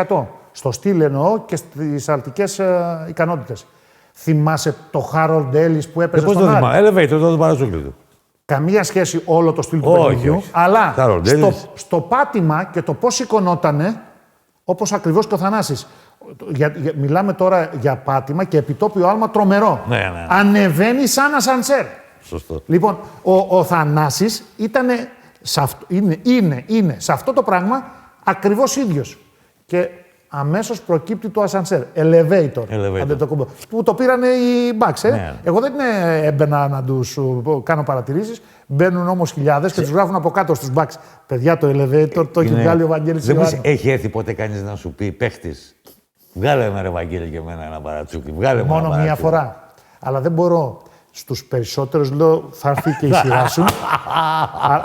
B: 100%. Στο στυλ εννοώ και στις αρτικές ικανότητες. Θυμάσαι το Harold Ellis που έπαιζε στον Άρη?
A: Elevator, το παρατσούκλι του.
B: Καμία σχέση όλο το στυλ του παιχνιδιού, αλλά στο πάτημα και το πώς σηκωνότανε, όπως ακριβώς και ο Θανάσης. Μιλάμε τώρα για πάτημα και επιτόπιο άλμα τρομερό.
A: Ναι.
B: Ανεβαίνει σαν ασανσέρ.
A: Σωστό.
B: Λοιπόν, ο Θανάσης είναι σε αυτό το πράγμα ακριβώς ίδιος. Και αμέσως προκύπτει το ασανσέρ. Elevator. Που το πήρανε οι Bucks.
A: Ναι.
B: Εγώ δεν έμπαινα να τους κάνω παρατηρήσεις. Μπαίνουν όμως χιλιάδες και τους γράφουν από κάτω στους Bucks. Παιδιά, το elevator το έχει βγάλει ο Βαγγέλης Ιωάννου.
A: Έχει έρθει ποτέ κανείς να σου πει παίχτης? Βγάλε με ρε Βαγγέλη και εμένα ένα παρατσούκλι.
B: Μόνο μία φορά. Αλλά δεν μπορώ. Στους περισσότερους λέω θα έρθει και η σειρά σου.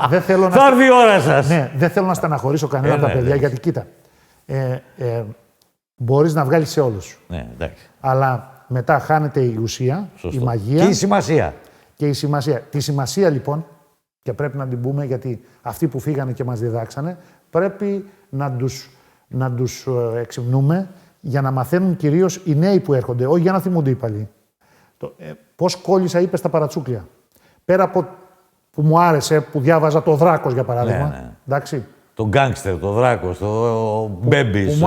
A: Θα έρθει η ώρα σας.
B: Ναι, δεν θέλω να στεναχωρήσω κανένα από τα παιδιά, γιατί κοίτα. Μπορείς να βγάλεις σε όλους.
A: Ναι, εντάξει.
B: Αλλά μετά χάνεται η ουσία, η μαγεία.
A: Και η σημασία.
B: Τη σημασία λοιπόν, και πρέπει να την πούμε γιατί αυτοί που φύγανε και μας διδάξανε, πρέπει να τους εξυμνούμε για να μαθαίνουν κυρίως οι νέοι που έρχονται, όχι για να θυμούνται οι παλιοί. Πώς κόλλησα, είπε, στα παρατσούκλια. Πέρα από που μου άρεσε, που διάβαζα το Δράκος για παράδειγμα.
A: Ναι.
B: Εντάξει.
A: Το γκάνγκστερ, το Δράκος, το Μπέμπις,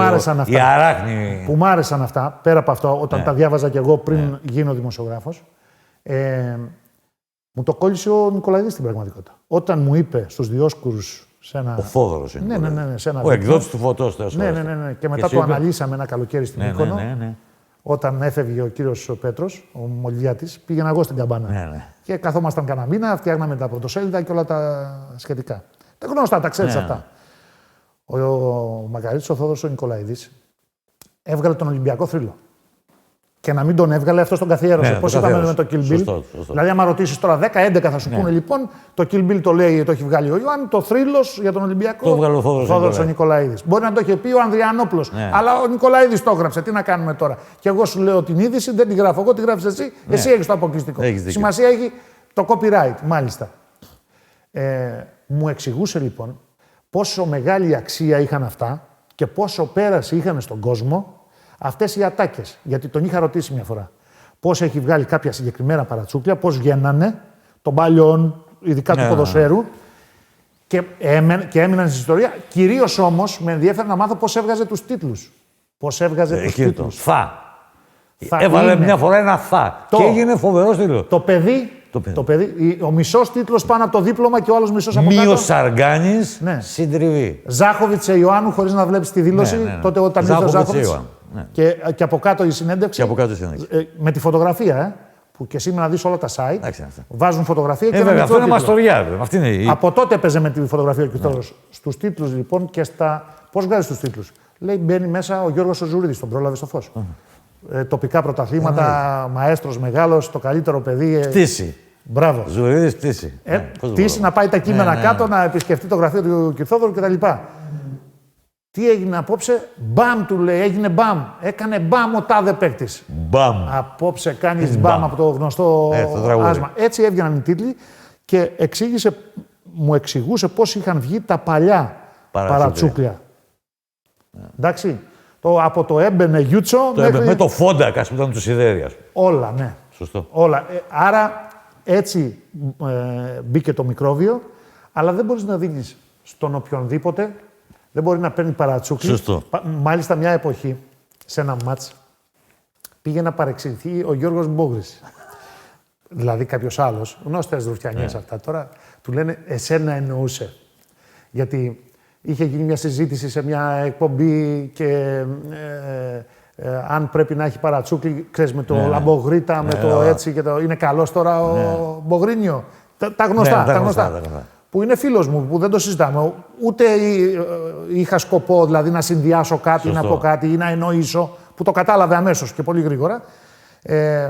B: η
A: Αράχνη.
B: Που μου άρεσαν αυτά, πέρα από αυτό, όταν τα διάβαζα κι εγώ πριν γίνω δημοσιογράφος, μου το κόλλησε ο Νικολαίδης στην πραγματικότητα. Όταν μου είπε στους Διόσκουρους σε ένα...
A: Ο Θόδωρος είναι.
B: Ναι, σε ένα
A: ο εκδότης του Φωτός.
B: Ναι. Και μετά το αναλύσαμε ένα καλοκαίρι στην Μύκονο.
A: Ναι.
B: Όταν έφευγε ο κύριος Πέτρος, ο Μολυβιάτης, πήγαινα εγώ στην καμπάνα.
A: Ναι.
B: Και καθόμασταν κανένα μήνα, φτιάχναμε τα πρωτοσέλιδα και όλα τα σχετικά. Τα γνωστά, τα ξέρεις αυτά. Ο Μακαρίτης, ο Θόδωρος ο Νικολαίδης, έβγαλε τον Ολυμπιακό θρύλο. Και να μην τον έβγαλε, αυτό τον καθιέρωσε. Πώς είπαμε με το Kill Bill.
A: Σωστό.
B: Δηλαδή, άμα ρωτήσεις τώρα 10-11 θα σου πούνε λοιπόν, το Kill Bill το λέει, το έχει βγάλει ο Ιωάννη, το θρύλος για τον Ολυμπιακό.
A: Το έβγαλε ο
B: Θόδωρος ο Νικολαίδης. Μπορεί να το είχε πει ο Ανδριανόπουλος. Αλλά ο Νικολαίδης το έγραψε. Τι να κάνουμε τώρα? Και εγώ σου λέω την είδηση, δεν τη γράφω εγώ, τη γράφεις εσύ. Εσύ έχεις το αποκλειστικό. Σημασία έχει το copyright, μάλιστα. Μου εξηγούσε λοιπόν πόσο μεγάλη αξία είχαν αυτά και πόσο πέραση είχαν στον κόσμο αυτές οι ατάκες. Γιατί τον είχα ρωτήσει μια φορά. Πώς έχει βγάλει κάποια συγκεκριμένα παρατσούκλια, πώς βγαίνανε των παλιών, ειδικά του ποδοσφαίρου, και έμειναν στην ιστορία. Κυρίως όμως με ενδιαφέρει να μάθω πώς έβγαζε τους τίτλους. Πώς έβγαζε τους τίτλους.
A: Έβαλε μια φορά ένα θα. Και έγινε φοβερό στήλο.
B: Το παιδί, ο μισός τίτλος πάνω από το δίπλωμα και ο άλλος μισός από κάτω.
A: Μείος Σαργάνης, συντριβή.
B: Ζάχοβιτς Ιωάννου, χωρίς να βλέπεις τη δήλωση. Τότε όταν ήρθε ο Ζάχοβιτς. Και από κάτω η συνέντευξη. Με τη φωτογραφία, που και σήμερα δεις όλα τα site. Βάζουν φωτογραφία και
A: βέβαια, αυτό είναι μαστοριά.
B: Από τότε έπαιζε με τη φωτογραφία ο Κιθώρος. Στους τίτλους λοιπόν και στα. Πώς βγάζει τους τίτλους? Λέει μπαίνει μέσα ο Γιώργος ο Ζουρίδης, τον πρόλαβε στο φως. Τοπικά πρωταθλήματα, μαέστρος μεγάλος, το καλύτερο παιδί.
A: Πτήση.
B: Μπράβο.
A: Ζουρίδης πτήση.
B: Πτήση, να πάει τα κείμενα κάτω, να επισκεφτεί το γραφείο του Κιθόδωρου κτλ. Τι έγινε απόψε, μπαμ του λέει, έγινε μπαμ. Έκανε μπαμ ο τάδε παίκτης.
A: Μπαμ.
B: Απόψε κάνεις μπαμ από το γνωστό άσμα. Έτσι έβγαιναν οι τίτλοι και μου εξηγούσε πώς είχαν βγει τα παλιά παρατσούκλια. Εντάξει. Από το έμπαινε Γιούτσο
A: μέχρι... Με το Φόντακα που ήταν του Σιδέρια.
B: Όλα, ναι.
A: Σωστό.
B: Όλα. Άρα έτσι μπήκε το μικρόβιο, αλλά δεν μπορείς να δίνεις στον οποιονδήποτε, δεν μπορεί να παίρνει παρατσούκλι.
A: Σωστό.
B: Μάλιστα μια εποχή, σε ένα μάτς, πήγε να παρεξηγηθεί ο Γιώργος Μπόγρης. Δηλαδή κάποιος άλλος, γνώστες ρουφιανιές αυτά τώρα, του λένε εσένα εννοούσε. Γιατί είχε γίνει μια συζήτηση σε μια εκπομπή και αν πρέπει να έχει παρατσούκλι, ξέρεις, με το λαμπογρίτα, με το έτσι και το... Είναι καλός τώρα ο Μπογρίνιο. Τα γνωστά, τα γνωστά. Που είναι φίλος μου, που δεν το συζητάμε. Ούτε είχα σκοπό δηλαδή να συνδυάσω κάτι, να πω κάτι ή να εννοήσω, που το κατάλαβε αμέσως και πολύ γρήγορα.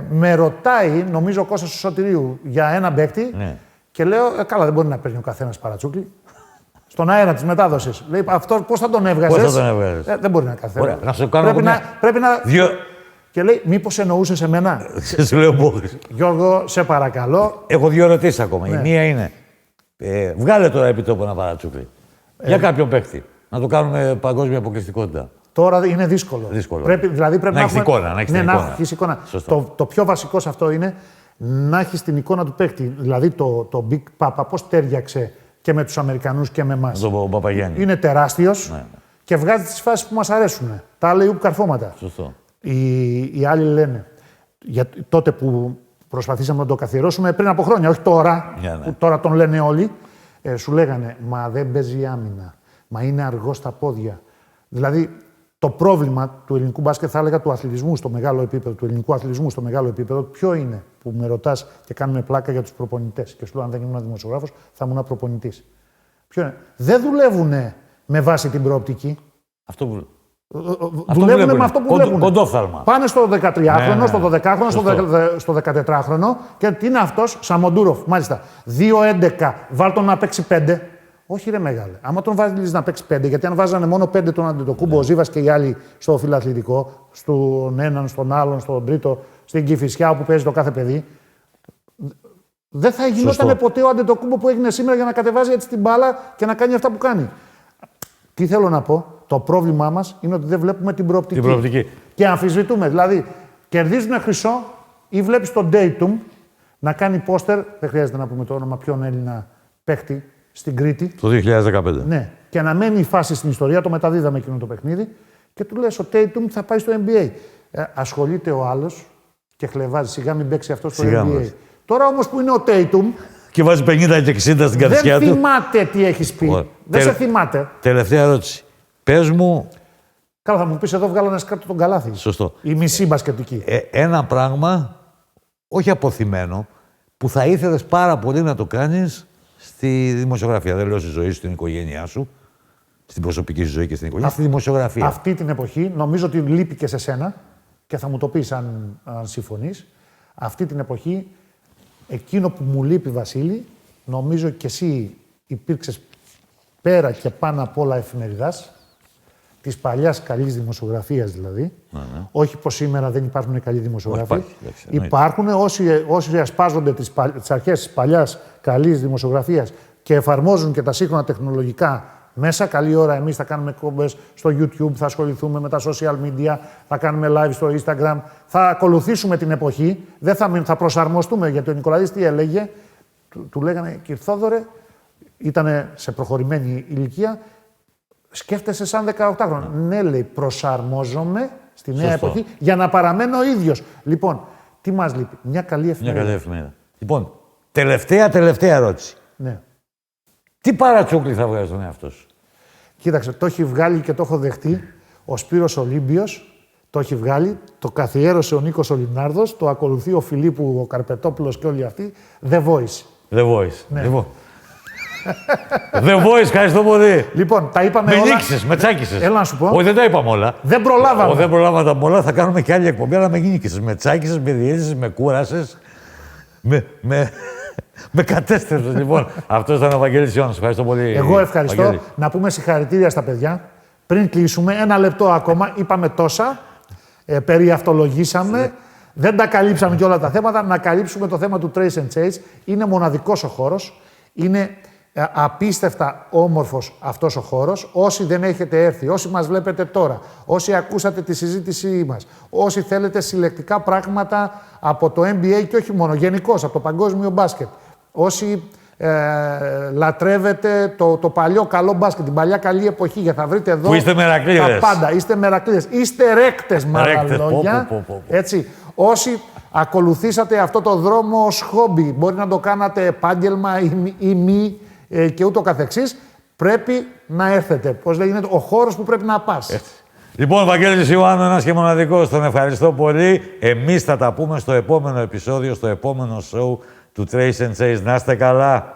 B: Με ρωτάει, νομίζω ο Κώστας του Σωτηρίου, για ένα παίκτη και λέω, καλά δεν μπορεί να παίρνει ο καθένας παρατσούκλι. Στον αέρα της μετάδοσης. Λέει, αυτό πώς θα τον έβγαζες.
A: Πώς θα τον έβγαζες.
B: Δεν μπορεί να καθένα.
A: Να σου κάνω
B: πρέπει να... Και λέει, μήπως εννοούσες εμένα.
A: Σου λέω Μπόγρης.
B: Γιώργο, σε παρακαλώ.
A: Έχω δύο ερωτήσεις ακόμα. Η μία είναι, βγάλε τώρα επί τόπου ένα παρατσούκλι. Για κάποιον παίκτη. Να το κάνουμε παγκόσμια αποκλειστικότητα.
B: Τώρα είναι δύσκολο. Πρέπει
A: να έχεις εικόνα.
B: Να έχεις εικόνα. Το πιο βασικό σε αυτό είναι να έχεις την εικόνα του παίκτη. Δηλαδή το Big Papa πώς τέριαξε και με τους Αμερικανούς και με εμάς.
A: Τον Παπαγιάννη.
B: Είναι τεράστιος και βγάζει τις φάσεις που μας αρέσουν. Τα άλλα ουπ καρφώματα.
A: Σωστό.
B: Οι άλλοι λένε, τότε που προσπαθήσαμε να το καθιερώσουμε πριν από χρόνια, όχι τώρα, που τώρα τον λένε όλοι, σου λέγανε «Μα δεν παίζει άμυνα, μα είναι αργό στα πόδια». Δηλαδή, το πρόβλημα του ελληνικού μπάσκετ, θα έλεγα του αθλητισμού στο μεγάλο επίπεδο, του ελληνικού αθλητισμού στο μεγάλο επίπεδο, ποιο είναι που με ρωτάς και κάνουμε πλάκα για τους προπονητές. Και σου λέω, αν δεν ήμουν δημοσιογράφος, θα ήμουν προπονητής. Ποιο είναι. Δεν δουλεύουν με βάση την προοπτική.
A: Αυτό που...
B: Δουλεύουν με αυτό που βλέπουν.
A: Κοντόφθαλμα.
B: Πάνε στο 13χρονο, στο 12χρονο, στο 14χρονο και τι είναι αυτός, Σαμοντούροφ, μάλιστα. 2-11, βάλ τον να παίξει 5. Όχι, ρε μεγάλε. Άμα τον βάζεις να παίξει 5, γιατί αν βάζανε μόνο 5 τον Αντετοκούμπο, ο Ζήβας και οι άλλοι στο φιλαθλητικό, στον έναν, στον άλλον, στον τρίτο, στην Κηφισιά όπου παίζει το κάθε παιδί, δεν θα γινόταν ποτέ ο Αντετοκούμπο που έγινε σήμερα για να κατεβάζει έτσι την μπάλα και να κάνει αυτά που κάνει. Τι θέλω να πω, το πρόβλημά μας είναι ότι δεν βλέπουμε την προοπτική. Και αμφισβητούμε. Δηλαδή, κερδίζουν χρυσό ή βλέπεις τον Dayton να κάνει πόστερ, δεν χρειάζεται να πούμε το όνομα, ποιον Έλληνα παίχτη στην Κρήτη.
A: Το 2015.
B: Ναι. Και να μένει η φάση στην ιστορία, το μεταδίδαμε εκείνο το παιχνίδι και του λες ο Tatum θα πάει στο NBA. Ασχολείται ο άλλος και χλεβάζει. Σιγά μην παίξει αυτό στο NBA. Τώρα όμως που είναι ο Tatum.
A: Και βάζει 50 και 60 στην καρδιά του.
B: Δεν θυμάται τι έχεις πει. Δεν σε θυμάται.
A: Τελευταία ερώτηση. Πες μου.
B: Καλά, θα μου πεις εδώ βγάλανε σκάρτο τον καλάθι.
A: Σωστό.
B: Η μισή μπασκετική.
A: Ένα πράγμα, όχι αποθυμένο, που θα ήθελες πάρα πολύ να το κάνεις στη δημοσιογραφία. Δεν λέω στη ζωή σου, στην οικογένειά σου, στην προσωπική σου ζωή και στην οικογένεια, στη δημοσιογραφία.
B: Αυτή την εποχή νομίζω ότι λείπει και σε σένα και θα μου το πεις αν συμφωνείς. Αυτή την εποχή, εκείνο που μου λείπει, Βασίλη, νομίζω και εσύ υπήρξες πέρα και πάνω απ' όλα εφημεριδάς, της παλιάς καλής δημοσιογραφίας δηλαδή. Όχι πως σήμερα δεν υπάρχουν καλοί δημοσιογράφοι. Υπάρχουν όσοι ασπάζονται τις αρχές της παλιάς καλής δημοσιογραφίας και εφαρμόζουν και τα σύγχρονα τεχνολογικά μέσα. Καλή ώρα εμείς θα κάνουμε εκπομπές στο YouTube, θα ασχοληθούμε με τα social media, θα κάνουμε live στο Instagram, θα ακολουθήσουμε την εποχή, δεν θα προσαρμοστούμε. Γιατί ο Νικολαίδης τι έλεγε, του λέγανε «Κυρθόδωρε», ήταν σε προχωρημένη ηλικία, σκέφτεσαι σαν 18χρονο. Ναι, λέει, προσαρμόζομαι στη νέα εποχή για να παραμένω ο ίδιος. Λοιπόν, τι μας λείπει, μια καλή εφημερίδα.
A: Μια καλή εφημερίδα. Λοιπόν, τελευταία ερώτηση.
B: Ναι.
A: Τι παρατσούκλι θα βγάλει τον εαυτό σου?
B: Κοίταξε, το έχει βγάλει και το έχω δεχτεί ο Σπύρος Ολύμπιος. Το έχει βγάλει, το καθιέρωσε ο Νίκος Ολινάρδος, το ακολουθεί ο Φιλίππου, ο Καρπετόπουλος και όλοι αυτοί. The Voice.
A: The Voice. Ναι. Λοιπόν. The Voice, ευχαριστώ πολύ.
B: Λοιπόν, τα είπαμε όλα.
A: Με νίκησες, με τσάκισες.
B: Έλα να σου πω.
A: Όχι, δεν τα είπαμε όλα.
B: Δεν προλάβαμε.
A: Δεν προλάβαμε τα όλα. Θα κάνουμε και άλλη εκπομπή, αλλά με νίκησες. Με τσάκισες, με διέζησες, με κούρασες. Με κατέστρεψες. Λοιπόν, αυτό ήταν ο Βαγγέλης Ιώνας. Ευχαριστώ πολύ.
B: Εγώ ευχαριστώ.
A: Βαγγέλη.
B: Να πούμε συγχαρητήρια στα παιδιά. πριν κλείσουμε, ένα λεπτό ακόμα, είπαμε τόσα, περιαυτολογήσαμε, δεν τα καλύψαμε και όλα τα θέματα, να καλύψουμε το θέμα του Trace and Chase. Είναι μοναδικός ο χώρος, είναι απίστευτα όμορφος αυτός ο χώρος. Όσοι δεν έχετε έρθει, όσοι μας βλέπετε τώρα, όσοι ακούσατε τη συζήτησή μας, όσοι θέλετε συλλεκτικά πράγματα από το NBA και όχι μόνο, γενικώς από το παγκόσμιο μπάσκετ, όσοι λατρεύετε το παλιό καλό μπάσκετ, την παλιά καλή εποχή, γιατί θα βρείτε εδώ
A: που είστε μερακλείδες.
B: τα πάντα. Είστε μερακλείδες, είστε ρέκτες με άλλα λόγια. Έτσι, όσοι ακολουθήσατε αυτό το δρόμο ως χόμπι, μπορεί να το κάνατε επάγγελμα ή μη και ούτω καθεξής, πρέπει να έρθετε. Πώς λέγεται, ο χώρος που πρέπει να πας.
A: Λοιπόν, Βαγγέλης Ιωάννου, ένας και μοναδικός, τον ευχαριστώ πολύ. Εμείς θα τα πούμε στο επόμενο επεισόδιο, στο επόμενο show του Trace and Chase. Να είστε καλά.